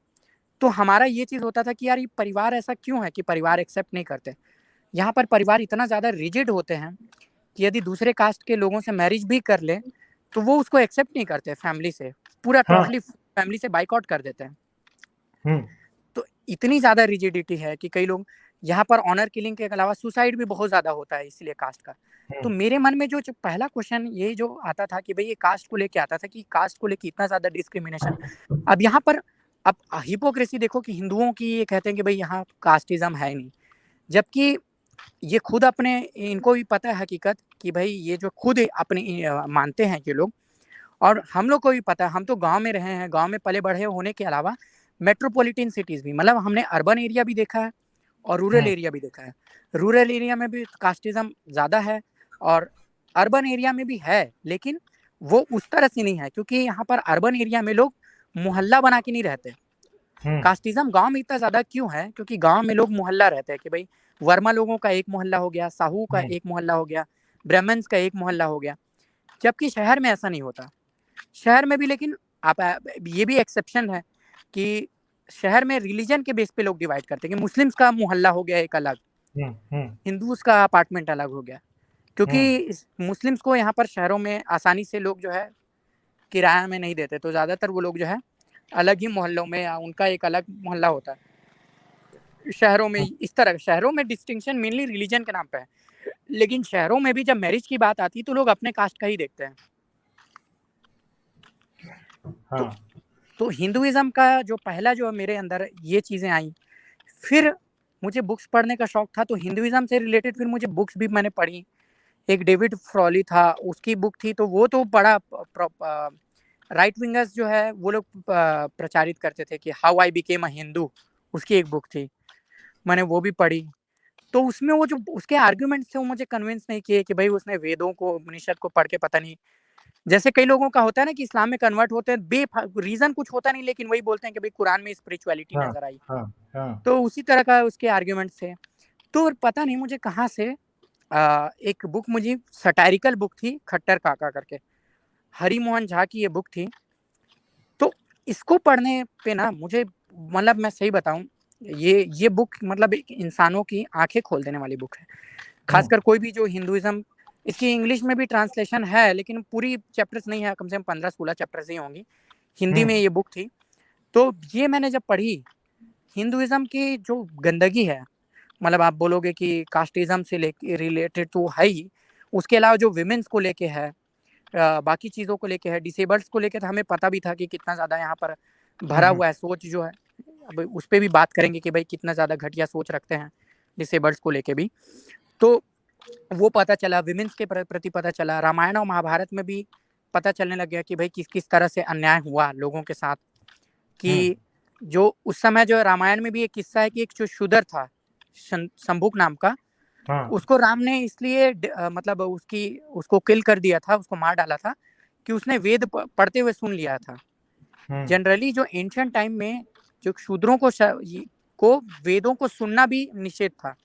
तो हमारा ये चीज होता था कि यार ये परिवार ऐसा क्यों है कि परिवार एक्सेप्ट नहीं करते। यहाँ पर परिवार इतना ज्यादा रिजिड होते हैं कि यदि दूसरे कास्ट के लोगों से मैरिज भी कर ले तो वो उसको एक्सेप्ट नहीं करते फैमिली से, पूरा हाँ। टोटली फैमिली से बाइकआउट कर देते हैं। हम्म तो इतनी ज्यादा रिजिडिटी है कि कई लोग यहाँ पर ऑनर किलिंग के अलावा सुसाइड भी बहुत ज्यादा होता है इसलिए कास्ट का। तो मेरे मन में जो पहला क्वेश्चन ये जो आता था कि भाई ये कास्ट को लेके आता था कि कास्ट को लेके इतना ज्यादा डिस्क्रिमिनेशन। अब यहाँ पर अब हिपोक्रेसी देखो कि हिंदुओं की ये कहते हैं कि भाई यहाँ कास्टिज्म है नहीं, जबकि ये खुद अपने, इनको भी पता है हकीकत कि भाई ये जो खुद अपने मानते हैं ये लोग। और हम लोग को भी पता है, हम तो गांव में रहे हैं, गांव में पले बढ़े होने के अलावा मेट्रोपॉलिटन सिटीज भी, मतलब हमने अर्बन एरिया भी देखा है और रूरल एरिया भी देखा है। रूरल एरिया में भी कास्टिज्म ज़्यादा है और अर्बन एरिया में भी है, लेकिन वो उस तरह से नहीं है, क्योंकि यहाँ पर अर्बन एरिया में लोग मोहल्ला बना के नहीं रहते। कास्टिज्म गांव में इतना ज़्यादा क्यों है, क्योंकि गांव में लोग मोहल्ला रहते हैं कि भाई वर्मा लोगों का एक मोहल्ला हो गया, साहू का एक मोहल्ला हो गया, ब्राह्मण्स का एक मोहल्ला हो गया। जबकि शहर में ऐसा नहीं होता। शहर में भी, लेकिन आप ये भी एक्सेप्शन है कि शहर में रिलीजन के बेस पे लोग डिवाइड करते हैं कि मुस्लिम्स का मोहल्ला हो गया एक अलग, हिंदूज का अपार्टमेंट अलग हो गया, क्योंकि मुस्लिम्स को यहाँ पर शहरों में आसानी से लोग जो है किराया में नहीं देते, तो ज़्यादातर वो लोग जो है अलग ही मोहल्लों में, या उनका एक अलग मोहल्ला होता है। शहरों में इस तरह, शहरों में डिस्टिंक्शन मेनली रिलीजन के नाम पे है, लेकिन शहरों में भी जब मैरिज की बात आती है तो लोग अपने कास्ट का ही देखते हैं। तो हाँ। तो हिंदुइज्म का जो पहला जो मेरे अंदर ये चीज़ें आई फिर मुझे बुक्स पढ़ने का शौक था, तो हिंदुइज्म से रिलेटेड फिर मुझे बुक्स भी मैंने पढ़ी। एक डेविड फ्रॉली था, उसकी बुक थी, तो वो तो बड़ा राइट विंगर्स जो है वो लोग प्रचारित करते थे कि how I became a Hindu, उसकी एक बुक थी, मैंने वो भी पढ़ी। तो उसमें वो जो उसके आर्गुमेंट्स थे वो मुझे कन्विंस नहीं किए कि भाई उसने वेदों को, उपनिषद को पढ़ के पता नहीं, जैसे कई लोगों का होता है ना कि इस्लाम में कन्वर्ट होते हैं बे रीजन कुछ होता नहीं, लेकिन वही बोलते हैं कि भाई कुरान में स्पिरिचुअलिटी हाँ, नजर आई। हाँ, हाँ। तो उसी तरह का उसके आर्ग्यूमेंट्स थे। तो पता नहीं मुझे कहाँ से एक बुक, मुझे सटायरिकल बुक थी, खट्टर काका करके, हरि मोहन झा की ये बुक थी। तो इसको पढ़ने पे ना मुझे, मतलब मैं सही बताऊं, ये बुक मतलब एक इंसानों की आंखें खोल देने वाली बुक है। खासकर कोई भी जो हिंदुइज्म, इसकी इंग्लिश में भी ट्रांसलेशन है लेकिन पूरी चैप्टर्स नहीं है, कम से कम 15-16 चैप्टर्स ही होंगी। हिंदी में ये बुक थी। तो ये मैंने जब पढ़ी, हिंदुइज्म की जो गंदगी है, मतलब आप बोलोगे कि कास्टिज्म से रिलेटेड तो है ही, उसके अलावा जो विमेंस को लेके है, बाकी चीज़ों को लेके है, डिसेबल्स को लेके तो हमें पता भी था कि कितना ज़्यादा यहाँ पर भरा हुआ है सोच जो है। अब उस पर भी बात करेंगे कि भाई कितना ज़्यादा घटिया सोच रखते हैं डिसेबल्स को लेके भी। तो वो पता चला, विमेंस के प्रति पता चला, रामायण और महाभारत में भी पता चलने लग गया कि भाई किस किस तरह से अन्याय हुआ लोगों के साथ। कि जो उस समय जो रामायण में भी एक किस्सा है कि एक जो शूद्र था शंभुक नाम का, उसको राम ने इसलिए मतलब उसको किल कर दिया था, उसको मार डाला था कि उसने वेद पढ़ते हुए सुन लिया था। जनरली जो एंशिएंट टाइम में जो शूद्रों को वेदों को सुनना भी निषेध था,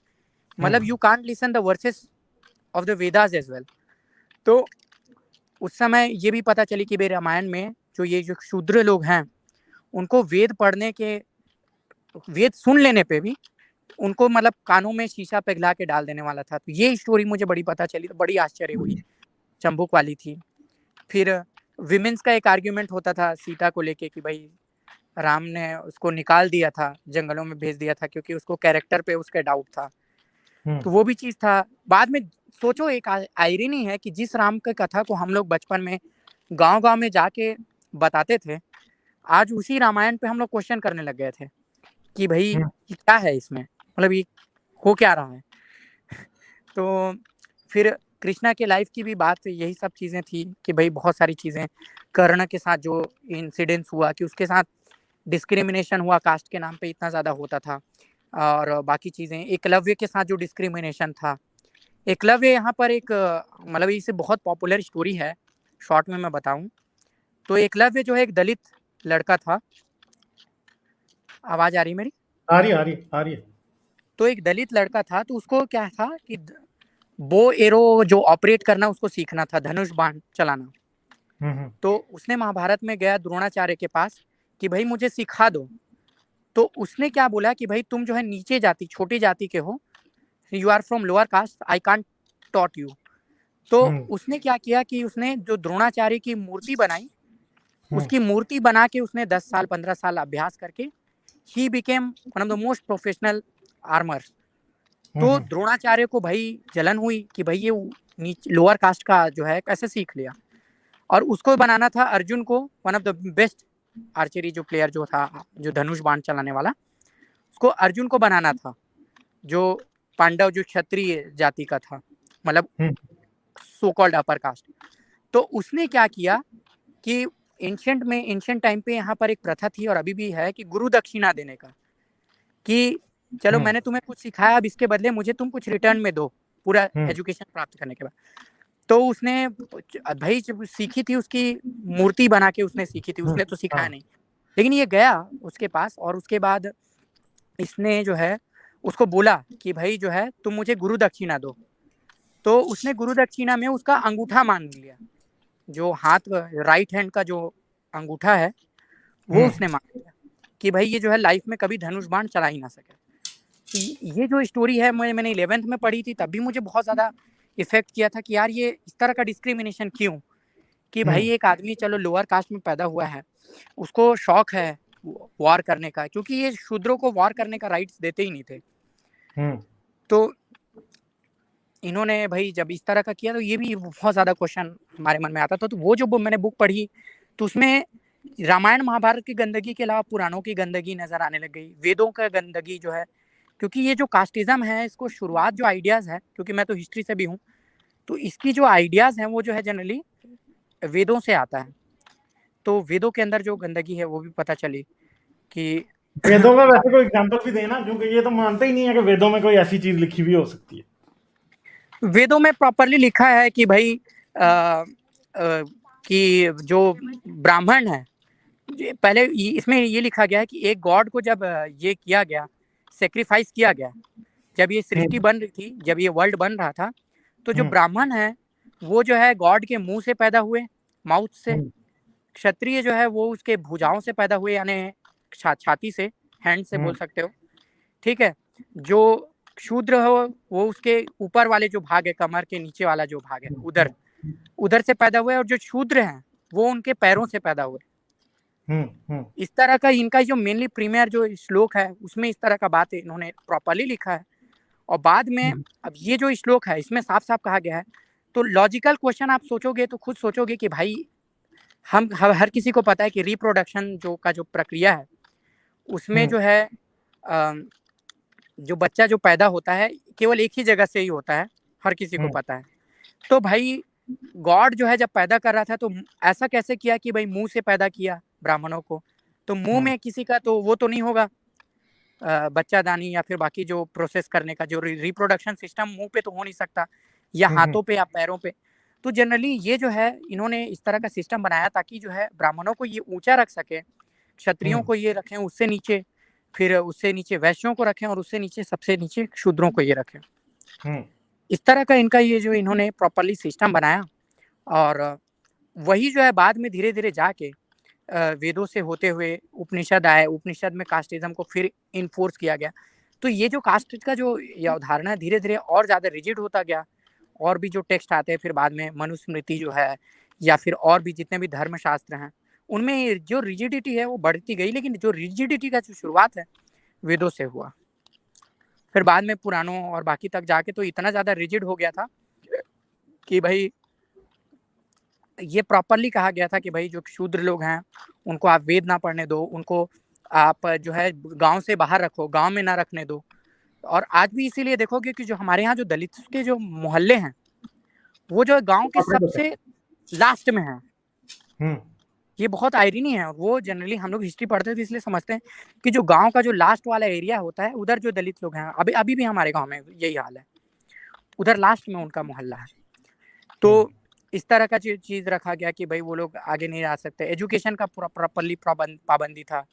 मतलब you can't listen the verses of the Vedas as well. तो उस समय ये भी पता चली कि भाई रामायण में जो शूद्र लोग हैं, उनको वेद पढ़ने के, वेद सुन लेने पे भी उनको मतलब कानों में शीशा पिघला के डाल देने वाला था। तो ये स्टोरी मुझे बड़ी पता चली, तो बड़ी आश्चर्य हुई, चंबुक वाली थी। फिर विमेंस का एक आर्ग्यूमेंट होता था सीता को लेके कि भाई राम ने उसको निकाल दिया था, जंगलों में भेज दिया था क्योंकि उसको कैरेक्टर पे उसका डाउट था। तो वो भी चीज था। बाद में सोचो, एक आयरनी है कि जिस राम की कथा को हम लोग बचपन में गांव-गांव में जाके बताते थे, आज उसी रामायण पे हम लोग क्वेश्चन करने लग गए थे कि भाई ये क्या है इसमें, मतलब ये हो क्या रहा है। तो फिर कृष्णा के लाइफ की भी बात, यही सब चीज़ें थी कि भाई बहुत सारी चीज़ें, कर्ण के साथ जो इंसिडेंट्स हुआ कि उसके साथ डिस्क्रिमिनेशन हुआ, कास्ट के नाम पे इतना ज़्यादा होता था, और बाकी चीज़ें, एकलव्य के साथ जो डिस्क्रिमिनेशन था। एकलव्य यहाँ पर एक मतलब इसे बहुत पॉपुलर स्टोरी है, शॉर्ट में मैं बताऊं तो एकलव्य जो है एक दलित लड़का था। आवाज आ रही है मेरी? आ रही है, आ रही है, आ रही है। तो एक दलित लड़का था, तो उसको क्या था कि बो एरो जो ऑपरेट करना उसको सीखना था, धनुष बाण चलाना। तो उसने महाभारत में गया द्रोणाचार्य के पास कि भाई मुझे सिखा दो। तो उसने क्या बोला कि भाई तुम जो है नीचे जाति, छोटी जाति के हो, you are from lower caste, I can't taught you. तो उसने क्या किया कि उसने जो द्रोणाचार्य की मूर्ति बनाई, उसकी मूर्ति बना के उसने 10 साल 15 साल अभ्यास करके he became one of the most professional armour. तो द्रोणाचार्य को भाई जलन हुई कि भाई ये लोअर कास्ट का जो है कैसे सीख लिया। और उसको बनाना था अर्जुन को, one of the best archery जो प्लेयर जो था, जो धनुष बाण चलाने वाला, उसको अर्जुन को बनाना था, जो पांडव जो क्षत्रिय जाति का था, मतलब सो कॉल्ड अपर कास्ट। तो उसने क्या किया कि एंशिएंट टाइम पे यहाँ पर एक प्रथा थी और अभी भी है कि गुरु दक्षिणा देने का, कि चलो मैंने तुम्हें कुछ सिखाया, अब इसके बदले मुझे तुम कुछ रिटर्न में दो, पूरा एजुकेशन प्राप्त करने के बाद। तो उसने भाई जब सीखी थी, उसकी मूर्ति बना के उसने सीखी थी, उसने तो सिखाया नहीं, लेकिन ये गया उसके पास और उसके बाद इसने जो है उसको बोला कि भाई जो है तुम मुझे गुरु दक्षिणा दो। तो उसने गुरु दक्षिणा में उसका अंगूठा मांग लिया, जो हाथ राइट हैंड का जो अंगूठा है वो उसने मांग लिया कि भाई ये जो है लाइफ में कभी धनुष बाण चला ही ना सके। ये जो स्टोरी है मैंने 11th में पढ़ी थी, तभी मुझे बहुत ज़्यादा इफेक्ट किया था कि यार ये इस तरह का डिस्क्रिमिनेशन क्यों, कि भाई एक आदमी चलो लोअर कास्ट में पैदा हुआ है, उसको शौक है वॉर करने का, क्योंकि ये शूद्रों को वॉर करने का राइट्स देते ही नहीं थे। तो इन्होंने भाई जब इस तरह का किया तो ये भी बहुत ज़्यादा क्वेश्चन हमारे मन में आता था। तो वो जो मैंने बुक पढ़ी तो उसमें रामायण महाभारत की गंदगी के अलावा पुराणों की गंदगी नजर आने लग गई, वेदों का गंदगी जो है क्योंकि ये जो कास्टिज्म है, इसको शुरुआत जो आइडियाज़ है, क्योंकि मैं तो हिस्ट्री से भी हूँ, तो इसकी जो आइडियाज़ हैं वो जो है जनरली वेदों से आता है। तो वेदों के अंदर जो गंदगी है वो भी पता चली कि वेदों का वैसे कोई एग्जांपल भी देना, क्योंकि ये तो मानते ही नहीं है कि वेदों में कोई ऐसी चीज लिखी हुई हो सकती है। वेदों में प्रॉपरली लिखा है कि भाई कि जो ब्राह्मण है, पहले इसमें ये लिखा गया है कि एक गॉड को जब ये किया गया, सेक्रीफाइस किया गया, जब ये सृष्टि बन रही थी, जब ये वर्ल्ड बन रहा था, तो जो ब्राह्मण है वो जो है गॉड के मुंह से पैदा हुए, माउथ से। क्षत्रिय जो है वो उसके भुजाओं से पैदा हुए, यानी छाती से, हैंड से बोल सकते हो, ठीक है। जो शूद्र हो वो उसके ऊपर वाले जो भाग है, कमर के नीचे वाला जो भाग है, उधर से पैदा हुए, और जो शूद्र हैं वो उनके पैरों से पैदा हुए। इस तरह का इनका जो मेनली प्रीमियर जो श्लोक है उसमें इस तरह का बात इन्होंने प्रॉपरली लिखा है। और बाद में अब ये जो श्लोक है इसमें साफ साफ कहा गया है, तो लॉजिकल क्वेश्चन आप सोचोगे तो खुद सोचोगे कि भाई हम हर किसी को पता है कि रिप्रोडक्शन जो प्रक्रिया है उसमें जो है जो बच्चा जो पैदा होता है केवल एक ही जगह से ही होता है, हर किसी को पता है। तो भाई गॉड जो है जब पैदा कर रहा था तो ऐसा कैसे किया कि भाई मुंह से पैदा किया ब्राह्मणों को, तो मुंह में किसी का तो वो तो नहीं होगा बच्चादानी या फिर बाकी जो प्रोसेस करने का जो रिप्रोडक्शन सिस्टम मुंह पे तो हो नहीं सकता, या हाथों पे या पैरों पे। तो जनरली ये जो है इन्होंने इस तरह का सिस्टम बनाया ताकि जो है ब्राह्मणों को ये ऊंचा रख सके, क्षत्रियों को ये रखें उससे नीचे, फिर उससे नीचे वैश्यों को रखें, और उससे नीचे सबसे नीचे शूद्रों को ये रखें। इस तरह का इनका ये जो इन्होंने प्रॉपरली सिस्टम बनाया, और वही जो है बाद में धीरे धीरे जाके वेदों से होते हुए उपनिषद आए, उपनिषद में कास्टिज्म को फिर इन्फोर्स किया गया। तो ये जो कास्ट का जो ये अवधारणा धीरे धीरे और ज़्यादा रिजिड होता गया, और भी जो टेक्स्ट आते हैं फिर बाद में मनुस्मृति जो है, या फिर और भी जितने भी धर्मशास्त्र हैं उनमें जो रिजिडिटी है वो बढ़ती गई, लेकिन जो रिजिडिटी का जो शुरुआत है वेदों से हुआ, फिर बाद में पुराणों और बाकी तक जाके तो इतना ज़्यादा रिजिड हो गया था कि भाई ये प्रॉपरली कहा गया था कि भाई जो शूद्र लोग हैं उनको आप वेद ना पढ़ने दो, उनको आप जो है गांव से बाहर रखो, गांव में ना रखने दो। और आज भी इसीलिए देखोगे कि जो हमारे यहाँ जो दलित के जो मोहल्ले हैं वो जो गांव के सबसे लास्ट में है। ये बहुत आयरनी है, और वो जनरली हम लोग हिस्ट्री पढ़ते थे इसलिए समझते हैं कि जो गांव का जो लास्ट वाला एरिया होता है उधर जो दलित लोग हैं, अभी भी हमारे गांव में यही हाल है, उधर लास्ट में उनका मोहल्ला है। तो इस तरह का चीज रखा गया कि भाई वो लोग आगे नहीं आ सकते। एजुकेशन का पूरा प्रॉपरली पाबंदी था,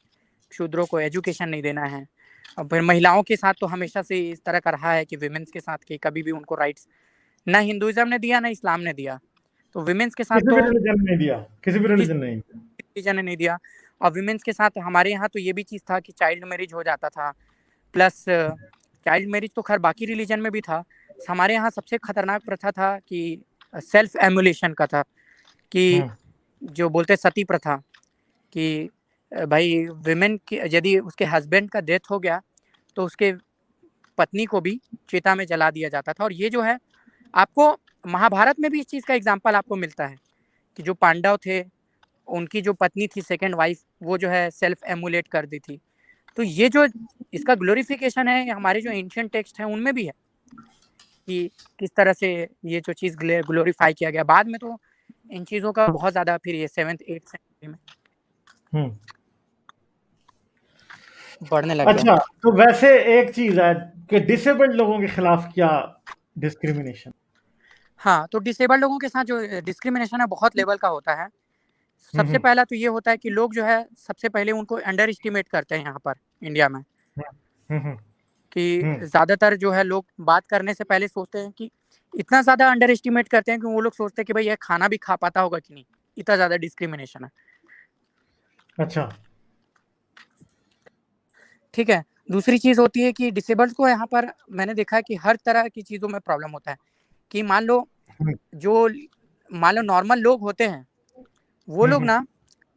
शूद्रों को एजुकेशन नहीं देना है। और फिर महिलाओं के साथ तो हमेशा से इस तरह का रहा है कि विमेंस के साथ कि कभी भी उनको राइट्स ना हिंदुइज्म ने दिया ना इस्लाम ने दिया, तो विमेंस के साथ तो किसी भी रिलीजन ने नहीं दिया। और विमेंस के साथ हमारे यहाँ तो ये भी चीज़ था कि चाइल्ड मैरिज हो जाता था, प्लस चाइल्ड मैरिज तो खैर बाकी रिलीजन में भी था, हमारे यहाँ सबसे खतरनाक प्रथा था कि सेल्फ एमुलेशन का था, कि जो बोलते सती प्रथा, कि भाई विमेन की यदि उसके हस्बैंड का डेथ हो गया तो उसके पत्नी को भी चिता में जला दिया जाता था। और ये जो है आपको महाभारत में भी इस चीज़ का एग्जाम्पल आपको मिलता है कि जो पांडव थे उनकी जो पत्नी थी सेकंड वाइफ, वो जो है सेल्फ एमुलेट कर दी थी। तो ये जो इसका ग्लोरिफिकेशन है हमारे जो एंशिएंट टेक्स्ट हैं उनमें भी है कि किस तरह से ये जो चीज़ ग्लोरीफाई किया गया। बाद में तो इन चीज़ों का बहुत ज़्यादा फिर ये 7th 8th सेंचुरी में बढ़ने लग गया। अच्छा, तो वैसे एक चीज है कि डिसेबल्ड लोगों के खिलाफ क्या डिस्क्रिमिनेशन? हाँ, तो डिसेबल्ड लोगों के साथ जो डिस्क्रिमिनेशन है बहुत लेवल का होता है। सबसे पहला तो ये होता है कि लोग जो है सबसे पहले उनको अंडर एस्टिमेट करते हैं यहाँ पर इंडिया में, कि ज़्यादातर जो है लोग बात करने से पहले सोचते हैं कि इतना ज़्यादा अंडर एस्टिमेट करते हैं कि वो लोग सोचते हैं कि भाई ये खाना भी खा पाता होगा कि नहीं, इतना ज़्यादा डिस्क्रिमिनेशन है। अच्छा, ठीक है। दूसरी चीज़ होती है कि डिसेबल्ड को यहाँ पर मैंने देखा है कि हर तरह की चीज़ों में प्रॉब्लम होता है, कि मान लो नॉर्मल लोग होते हैं वो लोग ना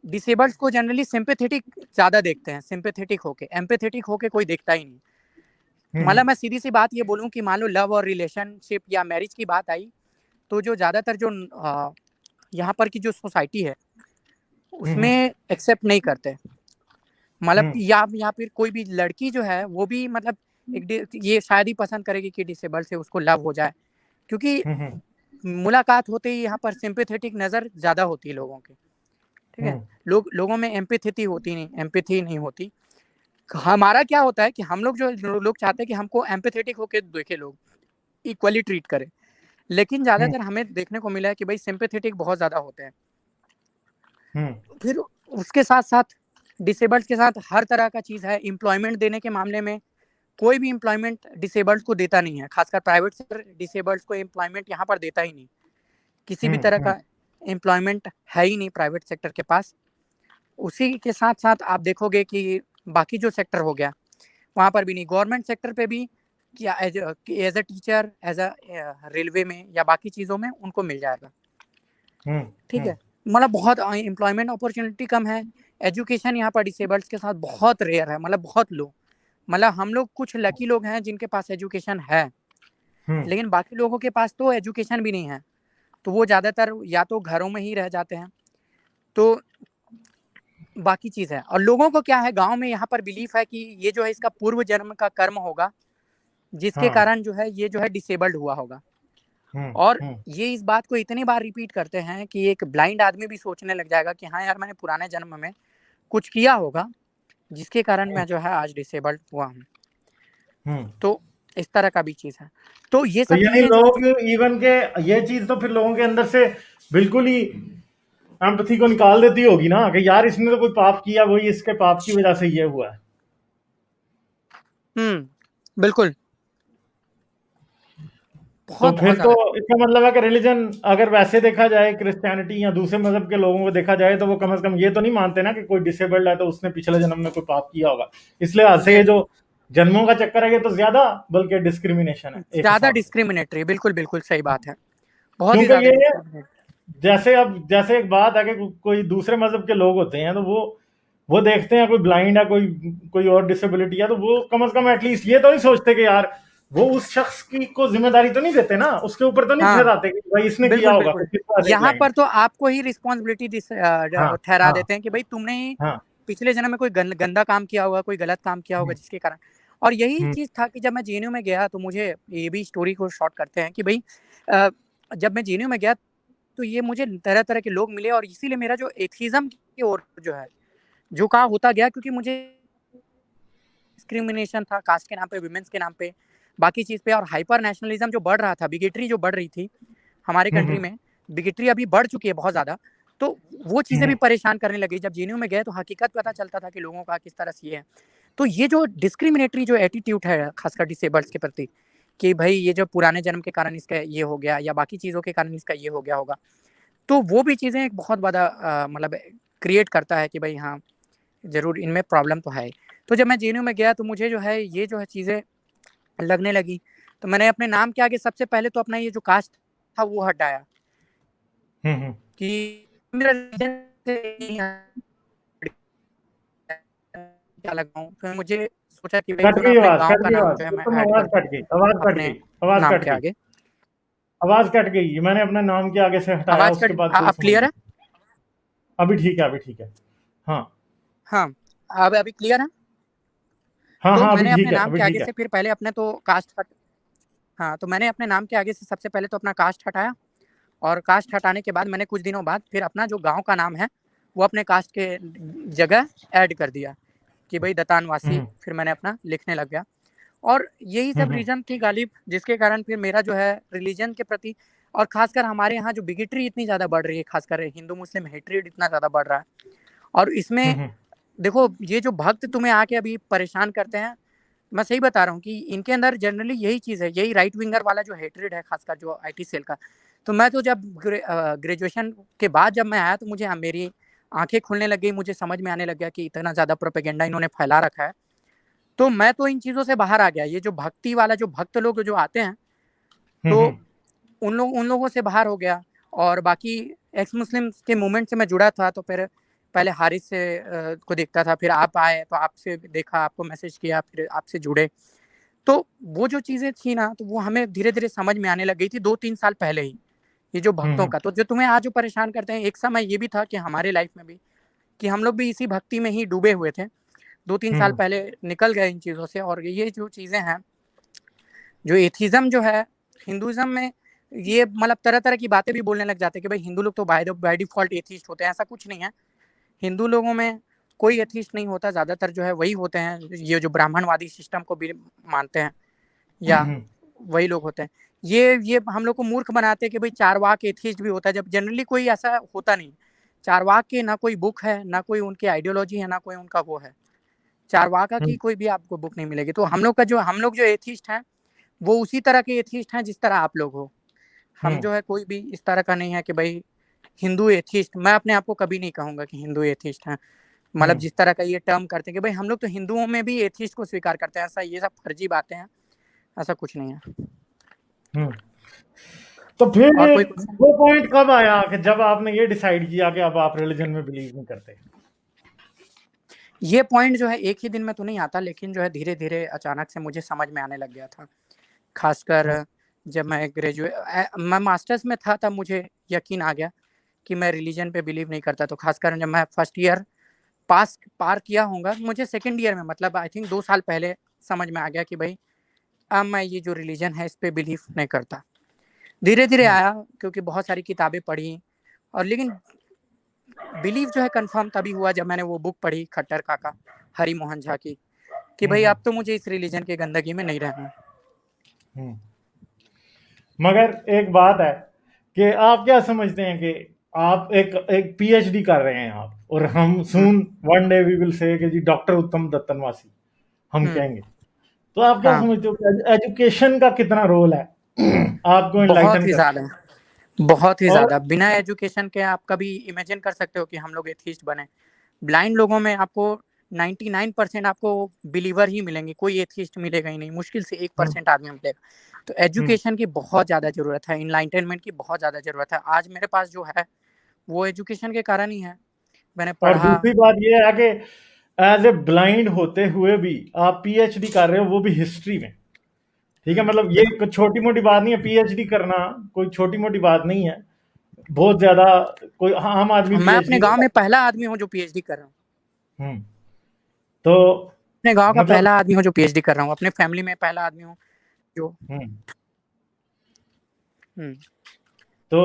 डिसेबल्ड को जनरली सिंपैथेटिक ज़्यादा देखते हैं, सिंपैथेटिक होके, एम्पैथेटिक होके कोई देखता ही नहीं। मतलब मैं सीधी सी बात ये बोलूँ कि मान लो लव और रिलेशनशिप या मैरिज की बात आई तो जो ज़्यादातर जो यहाँ पर की जो सोसाइटी है उसमें एक्सेप्ट नहीं करते। मतलब या फिर कोई भी लड़की जो है वो भी मतलब ये शायद ही पसंद करेगी कि डिसेबल से उसको लव हो जाए, क्योंकि हम्म, मुलाकात होते ही यहाँ पर सिंपैथेटिक नज़र ज़्यादा होती है लोगों की, ठीक है। लोगों में एम्पैथी नहीं होती। हमारा क्या होता है कि हम लोग जो लोग चाहते हैं कि हमको एम्पैथेटिक होके देखे लोग, इक्वली ट्रीट करें, लेकिन ज़्यादातर हमें देखने को मिला है कि भाई सिंपैथेटिक बहुत ज़्यादा होते हैं। फिर उसके साथ साथ डिसेबल्ड के साथ हर तरह का चीज़ है। एम्प्लॉयमेंट देने के मामले में कोई भी एम्प्लॉयमेंट डिसेबल्ड को देता नहीं है, खासकर प्राइवेट सेक्टर डिसेबल्ड को एम्प्लॉयमेंट यहाँ पर देता ही नहीं। किसी भी तरह का एम्प्लॉयमेंट है ही नहीं प्राइवेट सेक्टर के पास। उसी के साथ साथ आप देखोगे कि बाकी जो सेक्टर हो गया वहाँ पर भी नहीं। गवर्नमेंट सेक्टर पे भी क्या as a teacher, as a railway में या बाकी चीज़ों में उनको मिल जाएगा, ठीक है। मतलब बहुत एम्प्लॉयमेंट अपॉर्चुनिटी कम है। एजुकेशन यहाँ पर डिसेबल्ड के साथ बहुत रेयर है, मतलब बहुत लो। मतलब हम लोग कुछ लकी लोग हैं जिनके पास एजुकेशन है, लेकिन बाकी लोगों के पास तो एजुकेशन भी नहीं है, तो वो ज़्यादातर या तो घरों में ही रह जाते हैं। तो बाकी चीज़ है। और लोगों को क्या है, गांव में यहाँ पर बिलीफ है कि ये जो है इसका पूर्व जन्म का कर्म होगा, जिसके कारण जो है ये जो है डिसेबल्ड हुआ होगा। और ये इस बात को इतनी बार रिपीट करते हैं कि एक ब्लाइंड आदमी भी सोचने लग जाएगा कि हाँ यार, मैंने पुराने जन्म में कुछ किया होगा जिसके कारण मैं जो है आज डिसेबल्ड हुआ हूँ। तो इस तरह का भी चीज़ है। तो ये तो सब यानी चीज़ें जो लोग इवन के ये चीज तो फिर लोगों के अंदर से बिल्कुल ही एम्पैथी को निकाल देती होगी ना, कि यार इसने तो कोई पाप किया, वही इसके पाप की वजह से ये हुआ है। बिल्कुल। तो बहुत फिर तो ज्यादा। इसका मतलब है कि रिलीजन अगर वैसे देखा जाए, क्रिश्चियनिटी या दूसरे मजहब के लोगों को देखा जाए, तो वो कम से कम ये तो नहीं मानते ना कि कोई डिसेबल्ड है तो उसने पिछले जन्म में कोई पाप किया होगा। इसलिए आज से ये जो जन्मों का चक्कर है, ये तो ज्यादा बल्कि डिस्क्रिमिनेशन है एक ज्यादा हिसाब से। डिस्क्रिमिनेटरी, बिल्कुल बिल्कुल सही बात है, बहुत ही क्योंकि ज्यादा ये डिस्क्रिमिनेटरी। जैसे एक बात है कि कोई दूसरे मजहब के लोग होते हैं, तो वो देखते हैं कोई ब्लाइंड है, कोई और डिसेबिलिटी है, तो वो कम से कम एटलीस्ट ये तो नहीं सोचते कि यार वो उस शख्स की को जिम्मेदारी तो नहीं देते ना, उसके ऊपर तो नहीं हाँ ठहराते कि भाई इसने किया बिल्कुल होगा, बिल्कुल। तो किस तरह से यहाँ ब्लाइंड पर है। तो आपको ही रिस्पॉन्सिबिलिटी हाँ ठहरा हाँ देते हैं कि भाई तुमने ही हाँ। पिछले जन्म में कोई गंदा काम किया होगा, कोई गलत काम किया होगा, जिसके कारण। और यही हम्म, चीज़ था कि जब मैं जेएनयू में गया, तो मुझे ये भी स्टोरी को शॉर्ट करते हैं कि भाई अ, जब मैं जेएनयू में गया तो ये मुझे तरह तरह के लोग मिले, और इसीलिए मेरा जो एथिज्म की ओर जो है झुकाव होता गया, क्योंकि मुझे डिस्क्रिमिनेशन था कास्ट के नाम पे, वुमेन्स के नाम पे, बाकी चीज़ पे, और हाइपर नेशनलिज्म जो बढ़ रहा था, बिगेटरी जो बढ़ रही थी हमारे कंट्री हम्म, में। बिगेटरी अभी बढ़ चुकी है बहुत ज़्यादा। तो वो चीज़ें भी परेशान करने लगी। जब जेएनयू में गए तो हकीकत पता चलता था कि लोगों का किस तरह से ये है। तो ये जो डिस्क्रिमिनेटरी जो एटीट्यूड है खासकर डिसेबल्स के प्रति, कि भाई ये जो पुराने जन्म के कारण इसका ये हो गया, या बाकी चीज़ों के कारण इसका ये हो गया होगा, तो वो भी चीज़ें एक बहुत बड़ा मतलब क्रिएट करता है कि भाई हाँ, ज़रूर इनमें प्रॉब्लम तो है। तो जब मैं जेएनयू में गया तो मुझे जो है ये जो है चीज़ें लगने लगी। तो मैंने अपने नाम के आगे सबसे पहले तो अपना ये जो कास्ट था वो हटाया, कि मेरा रीजन क्या लगाऊं। फिर मुझे सोचा कि भाई कट क्यों ना गई अपने आवाज, गांव कट का गई नाम आवाज, जो है मैं एकदम ऐड कर आवाज दूं कट गई, आवाज कट अपने गई, आवाज नाम कट के गई, आगे। आवाज कट गई। मैंने अपने नाम के आगे से हटाया, आवाज उसके कट बाद कोई अब सुनाई क्लियर नहीं। है? अभी ठीक है, अभी ठीक है। हाँ हाँ, अब अभी क्लियर है। हाँ तो हाँ, अभी मैंने अपने ठीक है, नाम अभी के ठीक आगे है। से फिर पहले अपने तो कास्ट हट हाँ, तो मैंने अपने नाम के आगे से सबसे पहले तो अपना कास्ट हटाया, और कास्ट हटाने के बाद मैंने कुछ दिनों बाद फिर अपना जो गांव का नाम है वो अपने कास्ट के जगह ऐड कर दिया, कि भाई दतानवासी फिर मैंने अपना लिखने लग गया। और यही सब रीज़न थी गालिब, जिसके कारण फिर मेरा जो है रिलीजन के प्रति, और खासकर हमारे यहाँ जो बिगेटरी इतनी ज़्यादा बढ़ रही है, खासकर हिंदू मुस्लिम हेट्रेड इतना ज़्यादा बढ़ रहा है। और इसमें देखो, ये जो भक्त तुम्हें आके अभी परेशान करते हैं, मैं सही बता रहा हूँ कि इनके अंदर जनरली यही चीज़ है, यही राइट विंगर वाला जो हेट्रेड है, खासकर जो आईटी सेल का। तो मैं तो जब ग्रेजुएशन के बाद जब मैं आया तो मुझे मेरी आंखें खुलने लग गई, मुझे समझ में आने लग गया कि इतना ज़्यादा प्रोपेगेंडा इन्होंने फैला रखा है। तो मैं तो इन चीज़ों से बाहर आ गया। ये जो भक्ति वाला जो भक्त लोग जो आते हैं, तो उन लोगों से बाहर हो गया। और बाकी एक्स मुस्लिम के मूवमेंट से मैं जुड़ा था, तो फिर पहले हारिस से को देखता था, फिर आप आए तो आपसे देखा, आपको मैसेज किया, फिर आपसे जुड़े। तो वो जो चीज़ें थी ना, तो वो हमें धीरे धीरे समझ में आने लग गई थी 2-3 साल पहले ही। ये जो भक्तों का, तो जो तुम्हें आज जो परेशान करते हैं, एक समय ये भी था कि हमारे लाइफ में भी, कि हम लोग भी इसी भक्ति में ही डूबे हुए थे। 2-3 साल पहले निकल गए इन चीज़ों से। और ये जो चीज़ें हैं, जो एथिज़्म जो है हिंदुइज़्म में, ये मतलब तरह-तरह की बातें भी बोलने लग जाते हैं कि भाई हिंदू लोग तो बाय डिफ़ॉल्ट एथिस्ट होते हैं, ऐसा कुछ नहीं है। हिंदू लोगों में कोई एथिस्ट नहीं होता, ज़्यादातर जो है वही होते हैं, ये जो ब्राह्मणवादी सिस्टम को भी मानते हैं, या वही लोग होते हैं। ये हम लोग को मूर्ख बनाते हैं कि भाई चारवाक एथिस्ट भी होता है, जब जनरली कोई ऐसा होता नहीं। चारवाक की ना कोई बुक है, ना कोई उनकी आइडियोलॉजी है, ना कोई उनका वो है। चारवाका की कोई भी आपको बुक नहीं मिलेगी। तो हम लोग जो एथिस्ट हैं, वो उसी तरह के एथिस्ट हैं जिस तरह आप लोग हो। हम जो है कोई भी इस तरह का नहीं है कि भाई हिंदू एथिस्ट। मैं अपने आप को कभी नहीं कहूँगा कि हिंदू एथिस्ट हैं। मतलब जिस तरह का ये टर्म करते हैं कि भाई हम लोग तो हिंदुओं में भी एथिस्ट को स्वीकार करते हैं, ऐसा ये सब फर्जी बातें हैं, ऐसा कुछ नहीं है। तो फिर और कोई क्वेश्चन? वो पॉइंट कब आया कि जब आपने ये डिसाइड किया कि अब आप रिलीजन में बिलीव नहीं करते? ये पॉइंट जो है एक ही दिन में तो नहीं आता, लेकिन जो है धीरे-धीरे अचानक से मुझे समझ में आने लग गया था। खासकर जब मैं मास्टर्स में था, तब मुझे यकीन आ गया कि मैं रिलीजन पे बिलीव नहीं करता। तो खासकर जब मैं फर्स्ट ईयर पार किया होऊँगा, मुझे सेकंड ईयर में, मतलब आई थिंक 2 साल पहले समझ में आ गया कि भाई अब मैं ये जो रिलीजन है इस पे बिलीव नहीं करता। धीरे-धीरे आया, क्योंकि बहुत सारी किताबें पढ़ी, और लेकिन बिलीव जो है कंफर्म तभी हुआ जब मैंने वो बुक पढ़ी खट्टर काका, हरि मोहन झा की, कि भाई अब तो मुझे इस रिलीजन की गंदगी में नहीं रहना है। मगर एक बात है कि आप क्या समझते हैं कि आप एक पीएचडी कर रहे हैं आप, और हम soon one day we will say कि जी डॉक्टर उत्तम दत्तनवासी हम कहेंगे, तो आप क्या समझते हो कि एजुकेशन का कितना रोल है आपको बहुत एनलाइटन ही कर? ज़्यादा, बहुत ही और ज़्यादा। बिना एजुकेशन के आप कभी इमेजिन कर सकते हो कि हम लोग एथिस्ट बने? ब्लाइंड लोगों में आपको 99% आपको बिलीवर ही मिलेंगे, कोई एथिस्ट मिलेगा ही नहीं, मुश्किल से 1% आदमी मिलेगा। तो एजुकेशन की बहुत ज़्यादा ज़रूरत है, एनलाइटनमेंट की बहुत ज़्यादा ज़रूरत है। आज मेरे पास जो है, वो एजुकेशन के कारण ही है। मैंने और पढ़ा। दूसरी बात ये है कि एज ए ब्लाइंड होते हुए भी आप पीएचडी कर रहे हो, वो भी हिस्ट्री में। ठीक है, मतलब ये कोई छोटी मोटी बात नहीं है, पीएचडी करना कोई छोटी मोटी बात नहीं है। बहुत ज्यादा कोई आम आदमी मैं अपने पीएचडी गाँव नहीं में पहला आदमी हूँ जो पीएचडी कर रहा हूँ। कर। तो अपने गाँव का मतलब पहला आदमी हूँ जो पीएचडी कर रहा हूँ। अपने फैमिली में पहला आदमी हूँ जो हुँ। तो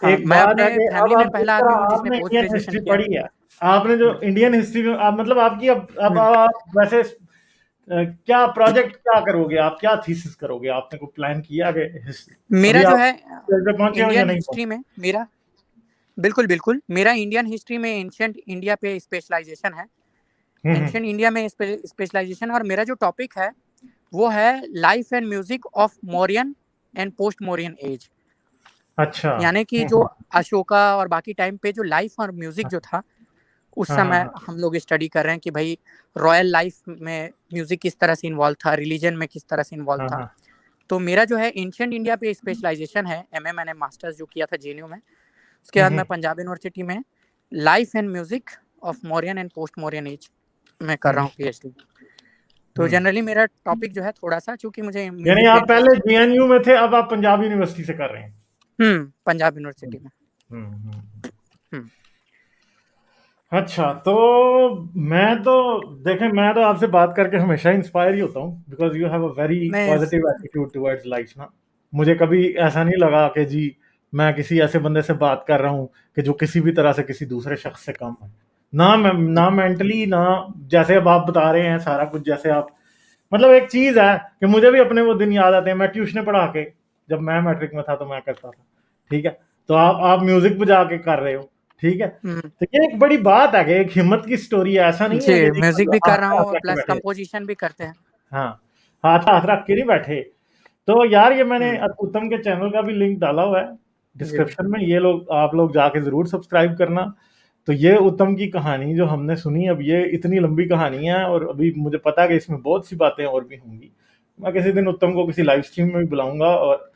हाँ, एक मैं बात है अपने कि अब फैमिली में जिस पहला आदमी हूँ तरह जिसने आपने पोस्ट इंडियन ग्रेजुएशन हिस्ट्री किया है। पढ़ी है, आपने जो इंडियन हिस्ट्री में आप मतलब आपकी अब आप वैसे क्या प्रोजेक्ट क्या करोगे, आप क्या थीसिस करोगे, आपने कोई प्लान किया कि मेरा अभी जो आप है पहुंचे हो या इंडियन नहीं हिस्ट्री पहुंचे? में मेरा बिल्कुल, मेरा इंडियन हिस्ट्री में एंशिएंट इंडिया पे स्पेशलाइज़ेशन है। हम्म। एंशिएंट इंडिया में स्पेशलाइज़ेशन, और मेरा जो टॉपिक है, वो है life and music of Mauryan and post Mauryan age. अच्छा। यानी कि जो अशोका और बाकी टाइम पे जो लाइफ और म्यूज़िक जो था, उस हाँ हाँ समय हाँ हम लोग स्टडी कर रहे हैं कि भाई रॉयल लाइफ में म्यूज़िक किस तरह से इन्वॉल्व था, रिलीजन में किस तरह से इन्वॉल्व हाँ था। हाँ। तो मेरा जो है एंशिएंट इंडिया पे स्पेशलाइज़ेशन है। एमए मैंने मास्टर्स जो किया था जेएनयू में। उसके बाद मैं पंजाब यूनिवर्सिटी में life and music of Mauryan and post Mauryan age में कर रहा हूँ पीएचडी। तो जनरली मेरा टॉपिक जो है थोड़ा-सा, चूँकि मुझे यानी म्यूज़िक पे आप पहले इंटरेस्ट है। जेएनयू में थे, अब आप पंजाब यूनिवर्सिटी से कर रहे हैं? पंजाब यूनिवर्सिटी में। हम्म। हुँ। अच्छा, तो मैं तो देखें, मैं तो आपसे बात करके हमेशा इंस्पायर ही होता हूँ, because you have a very मैं पॉजिटिव एटीट्यूड टुवर्ड्स लाइफ ना। मुझे कभी ऐसा नहीं लगा कि जी मैं किसी ऐसे बंदे से बात कर रहा हूँ कि जो किसी भी तरह से किसी दूसरे शख्स से कम है, ना मेंटली, ना जैसे अब आप बता रहे हैं सारा कुछ, जैसे आप मतलब एक चीज है कि मुझे भी अपने वो दिन याद आते हैं, मैं ट्यूशन पढ़ा के जब मैं मैट्रिक में था तो मैं करता था। ठीक है, तो आप म्यूजिक बजा के कर रहे हो। ठीक है, हुँ। तो ये एक बड़ी बात है कि एक हिम्मत की स्टोरी है, ऐसा नहीं जी, है कि जी म्यूज़िक भी मतलब कर रहा हाथ हूँ हाथ और रख के प्लस बैठे। कंपोज़िशन भी करते हैं। हाँ, हाथ हाथ रख के नहीं बैठे। तो यार ये मैंने हुँ। उत्तम के चैनल का भी लिंक डाला हुआ है जी। डिस्क्रिप्शन में, ये लोग आप लोग जाके जरूर सब्सक्राइब करना। तो ये उत्तम की कहानी जो हमने सुनी, अब ये इतनी लंबी कहानी है और अभी मुझे पता है कि इसमें बहुत सी बातें और भी होंगी। मैं किसी दिन उत्तम को किसी लाइव स्ट्रीम में भी बुलाऊंगा, और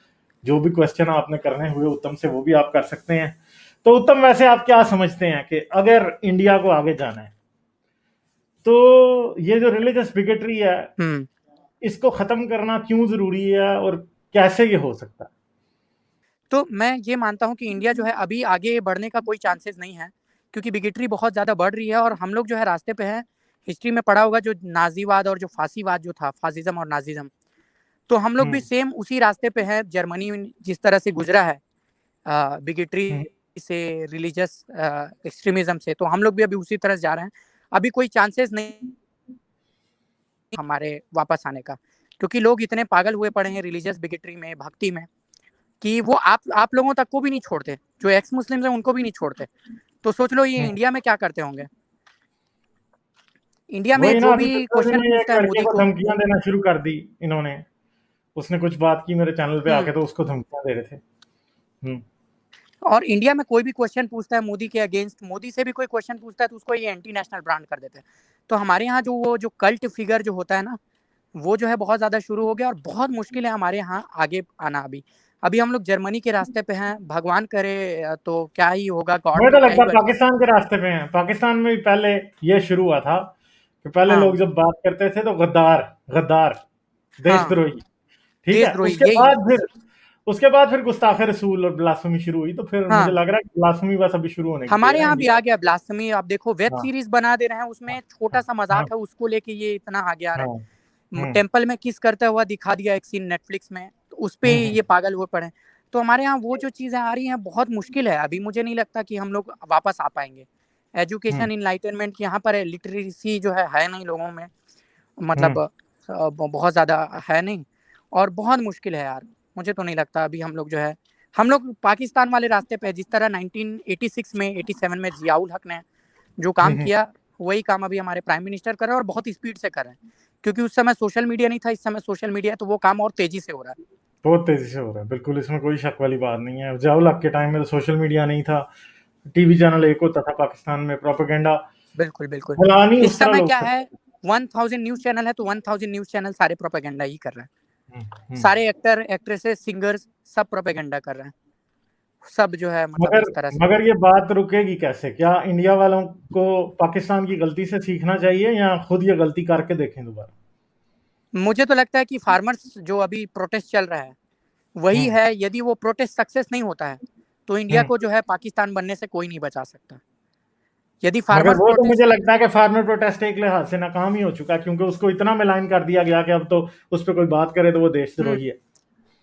जो भी क्वेश्चन आपने करने हुए उत्तम से वो भी आप कर सकते हैं। तो उत्तम, वैसे आप क्या समझते हैं कि अगर इंडिया को आगे जाना है तो ये जो रिलीजियस बिगेटरी है हुँ। इसको खत्म करना क्यों जरूरी है, और कैसे ये हो सकता है? तो मैं ये मानता हूँ कि इंडिया जो है अभी आगे बढ़ने का कोई चांसेस नहीं है, क्योंकि बिगेटरी बहुत ज़्यादा बढ़ रही है और हम लोग जो है रास्ते पे हैं हिस्ट्री में पढ़ा होगा, जो नाजीवाद और जो फांसीवाद जो था, फासिज्म और नाजिज्म, तो हम लोग भी सेम उसी रास्ते पे हैं। जर्मनी जिस तरह से गुजरा है बिगेटरी से, रिलीजियस एक्सट्रीमिज्म से, तो हम लोग भी अभी उसी तरह जा रहे हैं। अभी कोई चांसेस नहीं हमारे वापस आने का, क्योंकि लोग इतने पागल हुए पड़े हैं रिलीजियस बिगेटरी में, भक्ति में, कि वो आप लोगों तक को भी नहीं छोड़ते, जो एक्स मुस्लिम्स हैं उनको भी नहीं छोड़ते। तो सोच लो ये इंडिया में क्या करते होंगे। इंडिया में वही ना, जो अभी भी पिछले क्वेश्चन दिनों एक पूछता है लड़के मोदी को को, धमकियां देना शुरू कर दी इन्होंने। उसने कुछ बात की मेरे चैनल पे आके, तो उसको धमकियां दे रहे थे। और इंडिया में कोई भी क्वेश्चन पूछता है मोदी के अगेंस्ट, मोदी से भी कोई क्वेश्चन पूछता है तो उसको ये एंटी नेशनल ब्रांड कर देते हैं। तो हमारे यहाँ जो वो जो कल्ट फिगर जो होता है ना, वो जो है बहुत ज्यादा शुरू हो गया, और बहुत मुश्किल है हमारे यहाँ आगे आना। अभी हम लोग जर्मनी के रास्ते पे हैं, भगवान करे तो क्या ही होगा, गॉड मुझे तो तो क्या लगता ही है कर सकता पाकिस्तान के रास्ते पे हैं। पाकिस्तान में भी पहले ये शुरू हुआ था कि पहले हाँ लोग जब बात करते थे तो गद्दार गद्दार, हाँ, देशद्रोही, ठीक है। देशद्रोही यही। उसके बाद फिर गुस्ताखे रसूल और ब्लास्फेमी शुरू हुई। तो फिर मुझे हाँ, लग रहा है कि ब्लास्फेमी बस अभी शुरू होने की हमारे देर है यहाँ भी इंडिया। आ गया ब्लास्फेमी। आप देखो वेब हाँ सीरीज बना दे रहे हैं, हाँ उसमें छोटा सा हाँ मजाक है, उसको लेके ये इतना आगे आ रहा हाँ। है। टेम्पल में किस करता हुआ दिखा दिया एक सीन नेटफ्लिक्स में, तो उस पे हम्म। ये पागल हुए पड़े हैं। तो हमारे यहाँ वो जो चीजें आ रही हैं बहुत मुश्किल है। अभी मुझे नहीं लगता कि हम लोग वापस आ पाएंगे। हम्म। एजुकेशन इनलाइटनमेंट यहाँ पर है, लिटरेसी जो है नहीं लोगों में, हम्म। मतलब बहुत ज्यादा है नहीं, और बहुत मुश्किल है यार। मुझे तो नहीं लगता अभी हम लोग जो है, हम लोग पाकिस्तान वाले रास्ते पे है। जिस तरह 1986 में 87 में जियाउल हक ने जो काम हम्म। किया, वही काम अभी हमारे प्राइम मिनिस्टर कर रहे हैं, और बहुत स्पीड से कर रहे हैं। क्योंकि उस समय सोशल मीडिया नहीं था, इस समय सोशल मीडिया है, तो वो काम और तेजी से हो रहा है। बहुत तेजी से हो रहा है, बिल्कुल, इसमें कोई शक वाली बात नहीं है। जियाउल हक के टाइम में तो सोशल मीडिया नहीं था, टीवी चैनल एक होता था पाकिस्तान में, प्रोपेगेंडा बिल्कुल बिल्कुल। फैलानी इस उस तरह समय लोग क्या है, करते 1000 न्यूज चैनल है, तो 1000 न्यूज चैनल सारे प्रोपेगेंडा ही कर रहे हैं। थे। सारे एक्टर एक्ट्रेसेस सिंगर्स सब प्रोपेगेंडा कर रहे हैं, सब जो है मतलब मगर इस तरह से। मगर ये बात रुकेगी कैसे? क्या इंडिया वालों को पाकिस्तान की गलती से सीखना चाहिए, या खुद ये गलती करके देखें दोबारा? मुझे तो लगता है कि फार्मर्स जो अभी प्रोटेस्ट चल रहा है वही हम्म। है। यदि वो प्रोटेस्ट सक्सेस नहीं होता है तो इंडिया हम्म। को जो है पाकिस्तान बनने से कोई नहीं बचा सकता। यदि मगर फार्मर्स वो तो मुझे प्रोटेस्ट, लगता है कि फार्मर प्रोटेस्ट एक लिहाज से नाकाम ही हो चुका है, क्योंकि उसको इतना मिलान कर दिया गया कि अब तो उस पर कोई बात करे तो वो देशद्रोही है।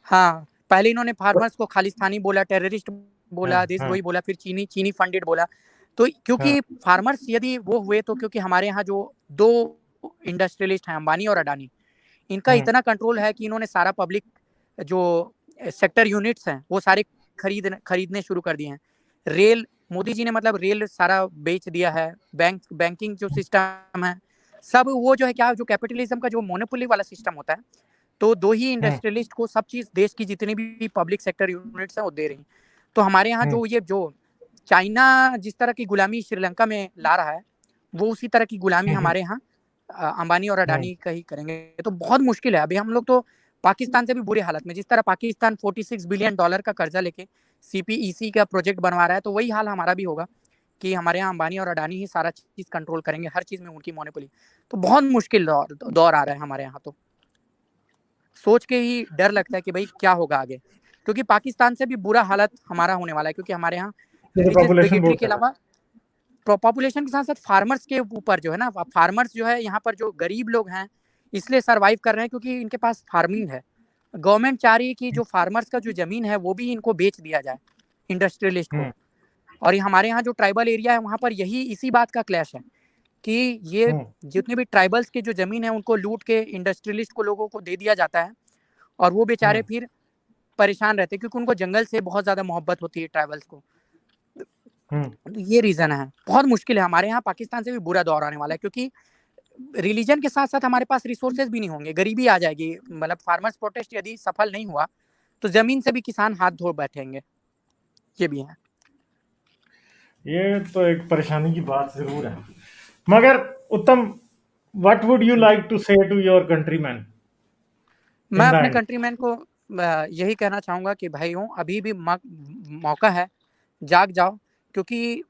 हाँ, पहले इन्होंने फार्मर्स को खालिस्तानी बोला, टेररिस्ट हाँ बोला, हाँ देशद्रोही बोला, फिर चीनी चीनी फंडेड बोला। तो हाँ। क्योंकि फार्मर्स यदि वो हुए, तो क्योंकि हमारे यहाँ जो दो इंडस्ट्रियलिस्ट हैं, अंबानी और अडानी, इनका हम्म। इतना कंट्रोल है कि इन्होंने सारा पब्लिक जो सेक्टर यूनिट्स हैं वो सारे खरीदने शुरू कर दिए हैं। रेल, मोदी जी ने मतलब रेल सारा बेच दिया है। बैंकिंग जो सिस्टम है, सब वो जो है क्या, जो कैपिटलिज्म का जो मोनोपोली वाला सिस्टम होता है, तो दो ही हम्म। इंडस्ट्रियलिस्ट को सब चीज, देश की जितनी भी पब्लिक सेक्टर यूनिट्स हैं वो दे रही हैं। तो हमारे यहाँ हम्म। जो चाइना जिस तरह की गुलामी श्रीलंका में ला रहा है, वो उसी तरह की गुलामी हम्म। हमारे यहाँ अंबानी और हम्म। अडानी का ही करेंगे। तो बहुत मुश्किल है। अभी हम लोग तो पाकिस्तान से भी बुरी हालत में, जिस तरह पाकिस्तान $46 बिलियन का कर्जा लेके सीपीईसी का प्रोजेक्ट बनवा रहा है, तो वही हाल हमारा भी होगा कि हमारे यहाँ अंबानी और अडानी ही सारा चीज कंट्रोल करेंगे, हर चीज में उनकी मोनोपोली। तो बहुत मुश्किल दौर आ रहा है हमारे यहाँ। तो सोच के ही डर लगता है कि भाई क्या होगा आगे, क्योंकि पाकिस्तान से भी बुरा हालत हमारा होने वाला है। क्योंकि हमारे यहाँ ये तो रिलीजियस पॉपुलेशन बिगेटरी बहुत के ज्यादा अलावा पॉपुलेशन के साथ साथ फार्मर्स के ऊपर जो है ना, फार्मर्स जो है यहाँ पर जो गरीब लोग हैं इसलिए सरवाइव कर रहे हैं क्योंकि इनके पास फार्मिंग है। गवर्नमेंट चाह रही है कि जो फार्मर्स का जो जमीन है वो भी इनको बेच दिया जाए इंडस्ट्रियलिस्ट है। को। और ये हमारे यहाँ जो ट्राइबल एरिया है वहाँ पर यही इसी बात का क्लैश है कि ये हम्म। जितने भी ट्राइबल्स के जो जमीन है उनको लूट के इंडस्ट्रियलिस्ट को, लोगों को दे दिया जाता है, और वो बेचारे हम्म। फिर परेशान रहते हैं क्योंकि उनको जंगल से बहुत ज्यादा मोहब्बत होती है ट्राइबल्स को। हम्म। तो ये रीजन है, बहुत मुश्किल है। हमारे यहाँ पाकिस्तान से भी बुरा दौर आने वाला है, क्योंकि रिलीजन के साथ साथ हमारे पास रिसोर्सेज भी नहीं होंगे, गरीबी आ जाएगी। मतलब फार्मर्स प्रोटेस्ट यदि सफल नहीं हुआ तो जमीन से भी किसान हाथ धो बैठेंगे, ये भी है। ये तो एक परेशानी की बात जरूर है। मगर Uttam, what would you like to say to your countryman मैं इन द अपने एंड? कंट्रीमैन को यही कहना चाहूंगा कि भाइयों, अभी भी मौका है, जाग जाओ। क्योंकि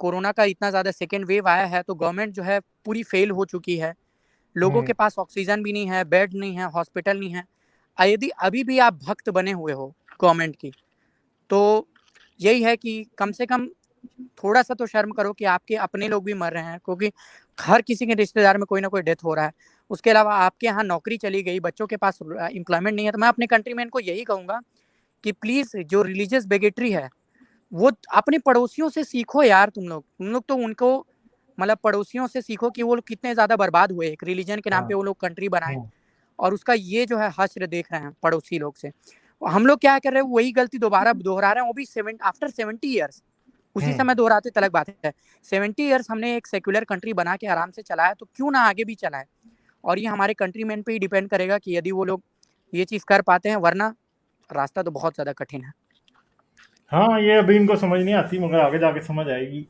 कोरोना का इतना ज़्यादा सेकेंड वेव आया है, तो गवर्नमेंट जो है पूरी फेल हो चुकी है। लोगों हम्म। के पास ऑक्सीजन भी नहीं है, बेड नहीं है, हॉस्पिटल नहीं है। यदि अभी भी आप भक्त बने हुए हो गवर्नमेंट की, तो यही है कि कम से कम थोड़ा सा तो शर्म करो कि आपके अपने लोग भी मर रहे हैं, क्योंकि हर किसी के रिश्तेदार में कोई ना कोई डेथ हो रहा है। उसके अलावा आपके यहाँ नौकरी चली गई, बच्चों के पास एम्प्लॉयमेंट नहीं है। तो मैं अपने कंट्रीमैन को यही कहूंगा कि प्लीज जो रिलीजियस बेगेट्री है वो अपने पड़ोसियों से सीखो यार। तुम लोग तो उनको मतलब पड़ोसियों से सीखो कि वो लोग कितने ज्यादा बर्बाद हुए एक रिलीजन के नाम पे, हाँ। वो लोग कंट्री बनाए हाँ। और उसका ये जो है हश्र देख रहे हैं पड़ोसी लोग से। हम लोग क्या कर रहे हैं, वही गलती दोबारा दोहरा रहे हैं, वो भी आफ्टर 70 ईयर्स। उसी हम्म। समय दोहराते तलक बात है। 70 ईयर्स हमने एक सेक्युलर कंट्री बना के आराम से चलाया, तो क्यों ना आगे भी चलाए। और ये हमारे कंट्रीमैन पे ही डिपेंड करेगा कि यदि वो लोग ये चीज कर पाते हैं, वरना रास्ता तो बहुत ज्यादा कठिन है। हाँ, ये अभी इनको समझ नहीं आती, मगर आगे जाके समझ आएगी।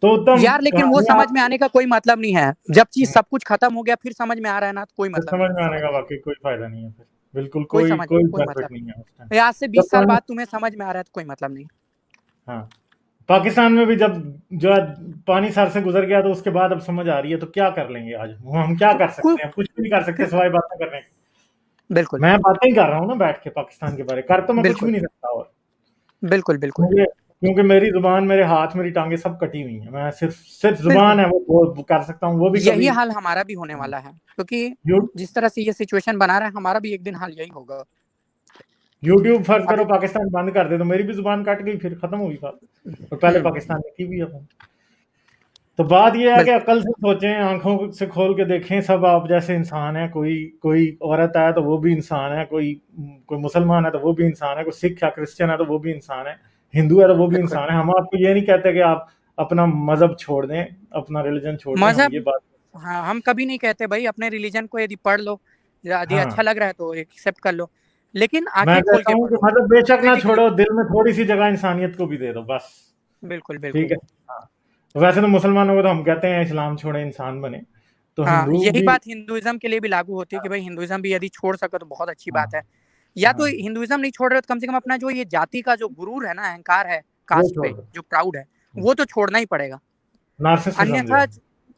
तो उत्तम, यार लेकिन वो मैं समझ आप में आने का कोई मतलब नहीं है। जब चीज सब कुछ खत्म हो गया फिर समझ में आ रहा है ना, तो कोई फिर मतलब नहीं समझ है में आने समझ का में। वाकई कोई फायदा नहीं है फिर। बिल्कुल कोई कोई समझ कोई कोई बेनिफिट मतलब नहीं है उस टाइम। नहीं। आज से जब 20 साल पानी बाद तुम्हें समझ में आ रहा है तो कोई मतलब नहीं। हाँ, पाकिस्तान में भी जब जो है पानी सर से गुजर गया, तो उसके बाद अब समझ आ रही है, तो क्या कर लेंगे आज हम क्या तो कर सकते हैं? कुछ भी नहीं कर सकते फिर सिवाय बातें करने के। बिल्कुल मैं बातें ही कर रहा हूँ ना बैठ के पाकिस्तान के बारे, कर तो मैं कुछ भी बिल्कुल नहीं सकता। और बिल्कुल बिल्कुल क्योंकि क्योंकि मेरी जुबान, मेरे हाथ, मेरी टांगे सब कटी हुई हैं। मैं सिर्फ सिर्फ बिल्कुल जुबान है वो कर सकता हूँ, वो भी यही कभी। हाल हमारा भी होने वाला है, क्योंकि यू जिस तरह से ये सिचुएशन बना रहा है हमारा भी एक दिन हाल यही होगा। यूट्यूब फर्ज करो अभी पाकिस्तान बंद कर दे, तो मेरी भी जुबान कट गई, फिर खत्म हुई बात। और पहले पाकिस्तान में थी भी अपन। तो बात ये है कि बिल्कुल अकल से सोचें, आंखों से खोल के देखें, सब आप जैसे इंसान है। कोई कोई औरत है तो वो भी इंसान है, कोई कोई मुसलमान है तो वो भी इंसान है, कोई सिख है, क्रिश्चियन है तो वो भी इंसान है, हिंदू है तो वो भी बिल्कुल इंसान है। हम आपको ये नहीं कहते कि आप अपना मजहब छोड़ दें, अपना रिलीजन छोड़ दें, हम ये मजहब, बात। हाँ हम कभी नहीं कहते भाई अपने रिलीजन को यदि पढ़ लो, यदि अच्छा हाँ, लग रहा है तो एक्सेप्ट कर लो, लेकिन मैं आंखें खोल कहता के हूँ कि पढ़ो। मतलब बेशक कोई ना भी चीज, छोड़ो, दिल में थोड़ी सी जगह इंसानियत को भी दे दो बस। बिल्कुल ठीक बिल्कुल। है। हाँ, वैसे तो मुसलमानों को तो हम कहते हैं इस्लाम छोड़े इंसान बने, तो हाँ हिंदू यही भी। बात हिंदुइज्म के लिए भी लागू होती है कि भाई हिंदुइज्म भी यदि छोड़ सको तो बहुत अच्छी हाँ। बात है। या तो हाँ, हिंदुइज्म नहीं छोड़ रहे हो तो कम से कम अपना जो ये जाति का जो गुरूर है ना, अहंकार है, वो कास्ट छोड़ पे दो। जो प्राउड है, वो तो छोड़ना ही पड़ेगा। नार्सिसिज्म जो अन्यथा है।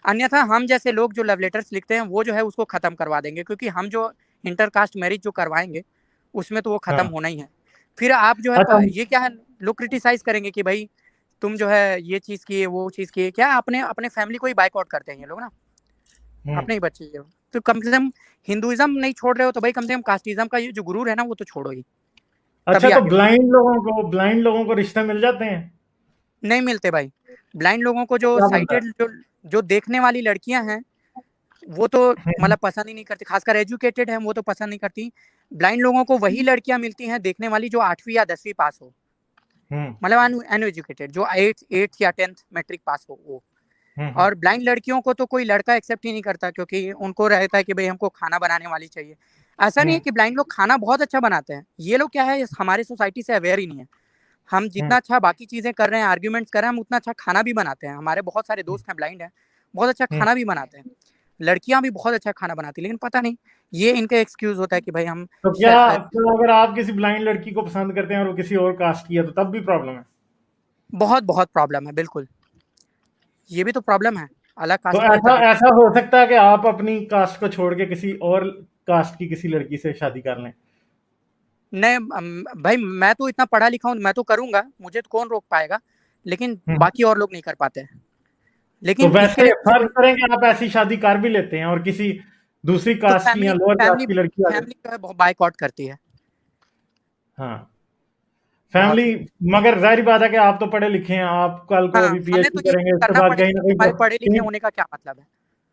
अन्यथा हम जैसे लोग जो लव लेटर्स लिखते हैं वो जो है उसको खत्म करवा देंगे, क्योंकि हम जो इंटरकास्ट मैरिज जो करवाएंगे उसमें तो वो खत्म हाँ। होना ही है। फिर आप जो है अच्छा। ये क्या है, लोग क्रिटिसाइज करेंगे कि भाई तुम जो है ये चीज किए वो चीज किए, क्या अपने अपने फैमिली को ही बाइकआउट करते हैं ये लोग ना, हम्म। अपने ही बच्चे ये। तो कम से कम हिंदुइज्म नहीं छोड़ रहे हो तो भाई कम से कम कास्टिज्म का ये जो गुरूर है ना वो तो छोड़ो ही, अच्छा, तभी तो आगे बढ़ो। ब्लाइंड लोगों को रिश्ते मिल जाते हैं? नहीं मिलते भाई। ब्लाइंड लोगों को तो जो क्या बनता है? साइटेड जो देखने वाली लड़कियां हैं वो तो हम्म। मतलब पसंद ही नहीं करती, खासकर एजुकेटेड है वो तो पसंद नहीं करती। ब्लाइंड लोगों को वही लड़कियां मिलती हैं देखने वाली जो 8वीं या 10वीं पास हो, हम्म। मतलब अनएजुकेटेड जो 8th या 10th मैट्रिक पास हो वो। हम्म। और ब्लाइंड लड़कियों को तो कोई लड़का एक्सेप्ट ही नहीं करता, क्योंकि उनको रहता है कि भाई हमको खाना बनाने वाली चाहिए। ऐसा नहीं है हम्म। कि ब्लाइंड लोग खाना बहुत अच्छा बनाते हैं, ये लोग क्या है हमारे सोसाइटी से अवेयर ही नहीं है। हम हम्म। जितना अच्छा बाकी चीजें कर रहे हैं, आर्ग्यूमेंट्स कर रहे हैं, हम उतना अच्छा खाना भी बनाते हैं। हमारे बहुत सारे दोस्त हैं ब्लाइंड हैं, बहुत अच्छा हम्म। खाना भी बनाते हैं। लड़कियां भी बहुत अच्छा खाना बनाती है, लेकिन पता नहीं ये इनका एक्सक्यूज होता है कि भाई हम तो क्या, तो अगर आप किसी ब्लाइंड लड़की को पसंद करते हैं और वो किसी और कास्ट की है, तो तब भी प्रॉब्लम है? बहुत बहुत प्रॉब्लम है, बिल्कुल ये भी तो प्रॉब्लम है, अलग तो कास्ट की है ऐसा तब भी। ऐसा हो सकता है कि आप अपनी कास्ट को छोड़ के किसी और कास्ट की किसी लड़की से शादी कर लें? नहीं भाई मैं तो इतना पढ़ा लिखा हूँ, मैं तो करूंगा, मुझे तो कौन रोक पाएगा, लेकिन हम्म। बाकी और लोग नहीं कर पाते हैं। तो लेकिन इसके वैसे लिए फर्ज मुझे करें कि आप ऐसी शादी कर भी लेते हैं और किसी दूसरी तो कास्ट की फैमिली या लोअर कास्ट फैमिली की लड़की आ जाए। फैमिली जो है बाइकआउट करती है हाँ, बहुत। फैमिली। मगर जाहिर बात है कि आप तो पढ़े लिखे हैं, आप कल को हाँ अभी हमें पीएचडी तो ये करेंगे, उसके करना बाद कहीं पड़ेगा ना क्योंकि हमारे पढ़े लिखे कहीं होने का क्या मतलब है।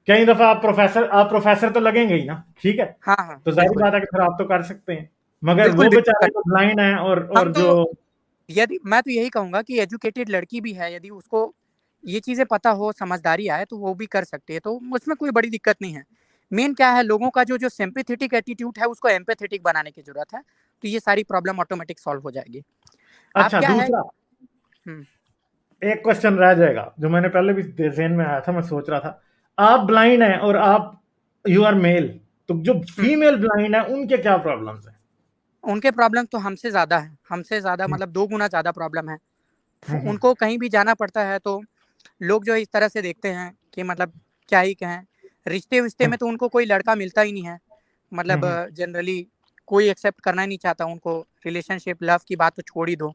कई दफा आप प्रोफेसर तो लगेंगे ही ना, ठीक है। हाँ हाँ तो जाहिर बिल्कुल बात है कि फिर आप तो कर सकते हैं। मगर बिल्कुल वो बिल्कुल बेचारे जो ब्लाइंड हैं हम और तो जो। यदि मैं तो यही कहूंगा कि एजुकेटेड लड़की भी है, यदि उसको ये चीजें पता हो, समझदारी आए, तो वो भी कर सकती है, तो उसमें कोई बड़ी दिक्कत नहीं है। मेन क्या है, लोगों का जो जो सिंपैथेटिक एटीट्यूड है उसको एम्पैथेटिक बनाने की जरूरत है, तो ये सारी प्रॉब्लम ऑटोमेटिक सॉल्व हो जाएगी। आप अच्छा, क्या है। दूसरा हम्म एक क्वेश्चन रह जाएगा जो मैंने पहले भी जहन में आया था, मैं सोच रहा था। आप ब्लाइंड हैं और आप यू आर मेल, तो जो हम्म फीमेल ब्लाइंड है उनके क्या प्रॉब्लम्स हैं? उनके प्रॉब्लम तो हमसे ज्यादा है, हमसे ज्यादा हम्म। मतलब 2 गुना ज्यादा प्रॉब्लम है। हम्म। उनको कहीं भी जाना पड़ता है तो लोग जो इस तरह से देखते हैं कि मतलब क्या ही कहें। रिश्ते विश्ते हम्म। में तो उनको कोई लड़का मिलता ही नहीं है, मतलब हम्म। जनरली कोई एक्सेप्ट करना ही नहीं चाहता उनको। रिलेशनशिप लव की बात तो छोड़ ही दो,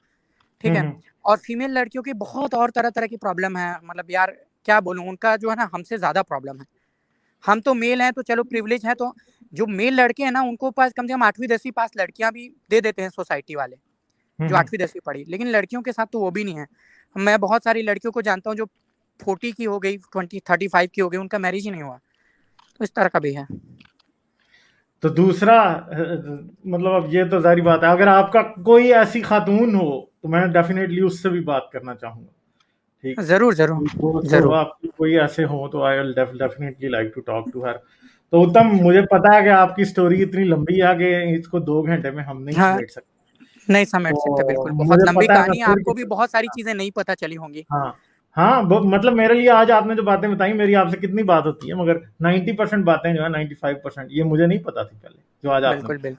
ठीक है। और फीमेल लड़कियों की बहुत और तरह-तरह की प्रॉब्लम है, मतलब यार क्या बोलूँ, उनका जो है ना हमसे ज़्यादा प्रॉब्लम है। हम तो मेल हैं तो चलो प्रिविलेज है, तो जो मेल लड़के हैं ना उनको पास कम से कम 8वीं 10वीं पास लड़कियाँ भी दे देते हैं सोसाइटी वाले, जो 8वीं 10वीं पढ़ी। लेकिन लड़कियों के साथ तो वो भी नहीं है। मैं बहुत सारी लड़कियों को जानता हूँ जो 40 की हो गई, 20 35 की हो गई, उनका मैरिज ही नहीं हुआ। तो इस तरह का भी है। तो दूसरा मतलब अब ये तो जाहिर बात है, अगर आपका कोई ऐसी खातून हो तो मैं डेफिनेटली उससे भी बात करना चाहूंगा। ठीक, ज़रूर, ज़रूर, दोस्त हो ज़रूर। आपकी कोई ऐसे हो तो I will definitely like to talk to her. तो उत्तम, मुझे पता है कि आपकी स्टोरी इतनी लंबी है कि इसको 2 घंटे में हम नहीं हाँ, समेट सकते। नहीं समेट सकते, तो बिल्कुल। बहुत मुझे लंबी पता है मैं कहानी है, फिर आपको भी बहुत सारी चीज़ें नहीं पता चली होंगी। हाँ, हाँ, मतलब मेरे लिए आज आपने जो बातें बताई, मेरी आपसे कितनी बात होती है, मगर 90% बातें जो है 95% ये मुझे नहीं पता थी पहले, जो आज आपने बिल्कुल, बताई।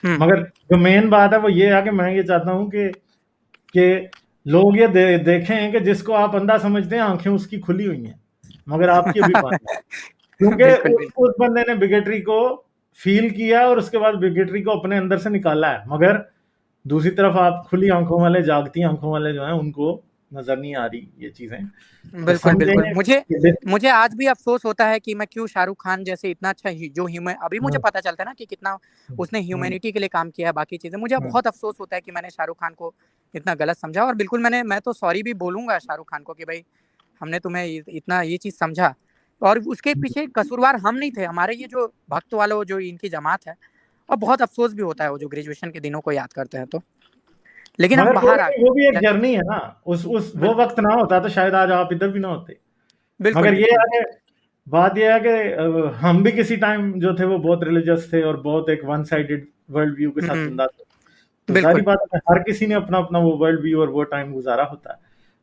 बिल्कुल। मगर जो मेन बात है वो ये है कि मैं ये चाहता हूँ कि लोग ये देखें कि जिसको आप अंधा समझते हैं आंखें उसकी खुली हुई हैं, मगर आपकी अभी बंद है। क्योंकि बिल्कुल, बिल्कुल। उस बंदे ने बिगेटरी को फील किया और उसके बाद बिगेटरी को अपने अंदर से निकाला है, मगर दूसरी तरफ आप खुली आंखों वाले, जागती आंखों वाले जो हैं उनको नजर नहीं आ रही ये चीजें। तो बिल्कुल, बिल्कुल। समझें मुझे कि मुझे आज भी अफ़सोस होता है कि मैं क्यों शाहरुख खान जैसे इतना अच्छा जो अभी मुझे हम्म, पता चलता है ना कि कितना उसने हम्म, ह्यूमैनिटी के लिए काम किया है, बाकी चीज़ें। मुझे हम्म, बहुत अफ़सोस होता है कि मैंने शाहरुख खान को इतना गलत समझा, और बिल्कुल मैं तो सॉरी भी बोलूँगा शाहरुख खान को कि भाई हमने तुम्हें इतना ये चीज़ समझा, और उसके पीछे कसूरवार हम नहीं थे, हमारे ये जो भक्त वालों जो इनकी जमात है। और बहुत अफ़सोस भी होता है वो जो ग्रेजुएशन के दिनों को याद करते हैं तो। लेकिन हम मगर कोई बाहर आ नहीं, गए। वो भी एक लक जर्नी है ना। उस वो बिल्कुल, वक्त ना होता तो शायद आज आप इधर भी ना होते। बिल्कुल, मगर ये बिल्कुल। है कि बात ये है कि हम भी किसी टाइम जो थे वो बहुत रिलीजियस थे और बहुत एक वन साइडेड वर्ल्ड व्यू के साथ जिंदा थे। तो जाहिर बिल्कुल। बात है हर किसी ने अपना अपना वो वर्ल्ड व्यू और वो टाइम गुजारा होता है।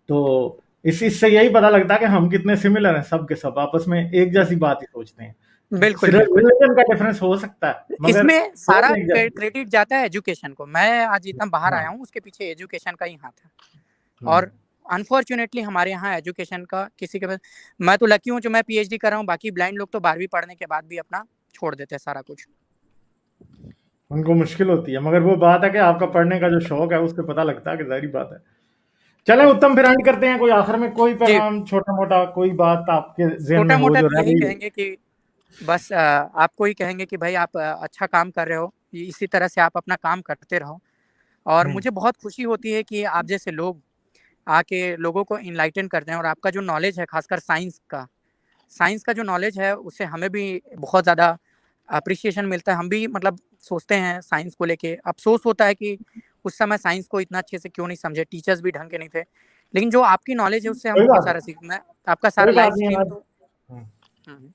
तो इससे यही पता लगता है कि हम कितने सिमिलर हैं, सब के सब आपस में एक जैसी बात ही सोचते हैं। बिल्कुल, सिर्फ बिल्कुल। रिलीजन का डिफरेंस हो सकता है मगर इसमें सोच सारा एक जैसी है। क्रेडिट जाता है एजुकेशन को। मैं आज जितना बाहर हाँ। आया हूँ उसके पीछे एजुकेशन का ही हाथ है। हम्म। और अनफॉर्चुनेटली हमारे यहाँ एजुकेशन का किसी के पास, मैं तो लकी हूँ जो मैं पीएचडी कर रहा हूँ, बाकी ब्लाइंड लोग तो 12वीं पढ़ने के बाद भी अपना छोड़ देते हैं सारा कुछ। उनको मुश्किल होती है, मगर वो बात है कि आपका पढ़ने का जो शौक है उससे पता लगता है कि जाहिर बात है। चलें उत्तम, फिर एंड करते हैं। कोई आखिर में कोई जी, पैगाम छोटा मोटा कोई बात आपके जहन में हो छोटा-मोटा जो तो रह यही गई हो? कहेंगे कि बस आपको ही कहेंगे कि भाई आप अच्छा काम कर रहे हो, इसी तरह से आप अपना काम करते रहो। और हम्म। मुझे बहुत खुशी होती है कि आप जैसे लोग आके लोगों को इनलाइटन करते हैं, और आपका जो नॉलेज है खासकर साइंस का जो नॉलेज है उससे हमें भी बहुत ज़्यादा एप्रिसिएशन मिलता है। हम भी मतलब सोचते हैं साइंस को लेके, अफ़सोस होता है कि उस समय साइंस को इतना अच्छे से क्यों नहीं समझे, टीचर्स भी ढंग के नहीं थे। लेकिन जो आपकी नॉलेज है उससे हम कोई बहुत बात सारा नहीं, सीखना है। आपका सारा कोई लाइव बात नहीं स्ट्रीम आज। तो हम्म। हुँ,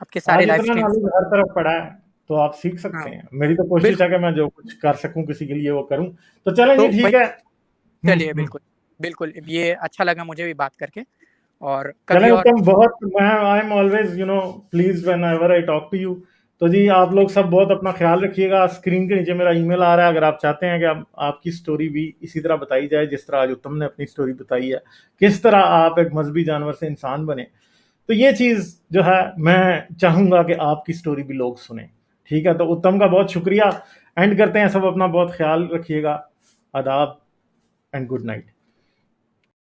आपके सारे आज लाइव इतना स्ट्रीम्स नॉलेज तो हर तरफ पड़ा है तो आप सीख सकते हाँ, हैं। मेरी तो कोशिश है बिल्कुल। कि मैं जो कुछ कर सकूं किसी के लिए वो करूं। तो चलें जी, तो ठीक भाई है। चलिए, बिल्कुल, बिल्कुल, ये अच्छा लगा मुझे भी बात करके, और चलें कभी और उत्तम, बहुत मैं I am always please whenever I talk to you. तो जी आप लोग सब बहुत अपना ख्याल रखिएगा। स्क्रीन के नीचे मेरा ईमेल आ रहा है, अगर आप चाहते हैं कि आपकी स्टोरी भी इसी तरह बताई जाए जिस तरह आज उत्तम ने अपनी स्टोरी बताई है, किस तरह आप एक मजहबी जानवर से इंसान बने, तो ये चीज जो है मैं चाहूंगा कि आपकी स्टोरी भी लोग सुने। ठीक है, तो उत्तम का बहुत शुक्रिया। एंड करते हैं, सब अपना बहुत ख्याल रखिएगा। आदाब एंड गुड नाइट।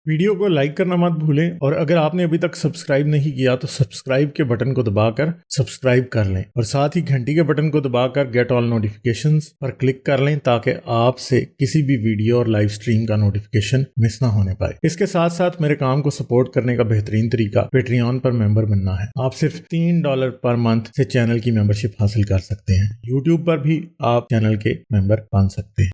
वीडियो को लाइक करना मत भूलें, और अगर आपने अभी तक सब्सक्राइब नहीं किया तो सब्सक्राइब के बटन को दबाकर सब्सक्राइब कर लें, और साथ ही घंटी के बटन को दबाकर गेट ऑल नोटिफिकेशंस पर क्लिक कर लें ताकि आपसे किसी भी वीडियो और लाइव स्ट्रीम का नोटिफिकेशन मिस ना होने पाए। इसके साथ साथ मेरे काम को सपोर्ट करने का बेहतरीन तरीका पेट्रियन पर मेंबर बनना है। आप सिर्फ $3 पर मंथ से चैनल की मेंबरशिप हासिल कर सकते हैं। यूट्यूब पर भी आप चैनल के मेंबर बन सकते हैं।